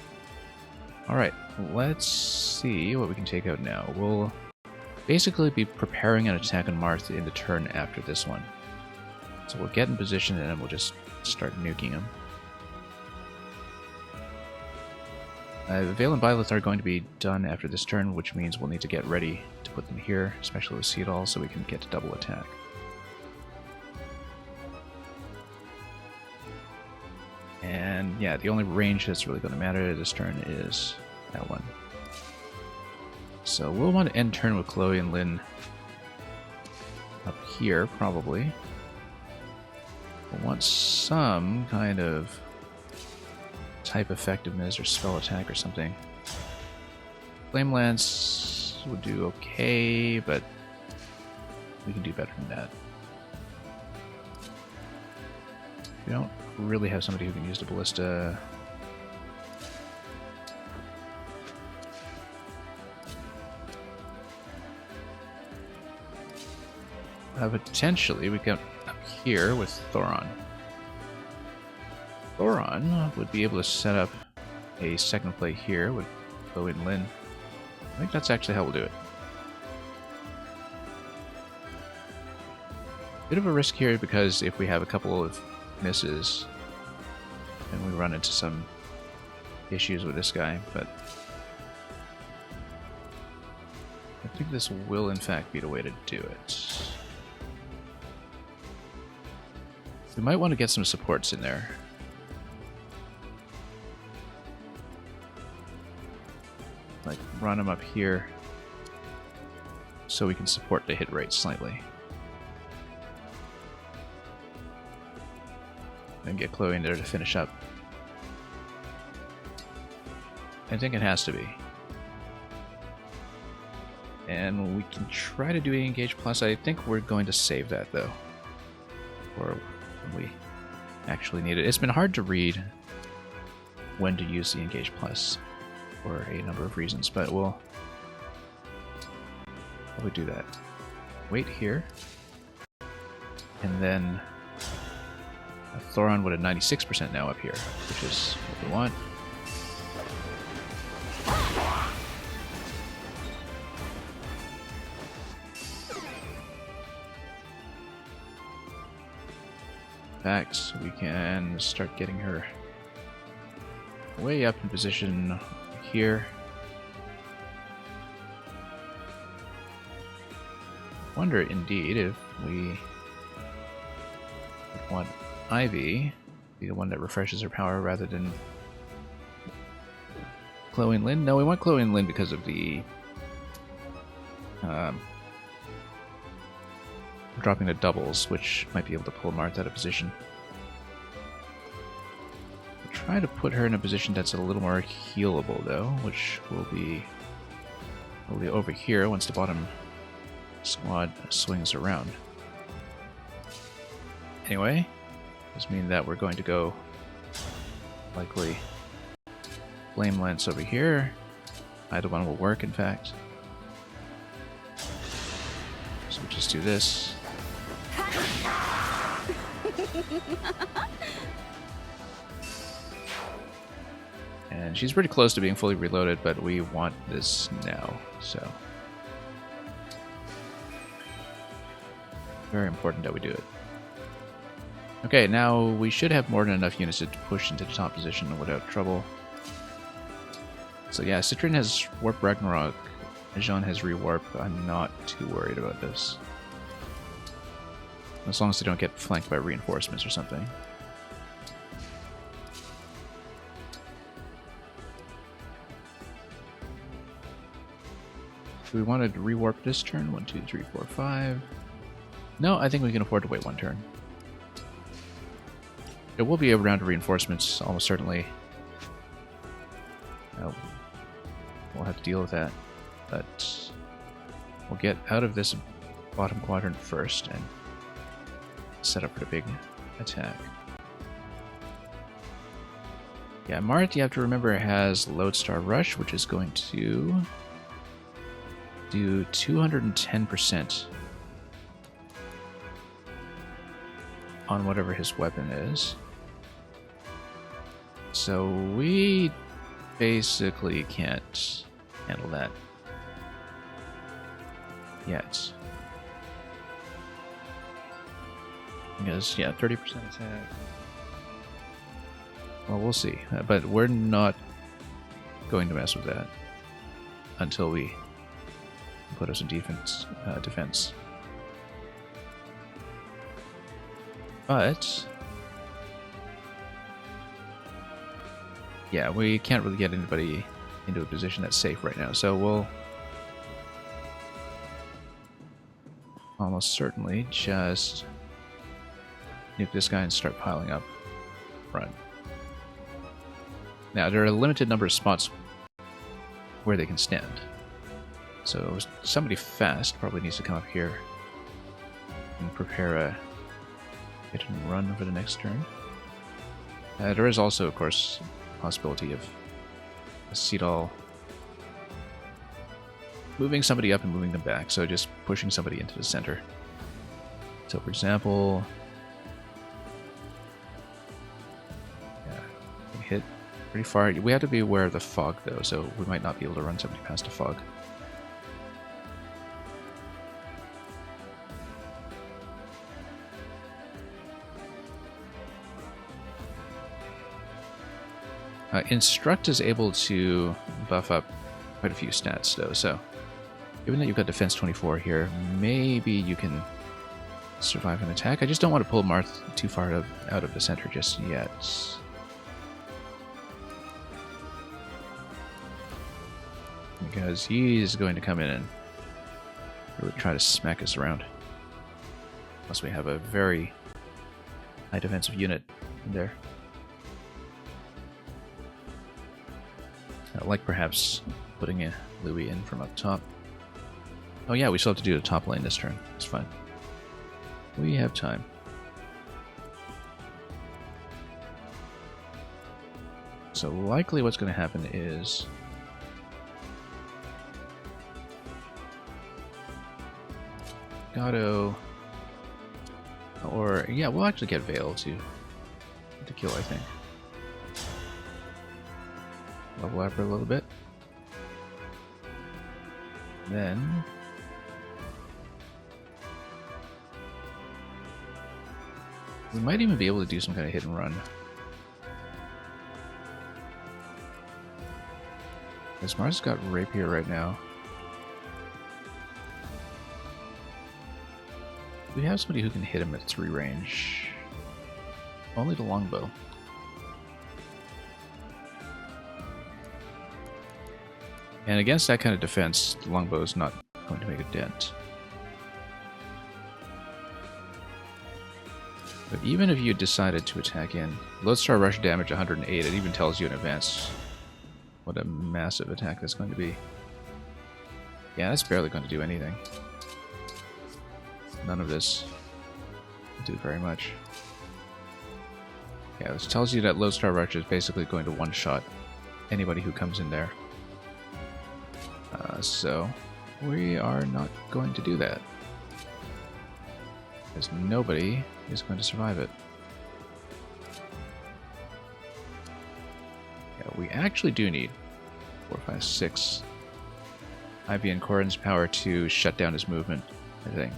Alright, let's see what we can take out now. We'll basically be preparing an attack on Marth in the turn after this one. So we'll get in position and then we'll just start nuking him. Vale and Byleth are going to be done after this turn, which means we'll need to get ready to put them here, especially with Seedall, so we can get to double attack. And yeah, the only range that's really going to matter this turn is that one. So we'll want to end turn with Chloe and Lynn up here, probably. We'll want some kind of type effectiveness or spell attack or something. Flame Lance would do okay, but we can do better than that. We don't really have somebody who can use the ballista. Potentially we go up here with Thoron. Thoron would be able to set up a second play here with Chloe and Lynn. I think that's actually how we'll do it. Bit of a risk here because if we have a couple of misses, then we run into some issues with this guy, but I think this will in fact be the way to do it. We might want to get some supports in there. Like run them up here so we can support the hit rate slightly. And get Chloe in there to finish up. I think it has to be. And we can try to do Engage Plus. I think we're going to save that though. Or when we actually need it. It's been hard to read when to use the Engage Plus for a number of reasons, but we'll probably do that. Wait here. And then Thoron with a 96% now up here, which is what we want. In fact, we can start getting her way up in position here. Wonder indeed if we want Ivy be the one that refreshes her power rather than Chloe and Lynn. No, we want Chloe and Lynn because of the dropping the doubles, which might be able to pull Marth out of position. We'll try to put her in a position that's a little more healable, though, which will be over here once the bottom squad swings around. Anyway, this means that we're going to go likely Flame Lance over here. Either one will work, in fact. So we'll just do this. And she's pretty close to being fully reloaded, but we want this now, so very important that we do it. Okay, now we should have more than enough units to push into the top position without trouble. So yeah, Citrin has Warp Ragnarok, Jean has Rewarp. I'm not too worried about this. As long as they don't get flanked by reinforcements or something. Do we want to rewarp this turn? 1, 2, 3, 4, 5. No, I think we can afford to wait one turn. It will be a round of reinforcements, almost certainly. We'll have to deal with that. But we'll get out of this bottom quadrant first and set up for the big attack. Yeah, Marth, you have to remember, has Lodestar Rush, which is going to do 210% on whatever his weapon is. So we basically can't handle that yet. Because, yeah, 30% attack. Well, we'll see. But we're not going to mess with that until we put us in defense. But yeah, we can't really get anybody into a position that's safe right now, so we'll almost certainly just nuke this guy and start piling up front. Now, there are a limited number of spots where they can stand. So somebody fast probably needs to come up here and prepare a hit and run for the next turn. There is also, of course, a possibility of a Seedall moving somebody up and moving them back, so just pushing somebody into the center. So, for example, we hit pretty far. We have to be aware of the fog, though, so we might not be able to run somebody past a fog. Instruct is able to buff up quite a few stats, though, so given that you've got defense 24 here, maybe you can survive an attack. I just don't want to pull Marth too far out of the center just yet. Because he's going to come in and really try to smack us around. Unless we have a very high defensive unit in there. Like perhaps putting a Louis in from up top. Oh yeah, we still have to do the top lane this turn. It's fine. We have time. So likely what's going to happen is Gato, or yeah, we'll actually get Veil to kill, I think. Level up her a little bit. Then we might even be able to do some kind of hit and run. Because Mars got Rapier right now. We have somebody who can hit him at 3 range. Only the longbow. And against that kind of defense, the longbow is not going to make a dent. But even if you decided to attack in, Lodestar Rush damage 108, it even tells you in advance what a massive attack that's going to be. Yeah, that's barely going to do anything. None of this will do very much. Yeah, this tells you that Lodestar Rush is basically going to one-shot anybody who comes in there. So we are not going to do that. Because nobody is going to survive it. Yeah, we actually do need 4, 5, 6 Ivy and Corrin's power to shut down his movement, I think.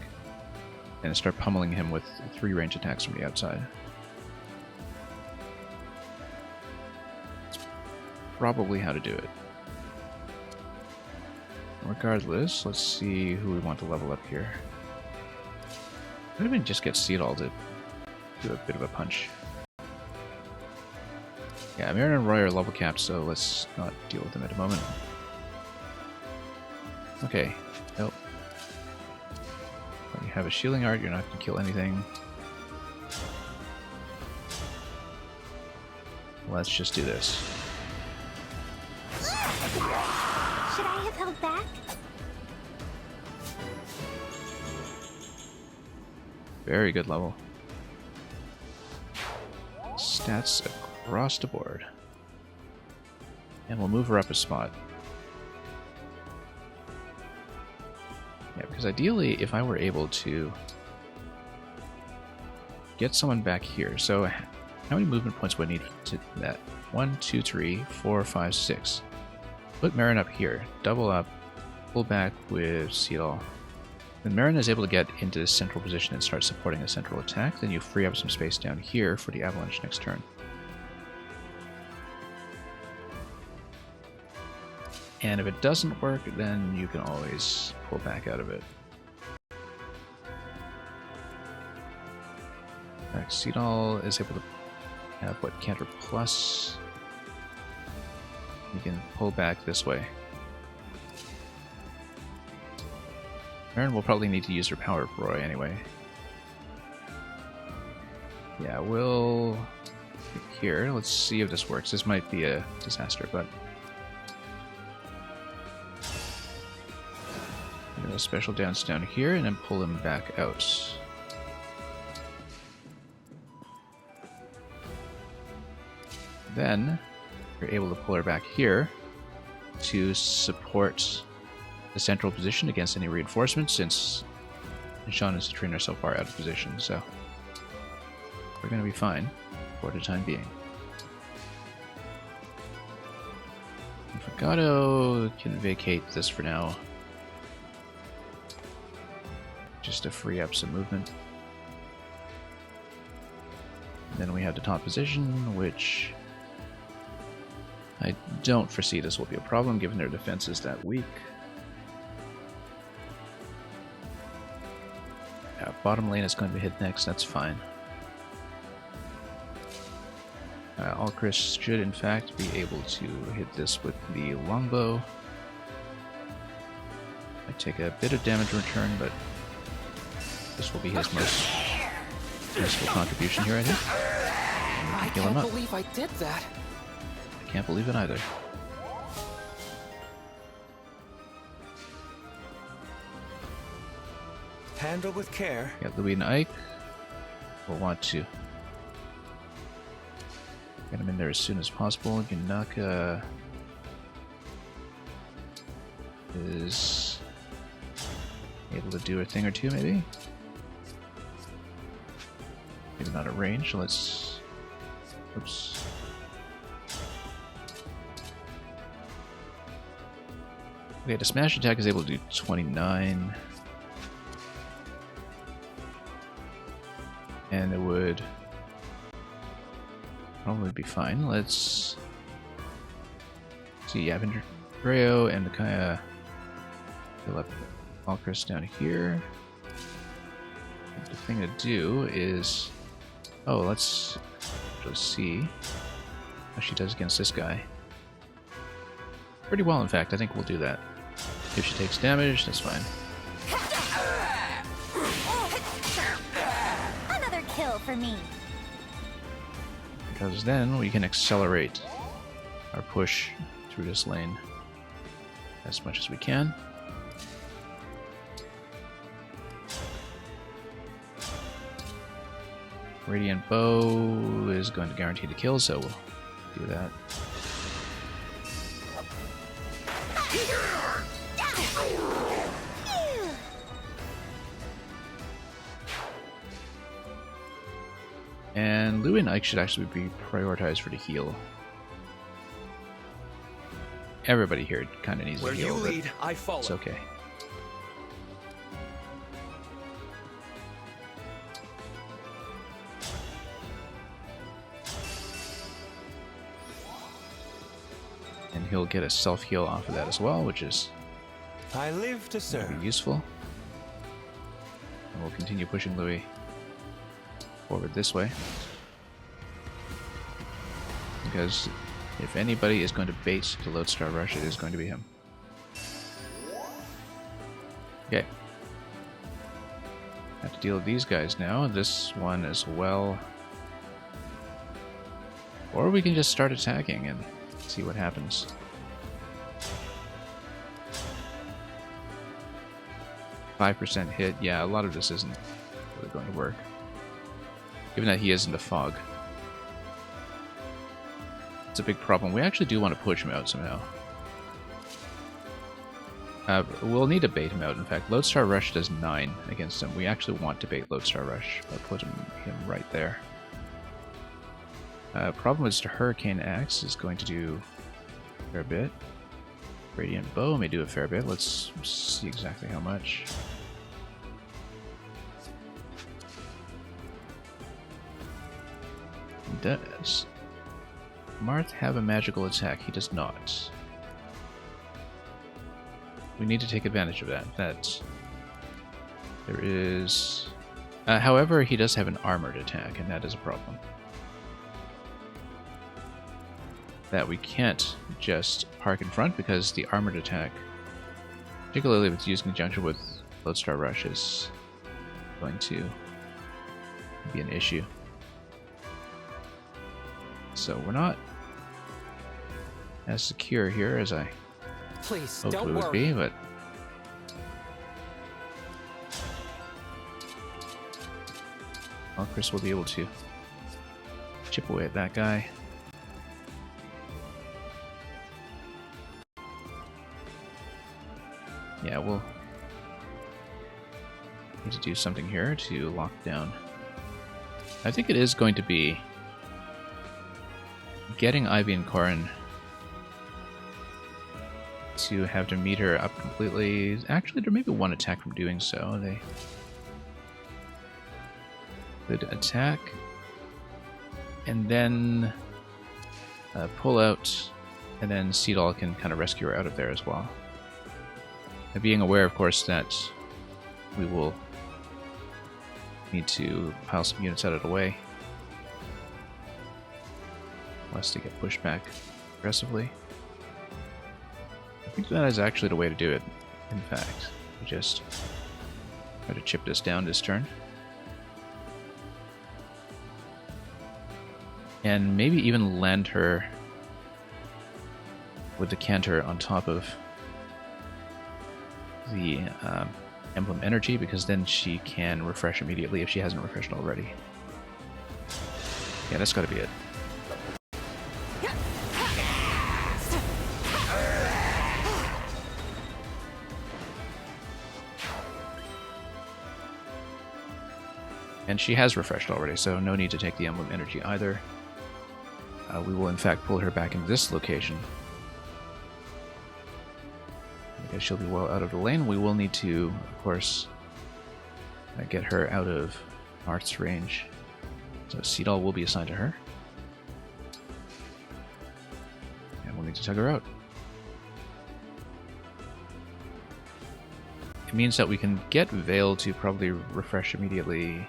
And start pummeling him with 3 range attacks from the outside. That's probably how to do it. Regardless, let's see who we want to level up here. Might even just get Seedall to do a bit of a punch. Yeah, Marin and Roy are level capped, so let's not deal with them at the moment. Okay, nope. When you have a shielding art, you're not going to kill anything. Let's just do this. Should I have held back? Very good level. Stats across the board. And we'll move her up a spot. Yeah, because ideally, if I were able to get someone back here, so how many movement points would I need to that? 1, 2, 3, 4, 5, 6. Put Marin up here, double up, pull back with Seedall. When Marin is able to get into this central position and start supporting a central attack, then you free up some space down here for the Avalanche next turn. And if it doesn't work, then you can always pull back out of it. Seedall is able to have what, counter plus? You can pull back this way. Marin will probably need to use her power up Roy anyway. Yeah, we'll here. Let's see if this works. This might be a disaster, but a special dance down here and then pull him back out. Then you're able to pull her back here to support the central position against any reinforcements, since Sean and Citrine are so far out of position, so we're going to be fine for the time being. Fagato can vacate this for now, just to free up some movement. And then we have the top position, which I don't foresee this will be a problem given their defense is that weak. Yeah, bottom lane is going to be hit next, that's fine. Alchris should in fact be able to hit this with the longbow. I take a bit of damage in return, but this will be his most useful contribution here, I think. I can't believe I did that. I can't believe it either. Handle with care. Yeah, Louis and Ike will want to get him in there as soon as possible. Gunaka is able to do a thing or two, maybe? Maybe not at range. Let's... Oops. Okay, the smash attack is able to do 29. And it would probably be fine. Let's see, yeah, Vendreo and Micaiah fill up Alchris down here. And the thing to do is... Oh, let's see how she does against this guy. Pretty well, in fact. I think we'll do that. If she takes damage, that's fine. Another kill for me. Because then we can accelerate our push through this lane as much as we can. Radiant Bow is going to guarantee the kill, so we'll do that. And Lou and Ike should actually be prioritized for the heal. Everybody here kind of needs a heal. Where you lead, I follow. It's okay. And he'll get a self-heal off of that as well, which is I live to serve. useful. And we'll continue pushing Louis forward this way. Because if anybody is going to bait the Lodestar Rush, it is going to be him. Okay. Have to deal with these guys now. This one as well. Or we can just start attacking and see what happens. %5 hit. Yeah, a lot of this isn't really going to work. Given that he is in the fog. It's a big problem. We actually do want to push him out somehow. We'll need to bait him out. In fact, Lodestar Rush does 9 against him. We actually want to bait Lodestar Rush. I'll put him right there. Problem is, Hurricane Axe is going to do a fair bit. Radiant Bow may do a fair bit. Let's see exactly how much. Does Marth have a magical attack? He does not. We need to take advantage of that. There is... however, he does have an armored attack, and that is a problem. That we can't just park in front, because the armored attack, particularly if it's used in conjunction with Lodestar Rush, is going to be an issue. So we're not as secure here as I Please, hoped don't we would worry. be, but well, Chris will be able to chip away at that guy. Yeah, we'll need to do something here to lock down. I think it is going to be getting Ivy and Corrin to have to meet her up completely. Actually, there may be one attack from doing so. They could attack and then pull out, and then Seedall can kind of rescue her out of there as well. And being aware, of course, that we will need to pile some units out of the way, lest they get pushed back aggressively. I think that is actually the way to do it, in fact. We just try to chip this down this turn. And maybe even land her with the canter on top of the Emblem Energy, because then she can refresh immediately if she hasn't refreshed already. Yeah, that's gotta be it. And she has refreshed already, so no need to take the Emblem Energy either. We will in fact pull her back into this location. I guess she'll be well out of the lane. We will need to, of course, get her out of Marth's range. So Seedall will be assigned to her. And we'll need to tug her out. It means that we can get Vale to probably refresh immediately.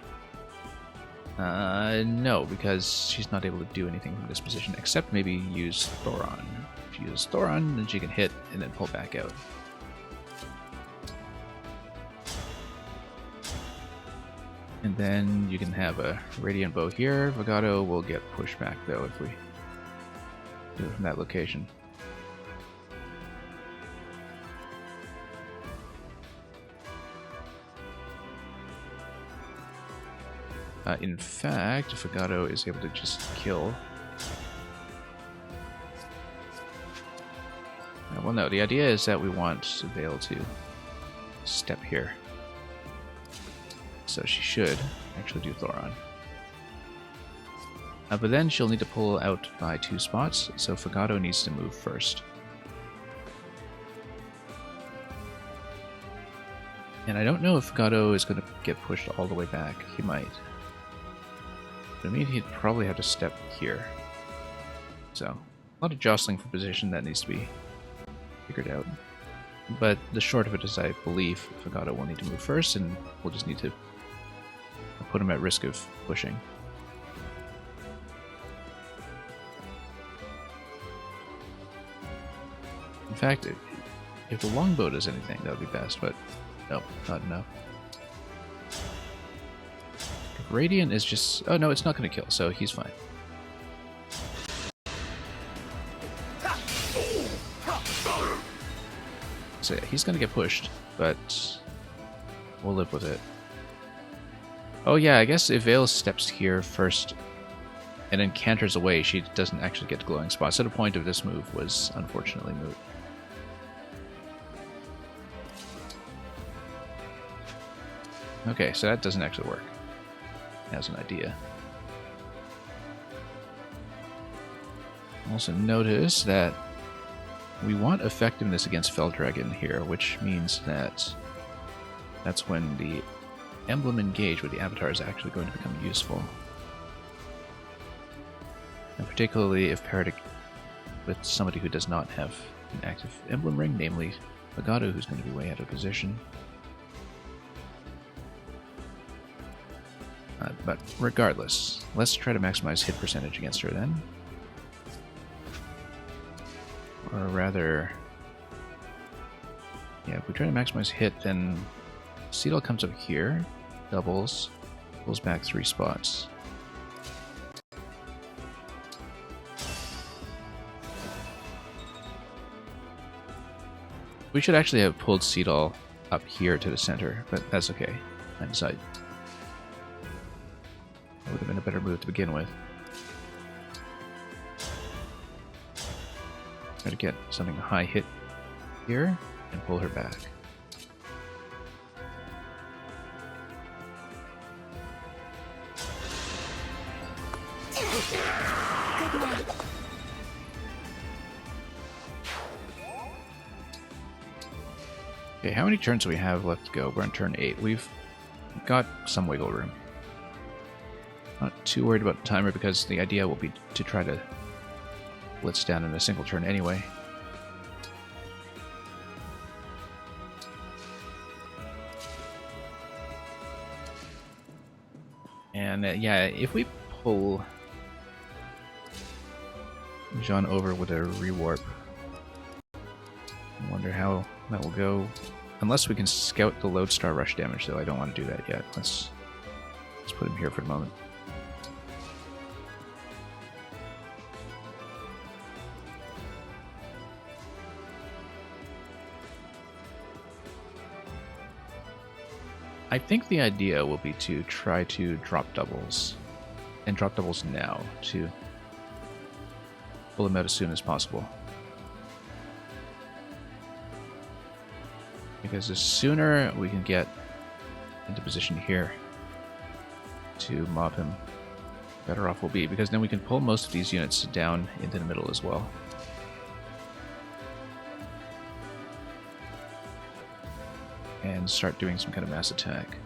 No, because she's not able to do anything from this position, except maybe use Thoron. If she uses Thoron, then she can hit and then pull back out. And then you can have a Radiant Bow here. Vagato will get pushed back, though, if we do it from that location. In fact, Vagato is able to just kill. Well, no, the idea is that we want Vale to step here. So she should actually do Thoron. But then she'll need to pull out by 2 spots, so Vagato needs to move first. And I don't know if Vagato is going to get pushed all the way back. He might. But I mean, he'd probably have to step here. So, a lot of jostling for position that needs to be figured out. But the short of it is I believe Vagato will need to move first, and we'll just need to put him at risk of pushing. In fact, if the longbow does anything, that would be best, but nope, not enough. Radiant is just... oh no, it's not going to kill, so he's fine. So yeah, he's going to get pushed, but we'll live with it. Oh yeah, I guess if Vale steps here first and then canters away, she doesn't actually get glowing spots. So the point of this move was unfortunately moot. Okay, so that doesn't actually work as an idea. Also notice that we want effectiveness against Felddragon here, which means that that's when the Emblem Engage with the Avatar is actually going to become useful. And particularly if paired with somebody who does not have an active Emblem Ring, namely Legato, who's going to be way out of position. But regardless, let's try to maximize hit percentage against her then. Or rather, yeah, if we try to maximize hit, then Cetl comes up here, doubles, pulls back 3 spots. We should actually have pulled Cetl up here to the center, but that's okay. Hindsight. That would have been a better move to begin with. Try to get something high hit here and pull her back. Good night. Okay, how many turns do we have left to go? We're on turn 8. We've got some wiggle room. Not too worried about the timer because the idea will be to try to blitz down in a single turn anyway. And yeah, if we pull Jean over with a rewarp, I wonder how that will go. Unless we can scout the Lodestar Rush damage, though I don't want to do that yet. Let's put him here for the moment. I think the idea will be to try to drop doubles, and drop doubles now to pull them out as soon as possible. Because the sooner we can get into position here to mob him, better off we'll be, because then we can pull most of these units down into the middle as well. And start doing some kind of mass attack.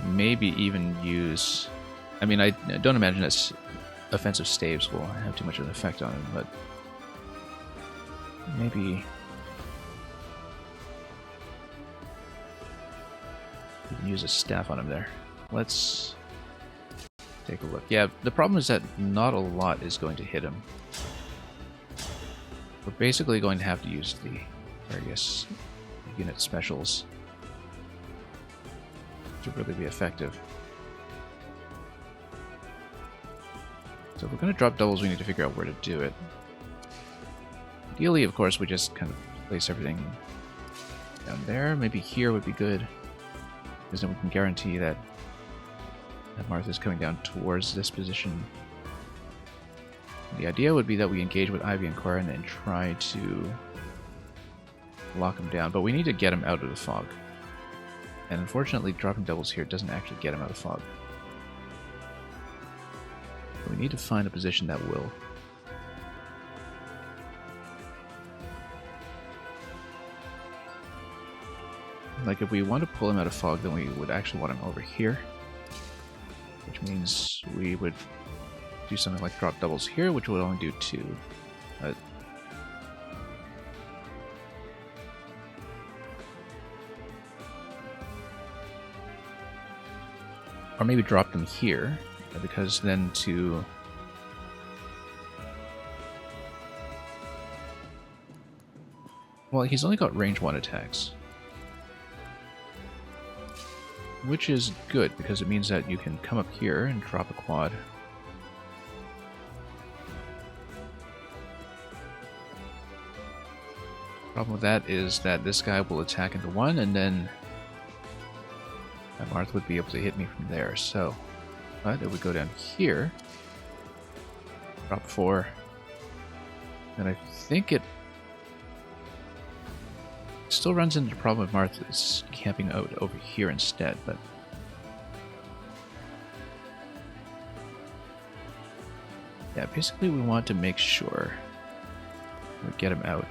Maybe even use... I mean, I don't imagine that offensive staves will have too much of an effect on him, but maybe we can use a staff on him there. Let's take a look. Yeah, the problem is that not a lot is going to hit him. We're basically going to have to use the various unit specials to really be effective. So if we're going to drop doubles, we need to figure out where to do it. Ideally, of course, we just kind of place everything down there. Maybe here would be good, because then we can guarantee that Martha's coming down towards this position. The idea would be that we engage with Ivy and Corin and try to lock him down, but we need to get him out of the fog. And unfortunately, dropping doubles here doesn't actually get him out of fog. So we need to find a position that will. Like, if we want to pull him out of fog, then we would actually want him over here. Which means we would do something like drop doubles here, which would only do 2. But or maybe drop them here, because then to... Well, he's only got range 1 attacks. Which is good, because it means that you can come up here and drop a quad. Problem with that is that this guy will attack into 1, and then Martha would be able to hit me from there, so... But it would go down here. Drop 4. And I think it... Still runs into the problem of Martha's camping out over here instead, but yeah, basically we want to make sure we get him out.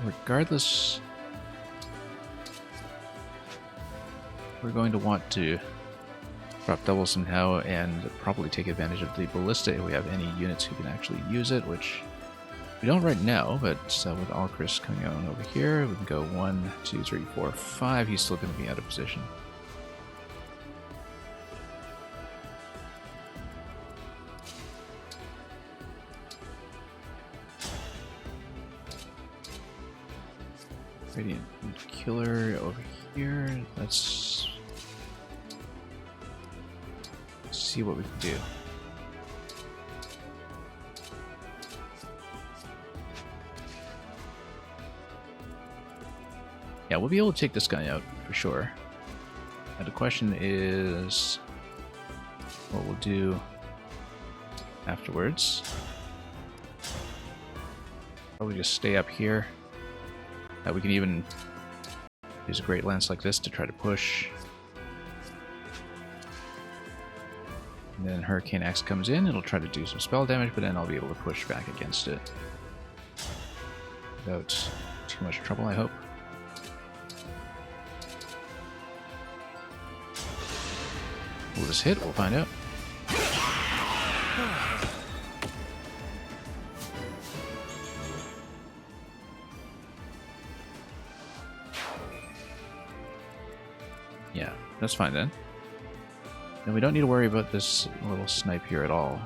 Regardless, we're going to want to drop double somehow and probably take advantage of the ballista if we have any units who can actually use it, which we don't right now, but with Alchris coming on over here, we can go 1, 2, 3, 4, 5. He's still going to be out of position. Radiant Killer over here. Let's see what we can do. Yeah, we'll be able to take this guy out for sure. Now the question is what we'll do afterwards. Probably just stay up here. We can even use a great lance like this to try to push. And then Hurricane Axe comes in, it'll try to do some spell damage, but then I'll be able to push back against it. Without too much trouble, I hope. Will this hit? We'll find out. Yeah, that's fine then. And we don't need to worry about this little snipe here at all.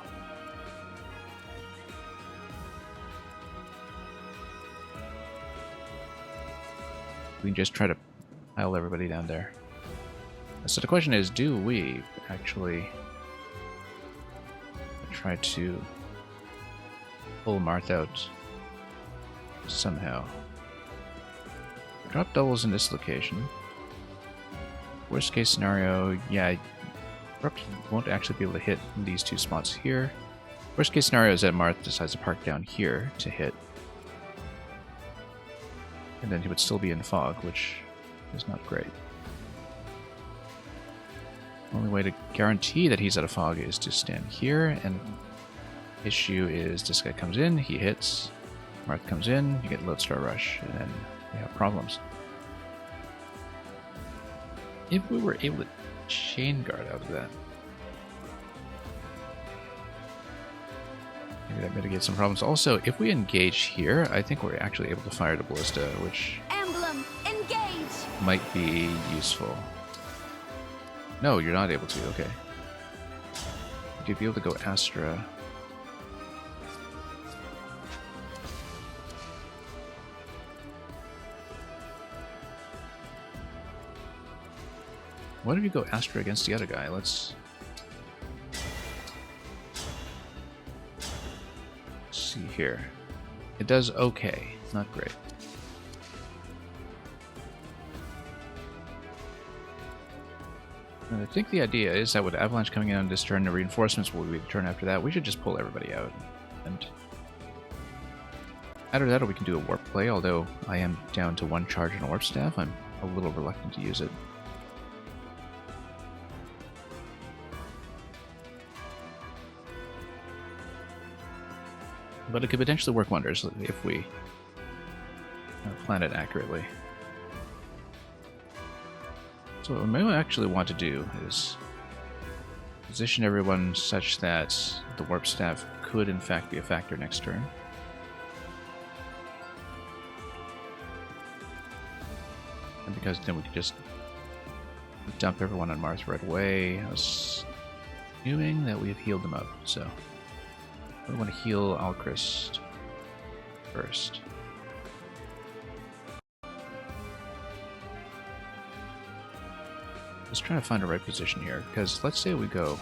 We can just try to pile everybody down there. So the question is, do we actually try to pull Marth out somehow? Drop doubles in this location. Worst case scenario, yeah, Corrupt won't actually be able to hit these two spots here. Worst case scenario is that Marth decides to park down here to hit. And then he would still be in fog, which is not great. The only way to guarantee that he's out of fog is to stand here, and the issue is this guy comes in, he hits, Marth comes in, you get Lodestar Rush, and then we have problems. If we were able to chain guard out of that, maybe that mitigates some problems. Also, if we engage here, I think we're actually able to fire the ballista, which Emblem, engage! might be useful. No, you're not able to, okay. Would you be able to go Astra? What if you go Astra against the other guy? Let's see here. It does okay, not great. And I think the idea is that with Avalanche coming in on this turn, the reinforcements will be the turn after that. We should just pull everybody out. And either that or we can do a warp play, although I am down to 1 charge and a warp staff. I'm a little reluctant to use it. But it could potentially work wonders if we plan it accurately. So what we actually want to do is position everyone such that the warp staff could in fact be a factor next turn. And because then we can just dump everyone on Mars right away, assuming that we've healed them up. So we want to heal Alchrist first. Let's try to find a right position here, because let's say we go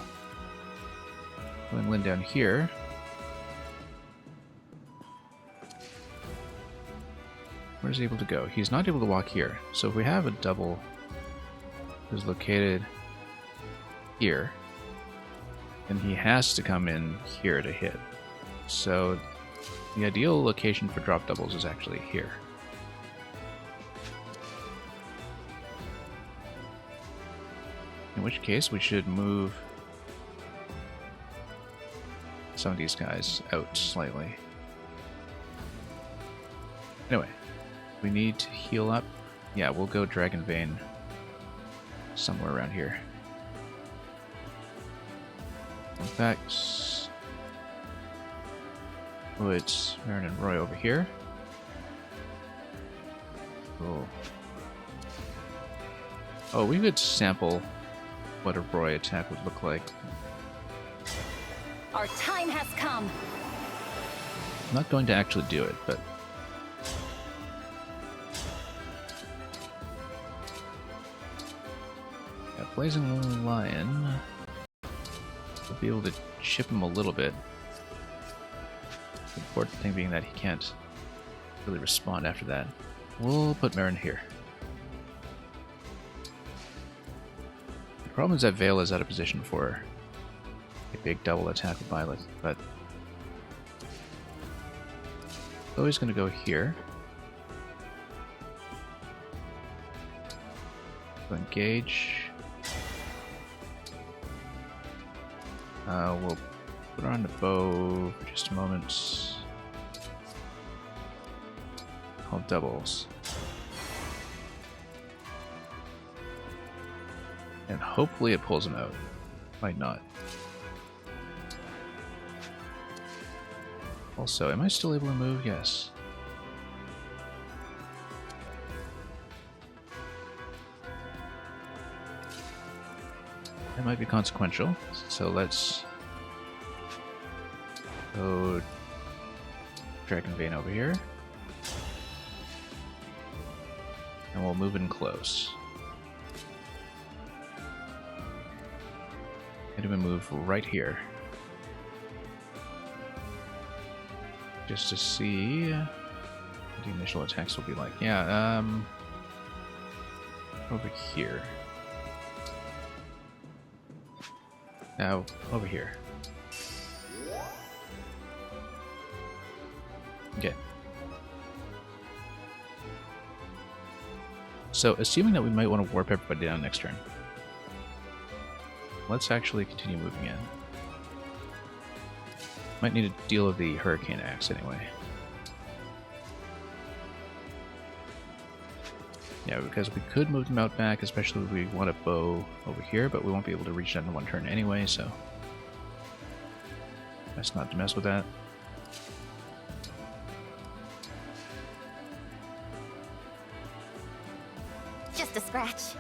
Lin down here. Where's he able to go? He's not able to walk here. So if we have a double who's located here, then he has to come in here to hit. So the ideal location for drop doubles is actually here. In which case we should move some of these guys out slightly. Anyway, we need to heal up. Yeah, we'll go Dragon Vein somewhere around here. In fact, put Marin and Roy over here. Cool. Oh, we could sample what a Roy attack would look like. Our time has come. I'm not going to actually do it, but yeah, Blazing Lion will be able to chip him a little bit. The important thing being that he can't really respond after that. We'll put Marin here. The problem is that Vale is out of position for a big double attack with Violet, but Chloe's going to go here. We'll engage. We'll put her on the bow for just a moment. Called doubles. And hopefully it pulls him out. Might not. Also, am I still able to move? Yes. That might be consequential, so let's go Dragon Vein over here. And we'll move in close. And we move right here. Just to see what the initial attacks will be like. Yeah, over here. Now, over here. Okay. So, assuming that we might want to warp everybody down next turn, let's actually continue moving in. Might need to deal with the Hurricane Axe anyway. Yeah, because we could move them out back, especially if we want a bow over here, but we won't be able to reach that in one turn anyway, so best not to mess with that. Just a scratch.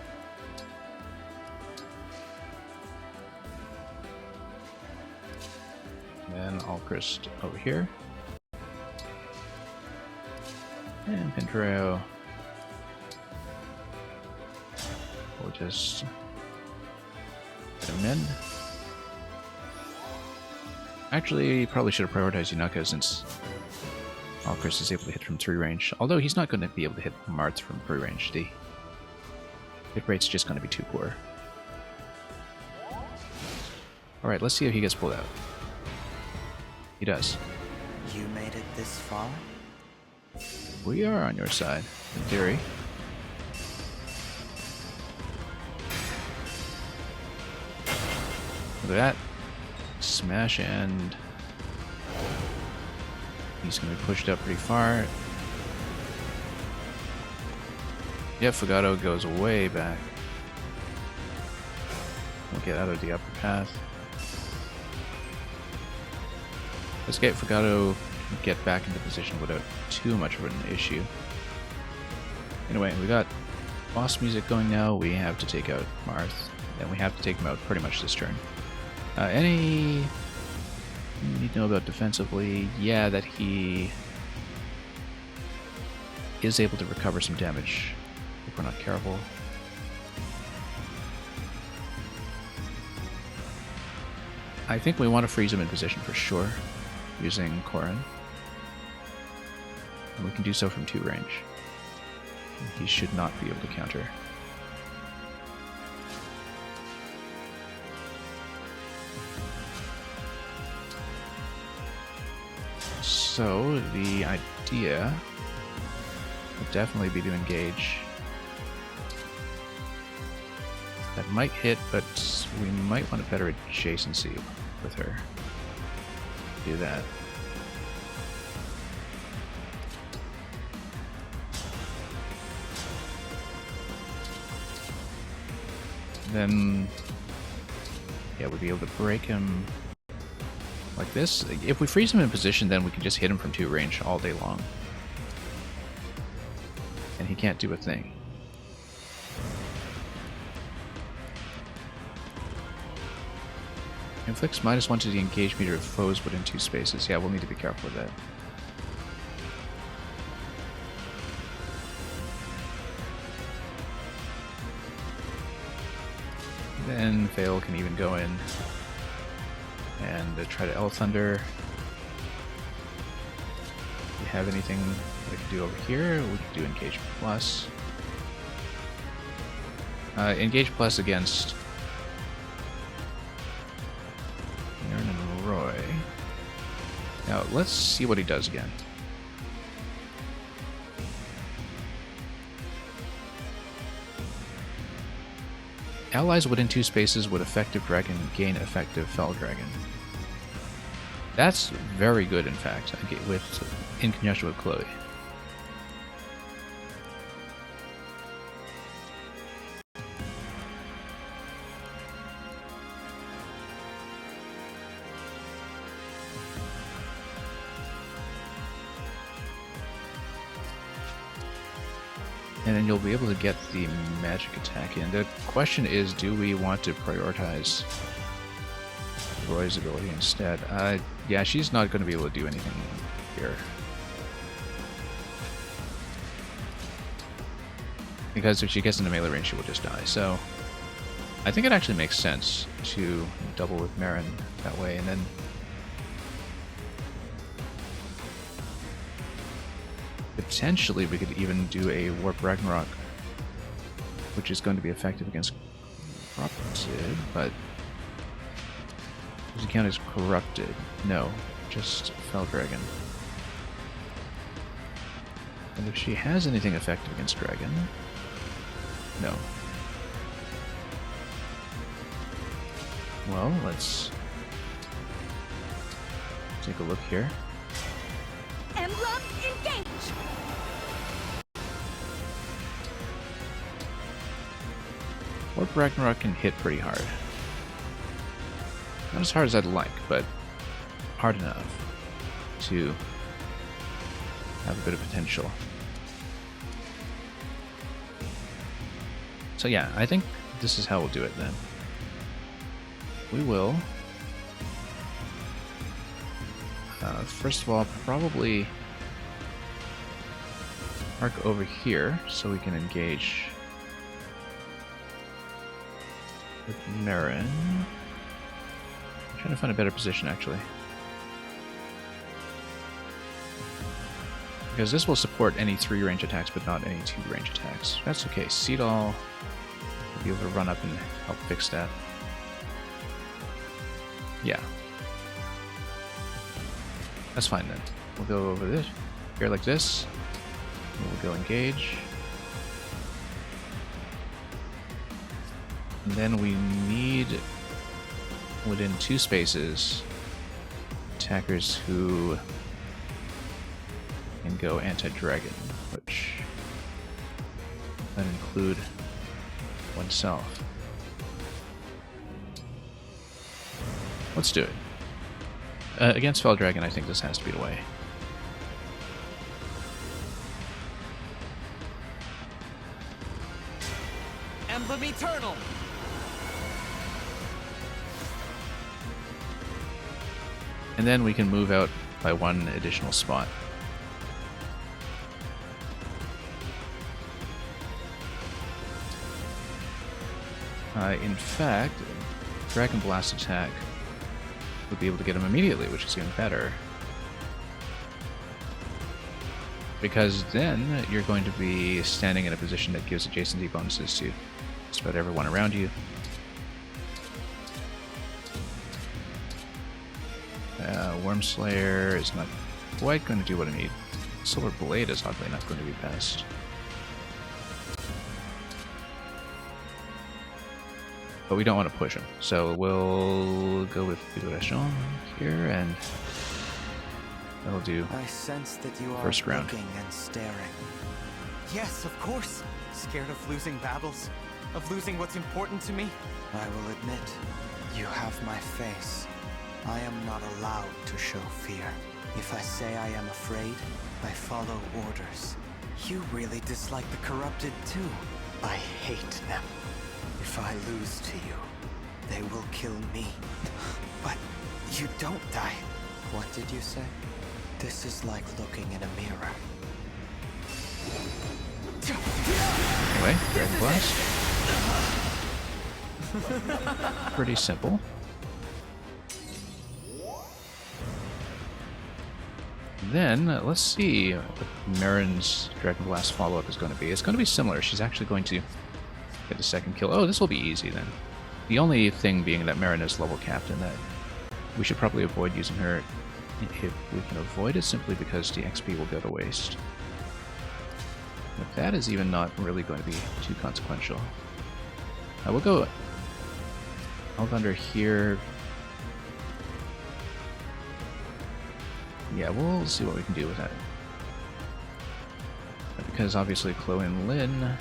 Then Alchrist over here. And Pintreo. We'll just get him in. Actually, probably should have prioritized Yunaka since Alchrist is able to hit from 3 range. Although he's not going to be able to hit Marth from 3 range. The hit rate's just going to be too poor. Alright, let's see if he gets pulled out. He does. You made it this far? We are on your side, in theory. Look at that. Smash, and he's going to be pushed up pretty far. Yeah, Fugato goes way back. We'll get out of the upper path. Let's get Fugato get back into position without too much of an issue. Anyway, we got boss music going now. We have to take out Marth, and we have to take him out pretty much this turn. Any you need to know about defensively? Yeah, that he is able to recover some damage if we're not careful. I think we want to freeze him in position for sure, using Corrin. And we can do so from 2 range. He should not be able to counter. So the idea would definitely be to engage. That might hit, but we might want a better adjacency with her. Do that. Then, yeah, we'll be able to break him like this. If we freeze him in position, then we can just hit him from 2 range all day long. And he can't do a thing. Inflicts -1 to the engage meter of foes within 2 spaces. Yeah, we'll need to be careful with that. Then Vale can even go in and try to L Thunder. Do we have anything we can do over here? We can do Engage Plus. Engage Plus against Aaron and Roy. Now, let's see what he does again. Allies within 2 spaces with effective dragon gain effective fell dragon. That's very good, in fact, in conjunction with Chloe. And then you'll be able to get the magic attack in. The question is, do we want to prioritize Roy's ability instead? Yeah, she's not going to be able to do anything here. Because if she gets into melee range, she will just die. So I think it actually makes sense to double with Marin that way, and then potentially we could even do a Warp Ragnarok, which is going to be effective against Corrupted, but does it count as Corrupted? No, just Fell Dragon. And if she has anything effective against Dragon, no. Well, let's take a look here. Emblem, engage! Warp Ragnarok can hit pretty hard. Not as hard as I'd like, but hard enough to have a bit of potential. So yeah, I think this is how we'll do it then. We will, first of all, probably arc over here so we can engage with Marin. I'm trying to find a better position, actually. Because this will support any 3 range attacks, but not any 2 range attacks. That's okay. Seedall will be able to run up and help fix that. Yeah. That's fine then. We'll go over this. Here like this. We'll go engage. And then we need, within 2 spaces, attackers who can go anti-dragon, which might include oneself. Let's do it. Against Fell Dragon, I think this has to be the way. Emblem Eternal! And then we can move out by 1 additional spot. In fact, Dragon Blast attack would be able to get him immediately, which is even better. Because then you're going to be standing in a position that gives adjacency bonuses to just about everyone around you. Wormslayer is not quite going to do what I need. Solar Blade is oddly not going to be best. But we don't want to push him, so we'll go with Figuration here, and that'll do. I sense that you are First round. looking and staring. Yes, of course. Scared of losing battles? Of losing what's important to me? I will admit, you have my face. I am not allowed to show fear. If I say I am afraid, I follow orders. You really dislike the corrupted too. I hate them. If I lose to you, they will kill me. But you don't die. What did you say? This is like looking in a mirror. Anyway, Dragon Blast. Pretty simple. Then, let's see what Marin's Dragon Blast follow-up is going to be. It's going to be similar. She's actually going to get the second kill. Oh, this will be easy then. The only thing being that Marin is level capped and that we should probably avoid using her if we can avoid it, simply because the XP will go to waste. But that is even not really going to be too consequential. We'll go Thunder here. Yeah, we'll see what we can do with that. Because obviously Chloe and Lynn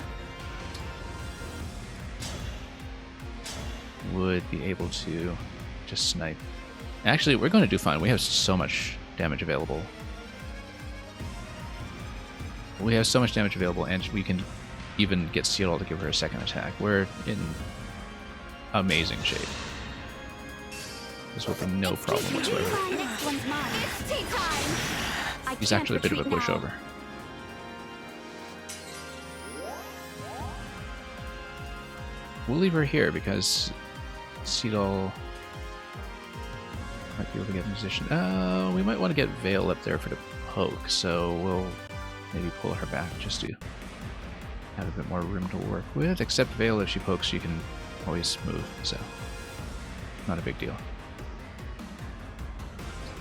would be able to just snipe. Actually, we're going to do fine. We have so much damage available. We have so much damage available, and we can even get Seattle to give her a second attack. We're in amazing shape. This will be no problem whatsoever. Next one's mine. It's tea time. He's actually a bit of a pushover. We'll leave her here because Seedal might be able to get in position. We might want to get Vale up there for the poke, so we'll maybe pull her back just to have a bit more room to work with. Except Vale, if she pokes, she can always move, so not a big deal.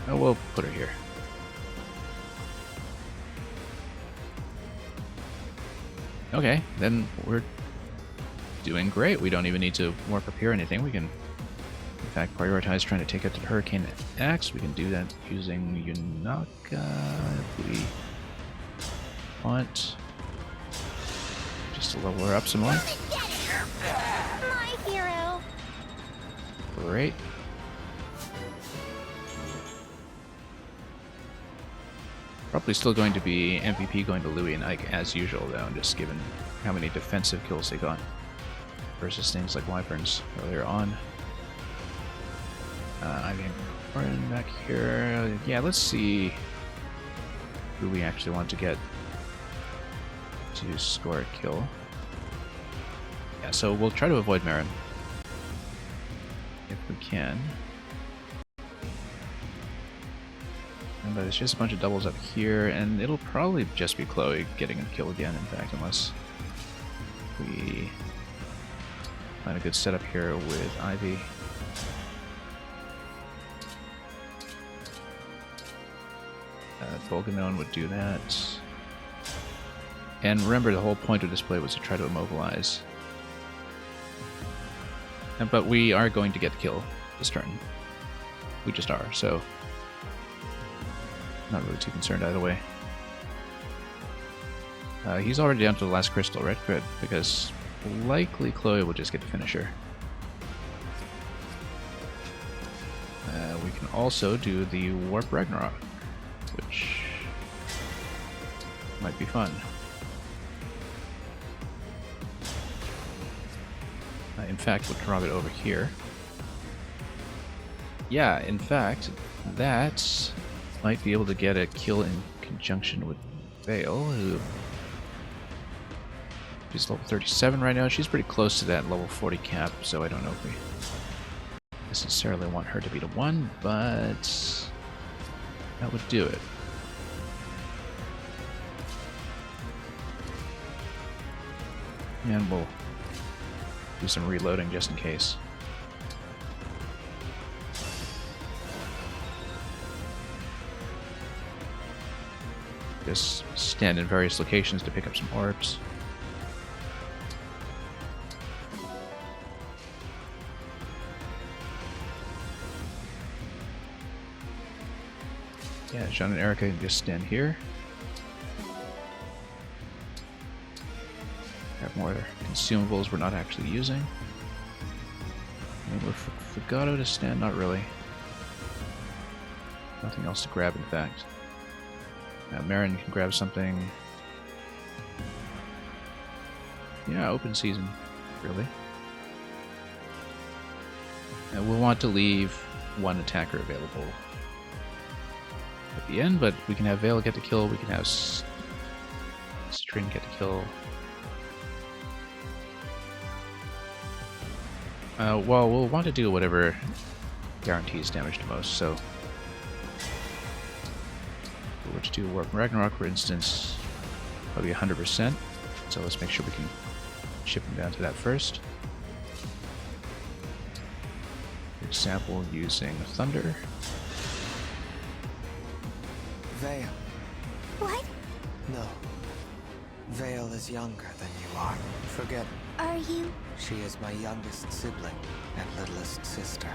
Oh, we'll put her here. Okay, then we're doing great. We don't even need to warp up here or anything. We can, in fact, prioritize trying to take out the Hurricane Axe. We can do that using Yunaka if we want. Just to level her up some more. My hero. Great. Probably still going to be MVP going to Louis and Ike as usual, though, just given how many defensive kills they got versus things like Wyverns earlier on. I mean, we're back here. Yeah, let's see who we actually want to get to score a kill. Yeah, so we'll try to avoid Marin if we can. But it's just a bunch of doubles up here, and it'll probably just be Chloe getting a kill again, in fact, unless we find a good setup here with Ivy. Volganon would do that. And remember, the whole point of this play was to try to immobilize. But we are going to get the kill this turn. We just are, so not really too concerned either way. He's already down to the last crystal, right? Good, because likely Chloe will just get the finisher. We can also do the Warp Ragnarok, which might be fun. In fact, we'll drop it over here. Yeah, in fact, that might be able to get a kill in conjunction with Vale, who she's level 37 right now. She's pretty close to that level 40 cap, so I don't know if we necessarily want her to be the one, but that would do it. And we'll do some reloading just in case. Just stand in various locations to pick up some orbs. Yeah, John and Erica can just stand here. Have more consumables we're not actually using. And we're for Gato to stand, not really. Nothing else to grab, in fact. Marin can grab something. Yeah, open season, really. And we'll want to leave one attacker available at the end, but we can have Vale get the kill, we can have String get the kill. Well, we'll want to do whatever guarantees damage the most, so if we were to do Warp Ragnarok, for instance, probably 100%, so let's make sure we can chip him down to that first. For example, using Thunder. Vale. What? No. Vale is younger than you are. Forget Are you? she is my youngest sibling and littlest sister.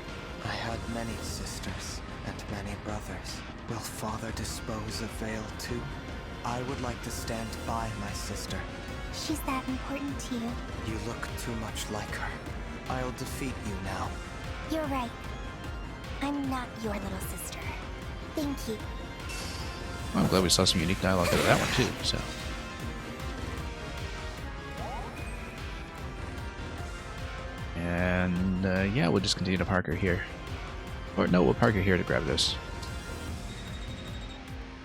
I had many sisters and many brothers. Will Father dispose of Vale too? I would like to stand by my sister. She's that important to you. You look too much like her. I'll defeat you now. You're right. I'm not your little sister. Thank you. Well, I'm glad we saw some unique dialogue out of that one too, so. And yeah, we'll just continue to park her here. Or no, we'll park her here to grab this.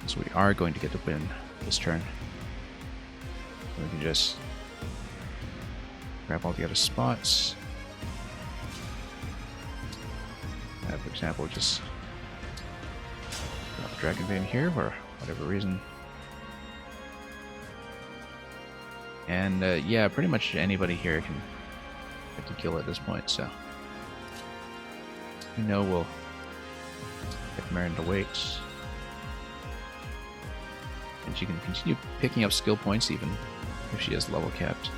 So we are going to get the win this turn. We can just grab all the other spots. For example, just drop a Dragon Vein here for whatever reason. And yeah, pretty much anybody here can get the kill at this point, so you know we'll get Marin to wait. And she can continue picking up skill points even if she is level capped.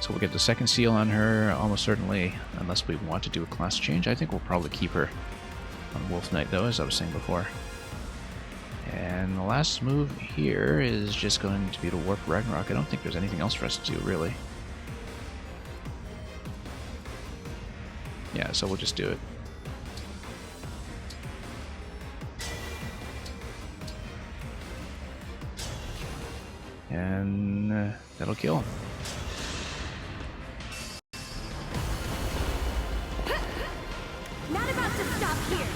So we'll get the second seal on her almost certainly, unless we want to do a class change. I think we'll probably keep her on Wolf Knight though, as I was saying before. And the last move here is just going to be to Warp Ragnarok. I don't think there's anything else for us to do, really. Yeah, so we'll just do it. And that'll kill. Not about to stop here.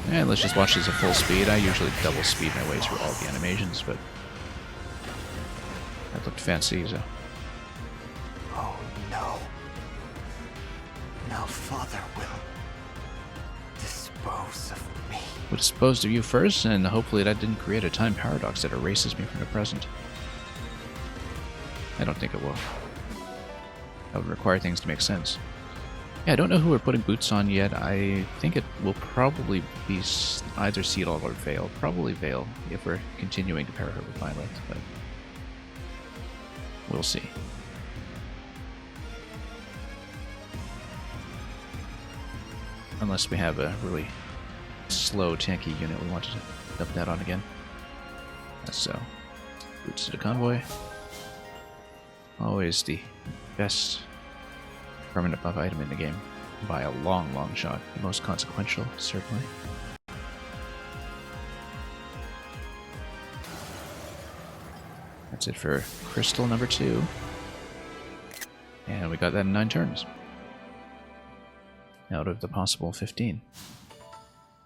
And let's just watch this at full speed. I usually double speed my way through all the animations, but that looked fancy, so. Oh no. Now Father will dispose of me. We'll dispose of you first, and hopefully that didn't create a time paradox that erases me from the present. I don't think it will. That would require things to make sense. Yeah, I don't know who we're putting boots on yet. I think it will probably be either Seedall or Vale. Probably Vale, if we're continuing to pair her with Violet, but we'll see. Unless we have a really slow, tanky unit we want to dump that on again. So, boots to the convoy. Always the best permanent buff item in the game. By a long, long shot. The most consequential, certainly. That's it for crystal number 2. And we got that in 9 turns. Out of the possible 15.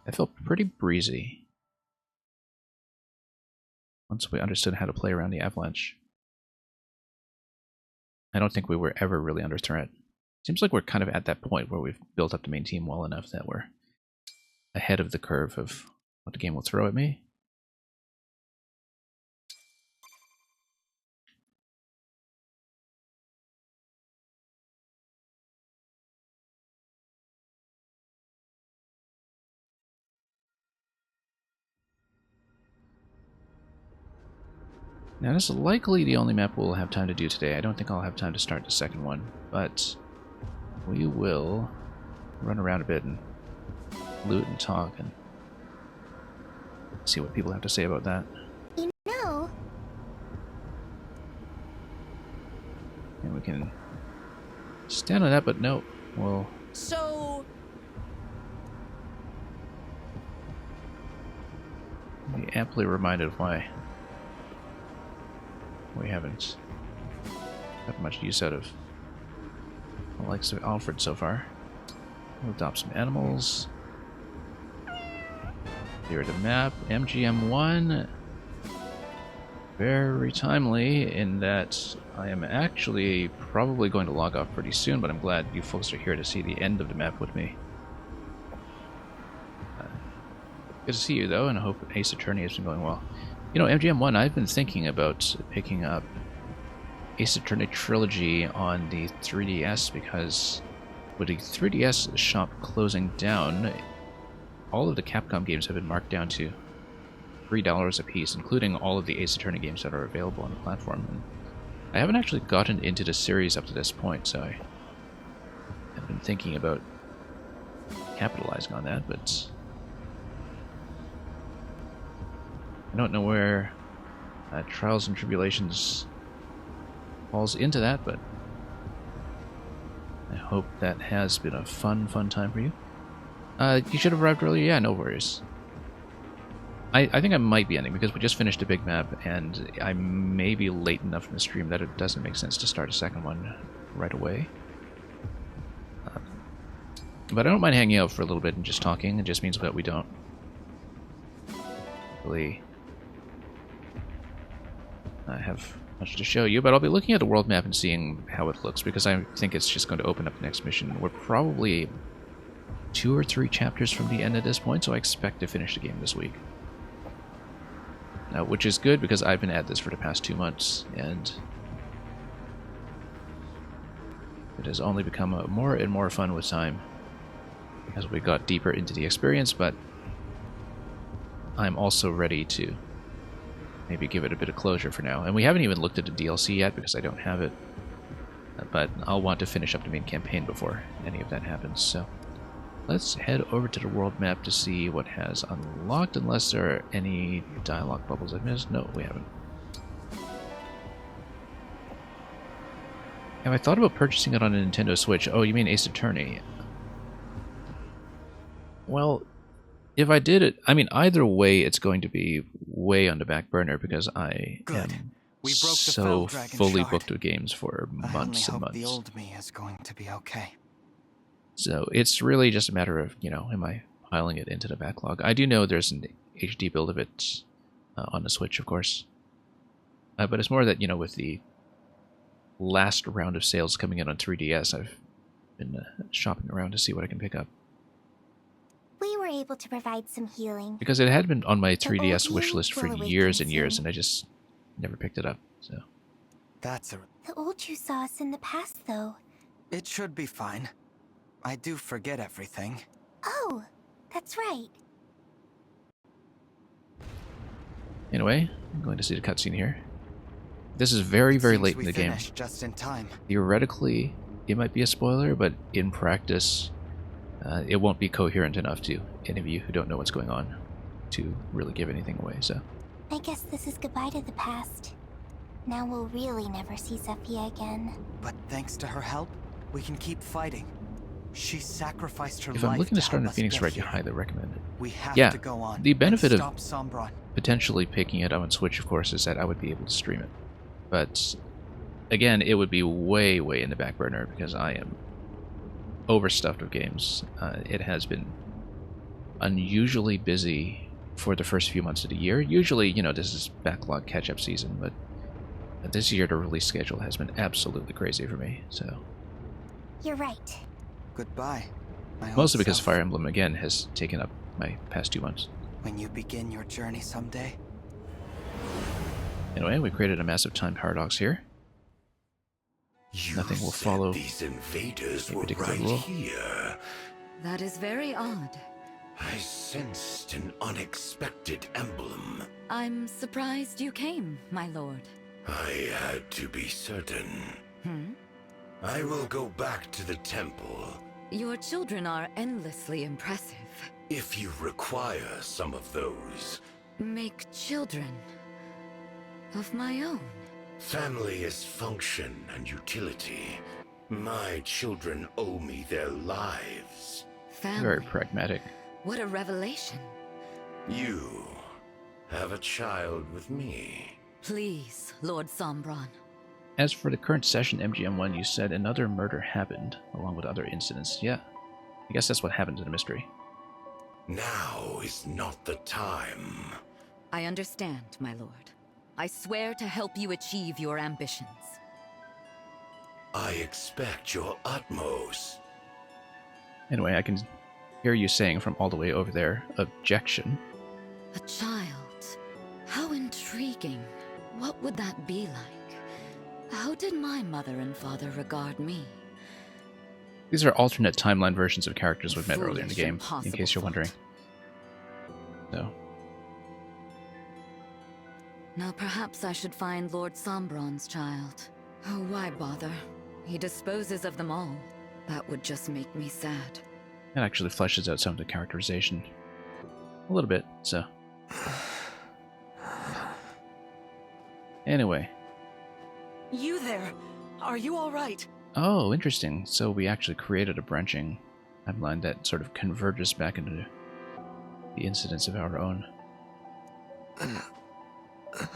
That felt pretty breezy. Once we understood how to play around the avalanche. I don't think we were ever really under threat. Seems like we're kind of at that point where we've built up the main team well enough that we're ahead of the curve of what the game will throw at me. Now, this is likely the only map we'll have time to do today. I don't think I'll have time to start the second one, but we will run around a bit and loot and talk and see what people have to say about that. You know, And we can stand on that, but no, we'll So, be amply reminded of why we haven't got much use out of the likes of Alfred so far. We'll adopt some animals. Here the map, MGM1. Very timely in that I am actually probably going to log off pretty soon, but I'm glad you folks are here to see the end of the map with me. Good to see you though, and I hope Ace Attorney has been going well. You know, MGM1, I've been thinking about picking up Ace Attorney Trilogy on the 3DS because with the 3DS shop closing down, all of the Capcom games have been marked down to $3 a piece, including all of the Ace Attorney games that are available on the platform. And I haven't actually gotten into the series up to this point, so I have been thinking about capitalizing on that, but I don't know where Trials and Tribulations falls into that, but I hope that has been a fun time for you. You should have arrived earlier. Yeah, no worries. I think I might be ending because we just finished a big map, and I may be late enough in the stream that it doesn't make sense to start a second one right away. But I don't mind hanging out for a little bit and just talking. It just means that we don't really have much to show you, but I'll be looking at the world map and seeing how it looks, because I think it's just going to open up the next mission. We're probably 2 or 3 chapters from the end at this point, so I expect to finish the game this week. Which is good, because I've been at this for the past 2 months, and it has only become more and more fun with time as we got deeper into the experience, but I'm also ready to maybe give it a bit of closure for now. And we haven't even looked at the DLC yet because I don't have it, but I'll want to finish up the main campaign before any of that happens. So let's head over to the world map to see what has unlocked, unless there are any dialogue bubbles I've missed. No, we haven't. Have I thought about purchasing it on a Nintendo Switch? Oh, you mean Ace Attorney? Well, if I did it, I mean, either way, it's going to be way on the back burner because I am so fully booked with games for months and months. The old me is going to be okay. So it's really just a matter of, you know, am I piling it into the backlog? I do know there's an HD build of it on the Switch, of course. But it's more that, you know, with the last round of sales coming in on 3DS, I've been shopping around to see what I can pick up. we were able to provide some healing. Because it had been on my 3DS old wish you list for will awaken years and years, soon. and I just never picked it up. So That's a... The old you saw us in the past, though. It should be fine. I do forget everything. Oh, that's right. anyway, I'm going to see the cutscene here. This is very, very late in the game. Just in time. Theoretically, it might be a spoiler, but in practice, it won't be coherent enough to any of you who don't know what's going on to really give anything away. So I guess this is goodbye to the past. Now we'll really never see Sophia again. But thanks to her help, we can keep fighting. She sacrificed her life. If I'm looking to start in help us Phoenix get Wright, you here. highly recommend it. We have Yeah, to go on. the benefit and of stop Sombron. potentially picking it up on Switch, of course, is that I would be able to stream it. But again, it would be way, way in the back burner because I am overstuffed with games. It has been unusually busy for the first few months of the year. Usually, you know, this is backlog catch-up season, but this year the release schedule has been absolutely crazy for me. So You're right. Goodbye. my mostly old because self. Fire Emblem again has taken up my past 2 months. When you begin your journey someday, Anyway, we created a massive time paradox here. Nothing will follow These invaders a were particular right rule. here. That is very odd. I sensed an unexpected emblem. I'm surprised you came, my lord. I had to be certain. I will go back to the temple. Your children are endlessly impressive. If you require some of those. Make children of my own. Family is function and utility. My children owe me their lives. Family. Very pragmatic. What a revelation. You have a child with me. Please, Lord Sombron. As for the current session, MGM1, you said another murder happened, along with other incidents. Yeah, I guess that's what happened to the mystery. Now is not the time. I understand, my lord. I swear to help you achieve your ambitions. I expect your utmost. Anyway, I can hear you saying from all the way over there, objection. A child. How intriguing. What would that be like? How did my mother and father regard me? These are alternate timeline versions of characters we've met earlier in the Foolish, game, in impossible case you're thought. wondering. So, Now perhaps I should find Lord Sombron's child. Oh, why bother? He disposes of them all. That would just make me sad. that actually fleshes out some of the characterization a little bit, so. Anyway. You there? Are you all right? Oh, interesting. So we actually created a branching timeline that sort of converges back into the incidents of our own.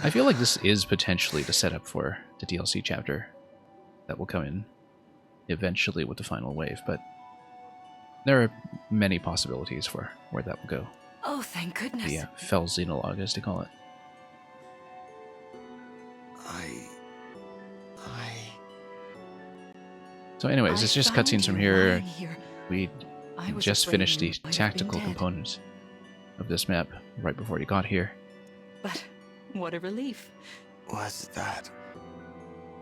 I feel like this is potentially the setup for the DLC chapter that will come in eventually with the final wave, but there are many possibilities for where that will go. Oh, thank goodness. The Fell Xenologue, as they call it. So anyways, it's just found cutscenes from you here. lying here. We I was just afraid finished the you might have been tactical dead. components of this map right before you got here. But what a relief. Was that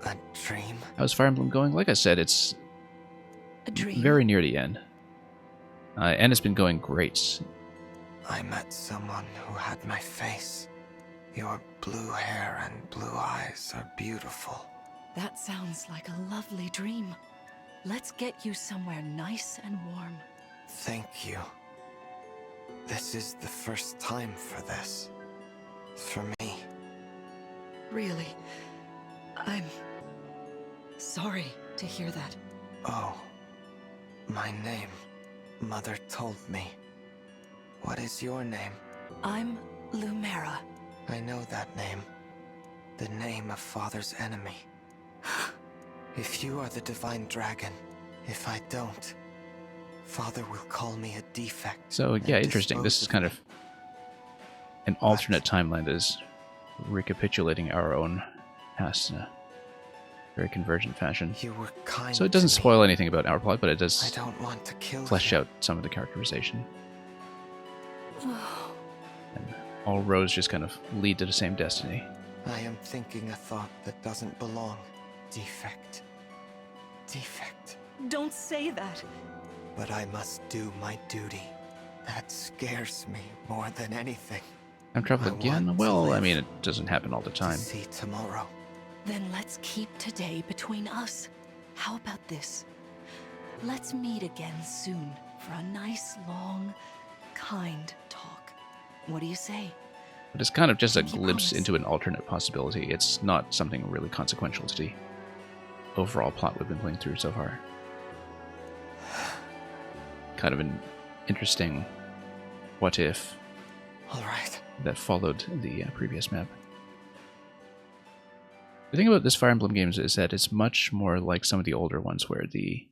a dream? How's Fire Emblem going? Like I said, it's A dream. very near the end. And it's been going great. I met someone who had my face. Your blue hair and blue eyes are beautiful. That sounds like a lovely dream. Let's get you somewhere nice and warm. Thank you. This is the first time for this. For me. Really, I'm sorry to hear that. Oh, my name. Mother told me. What is your name? I'm Lumera. I know that name. The name of Father's enemy. If you are the divine dragon, if I don't, Father will call me a defect. So yeah, and interesting. This dispose is kind me. of an alternate timeline that is recapitulating our own past in a very convergent fashion. You were kind So it doesn't to me. spoil anything about our plot, but it I does don't want to kill flesh you. out some of the characterization. And all roads just kind of lead to the same destiny. I am thinking a thought that doesn't belong. Defect. Defect. Don't say that. But I must do my duty. That scares me more than anything. Time travel I want again? to Well, I live mean, it doesn't happen all the To time. see tomorrow. Then let's keep today between us. How about this? Let's meet again soon for a nice, long, kind talk. What do you say? But it's kind of just a You glimpse promise. into an alternate possibility. It's not something really consequential to the overall plot we've been playing through so far. Kind of an interesting what if All right. that followed the previous map. The thing about this Fire Emblem games is that it's much more like some of the older ones where the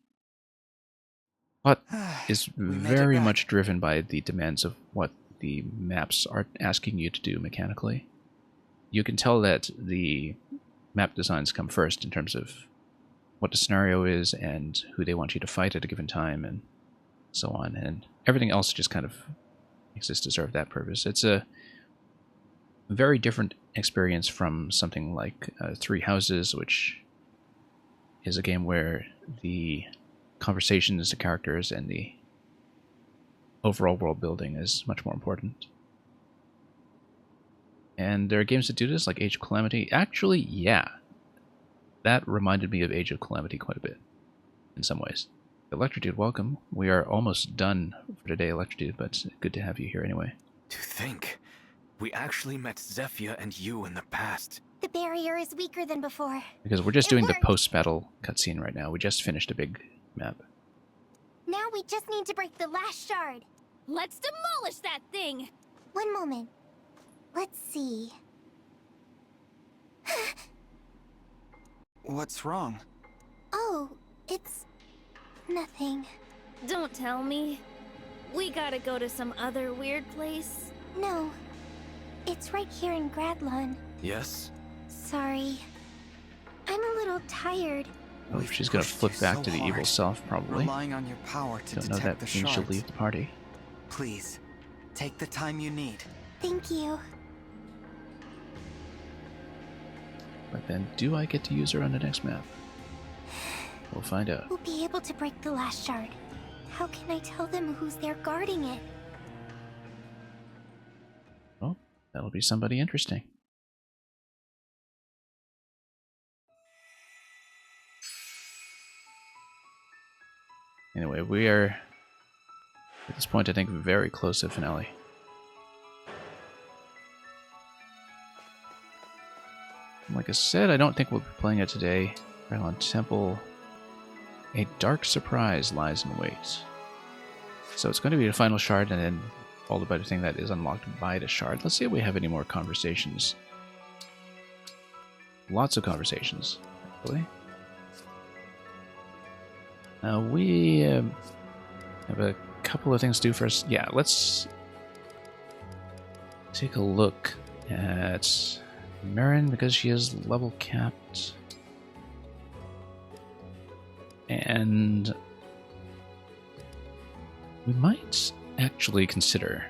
plot is We made it very back. much driven by the demands of what the maps are asking you to do mechanically. You can tell that the map designs come first in terms of what the scenario is and who they want you to fight at a given time and so on, and everything else just kind of exists to serve that purpose. It's a very different experience from something like Three Houses, which is a game where the conversations, the characters, and the overall world building is much more important. And there are games that do this, like Age of Calamity. Actually, yeah. That reminded me of Age of Calamity quite a bit, in some ways. Electrodude, welcome. We are almost done for today, Electrodude, but good to have you here anyway. To think, we actually met Zephyr and you in the past. The barrier is weaker than before. Because we're just It doing the worked. post-battle cutscene right now. We just finished a big map. Now we just need to break the last shard. Let's demolish that thing! One moment. Let's see. What's wrong? Oh, it's nothing. Don't tell me. We gotta go to some other weird place. No. It's right here in Gradlon. Yes? Sorry. I'm a little tired. Oh, she's gonna flip you back so to the evil hard, self, probably. Relying on your power to Don't know detect that the means she'll shards. leave the party. Please, take the time you need. Thank you. But then, do I get to use her on the next map? We'll find out. We'll be able to break the last shard. How can I tell them who's there guarding it? Well, that'll be somebody interesting. Anyway, we are, at this point, I think, very close to finale. Like I said, I don't think we'll be playing it today. Rylan Temple. A dark surprise lies in wait. So it's going to be the final shard, and then followed by the thing that is unlocked by the shard. Let's see if we have any more conversations. Lots of conversations, actually. We have a couple of things to do first. Yeah, let's take a look at Marin, because she is level capped. And we might actually consider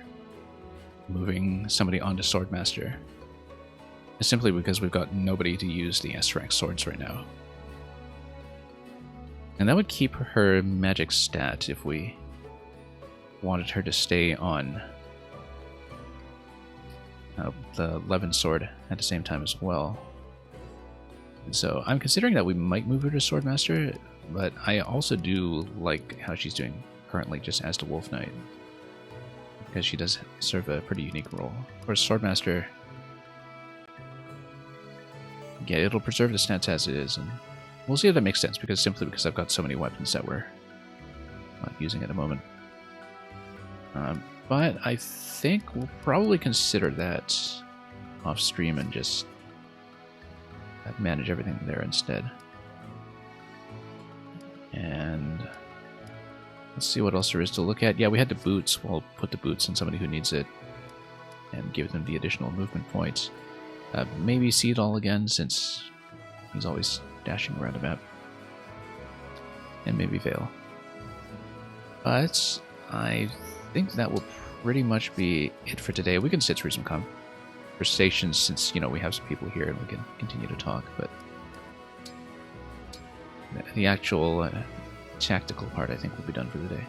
moving somebody onto Swordmaster. Simply because we've got nobody to use the S-rank swords right now. And that would keep her magic stat if we wanted her to stay on the Levin sword at the same time as well. And so I'm considering that we might move her to Swordmaster, but I also do like how she's doing currently just as the Wolf Knight, because she does serve a pretty unique role. Of course, Swordmaster, yeah, it'll preserve the stats as it is, and we'll see if that makes sense, because I've got so many weapons that we're not using at the moment. But I think we'll probably consider that off stream and just manage everything there instead. And let's see what else there is to look at. Yeah, we had the boots. We'll put the boots on somebody who needs it and give them the additional movement points. Maybe Seedall again, since he's always dashing around a map. And maybe Vale. But I think that will pretty much be it for today. We can sit through some conversations since, you know, we have some people here and we can continue to talk, but the actual tactical part I think will be done for the day.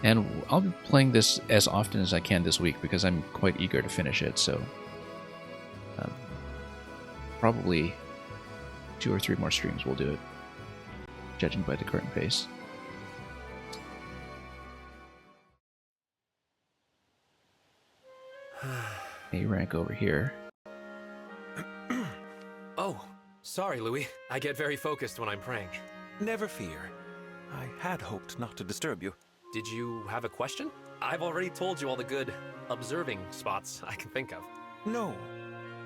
And I'll be playing this as often as I can this week because I'm quite eager to finish it, so probably 2 or 3 more streams will do it, judging by the current pace. A rank over here. Oh, sorry, Louis. I get very focused when I'm praying. Never fear. I had hoped not to disturb you. Did you have a question? I've already told you all the good observing spots I can think of. No.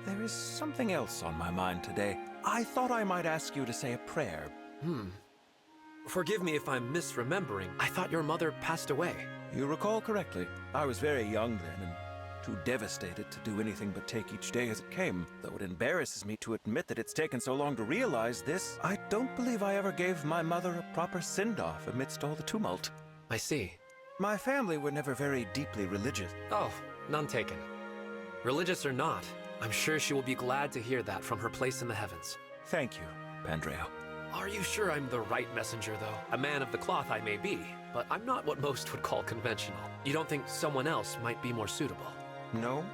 There is something else on my mind today. I thought I might ask you to say a prayer. Forgive me if I'm misremembering. I thought your mother passed away. You recall correctly. I was very young then and too devastated to do anything but take each day as it came. Though it embarrasses me to admit that it's taken so long to realize this, I don't believe I ever gave my mother a proper send-off amidst all the tumult. I see. My family were never very deeply religious. Oh, none taken. Religious or not, I'm sure she will be glad to hear that from her place in the heavens. Thank you, Pandreo. Are you sure I'm the right messenger, though? A man of the cloth I may be, but I'm not what most would call conventional. You don't think someone else might be more suitable? No,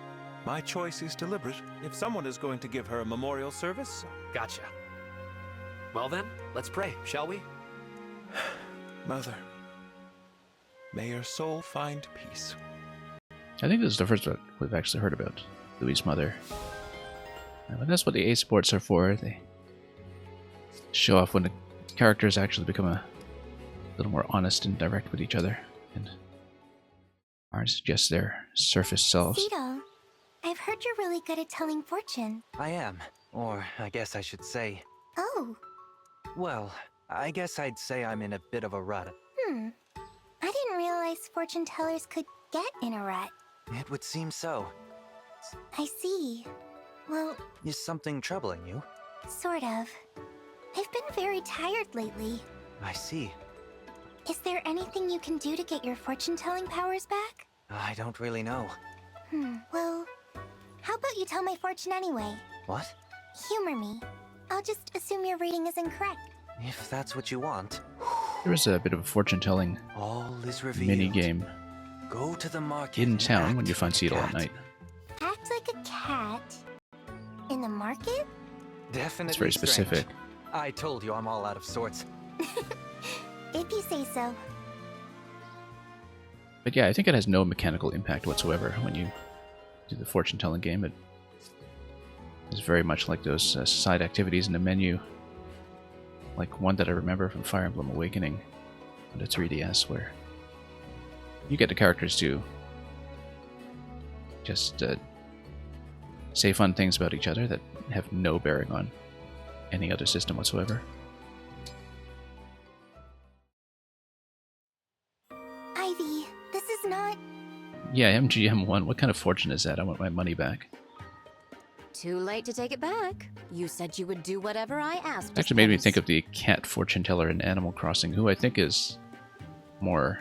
my choice is deliberate. If someone is going to give her a memorial service... Gotcha. Well then, let's pray, shall we? Mother, may your soul find peace. I think this is the first one we've actually heard about Louis' mother. But that's what the A sports are for. They show off when the characters actually become a little more honest and direct with each other, and aren't just their surface selves. Beetle, I've heard you're really good at telling fortune. I am. Or I guess I should say... Oh. Well, I guess I'd say I'm in a bit of a rut. I didn't realize fortune tellers could get in a rut. It would seem so. I see. Well... Is something troubling you? Sort of. I've been very tired lately. I see. Is there anything you can do to get your fortune-telling powers back? I don't really know. Well, how about you tell my fortune anyway? What? Humor me. I'll just assume your reading is incorrect. If that's what you want. There is a bit of a fortune-telling All is revealed. mini-game Go to the market in and town act when you find like a Seattle at cat. night. Act like a cat? In the market? Definitely It's very strange. specific. I told you I'm all out of sorts. If you say so. But yeah, I think it has no mechanical impact whatsoever when you do the fortune-telling game. It is very much like those side activities in the menu, like one that I remember from Fire Emblem Awakening on the 3DS, where you get the characters to just say fun things about each other that have no bearing on any other system whatsoever. Ivy, this is not... Yeah, MGM1, what kind of fortune is that? I want my money back. Too late to take it back. You said you would do whatever I asked. It actually made me think of the cat fortune teller in Animal Crossing, who I think is more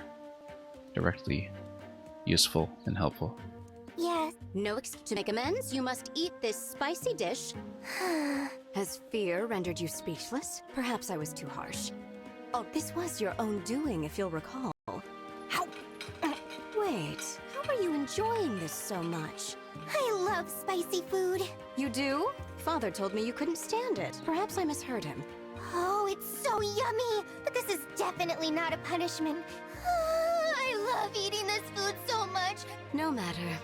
directly useful and helpful. Yes. No excuse to make amends. You must eat this spicy dish. Has fear rendered you speechless? Perhaps I was too harsh. Oh, this was your own doing, if you'll recall. How? Wait, how are you enjoying this so much? I love spicy food. You do? Father told me you couldn't stand it. Perhaps I misheard him. Oh, it's so yummy. But this is definitely not a punishment. I love eating this food so much. No matter.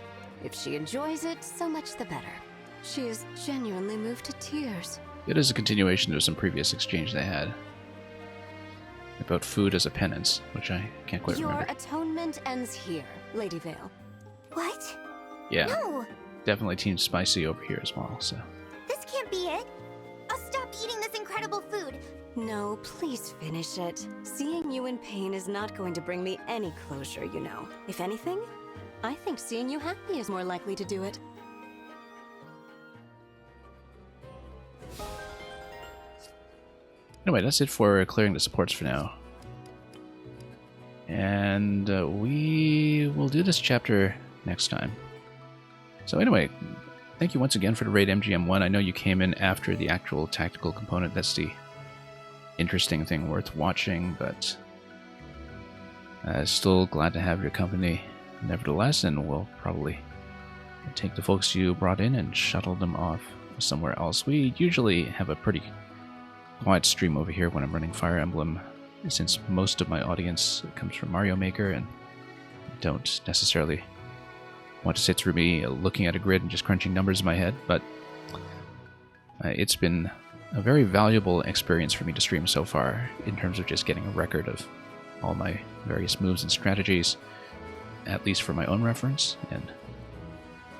If she enjoys it, so much the better. She is genuinely moved to tears. It is a continuation of some previous exchange they had about food as a penance, which I can't quite Your remember. atonement ends here, Lady Vale. What? Yeah, No, definitely Team Spicy over here as well, so... this can't be it. I'll stop eating this incredible food. No, please finish it. Seeing you in pain is not going to bring me any closure, you know. If anything, I think seeing you happy is more likely to do it. Anyway, that's it for clearing the supports for now. And we will do this chapter next time. So anyway, thank you once again for the raid MGM1. I know you came in after the actual tactical component. That's the interesting thing worth watching, but still glad to have your company nevertheless, and we'll probably take the folks you brought in and shuttle them off somewhere else. We usually have a pretty quiet stream over here when I'm running Fire Emblem, since most of my audience comes from Mario Maker and don't necessarily want to sit through me looking at a grid and just crunching numbers in my head, but it's been a very valuable experience for me to stream so far in terms of just getting a record of all my various moves and strategies, at least for my own reference, and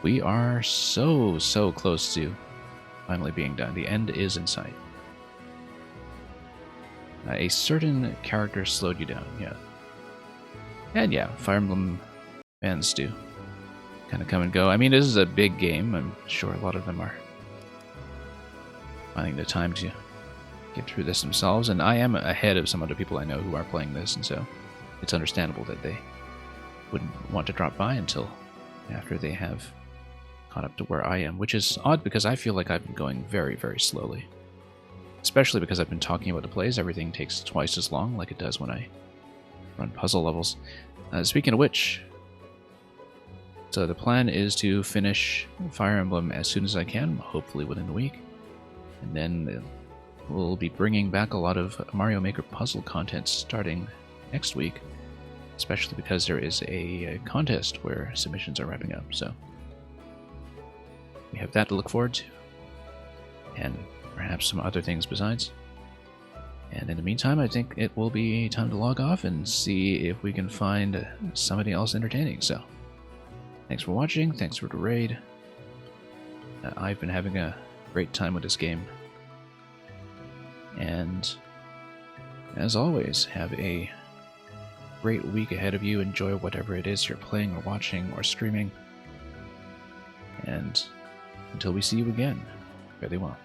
we are so close to finally being done. The end is in sight. A certain character slowed you down, yeah. And yeah, Fire Emblem fans do kind of come and go. I mean, this is a big game. I'm sure a lot of them are finding the time to get through this themselves, and I am ahead of some other people I know who are playing this, and so it's understandable that they wouldn't want to drop by until after they have caught up to where I am, which is odd because I feel like I've been going very slowly. especially because I've been talking about the plays, everything takes twice as long, like it does when I run puzzle levels. Speaking of which, so the plan is to finish Fire Emblem as soon as I can, hopefully within the week. And then we'll be bringing back a lot of Mario Maker puzzle content starting next week, especially because there is a contest where submissions are wrapping up. So we have that to look forward to, and perhaps some other things besides. And in the meantime, I think it will be time to log off and see if we can find somebody else entertaining. So thanks for watching, thanks for the raid. I've been having a great time with this game. And as always, have a great week ahead of you. Enjoy whatever it is you're playing or watching or streaming. And until we see you again, fare thee well.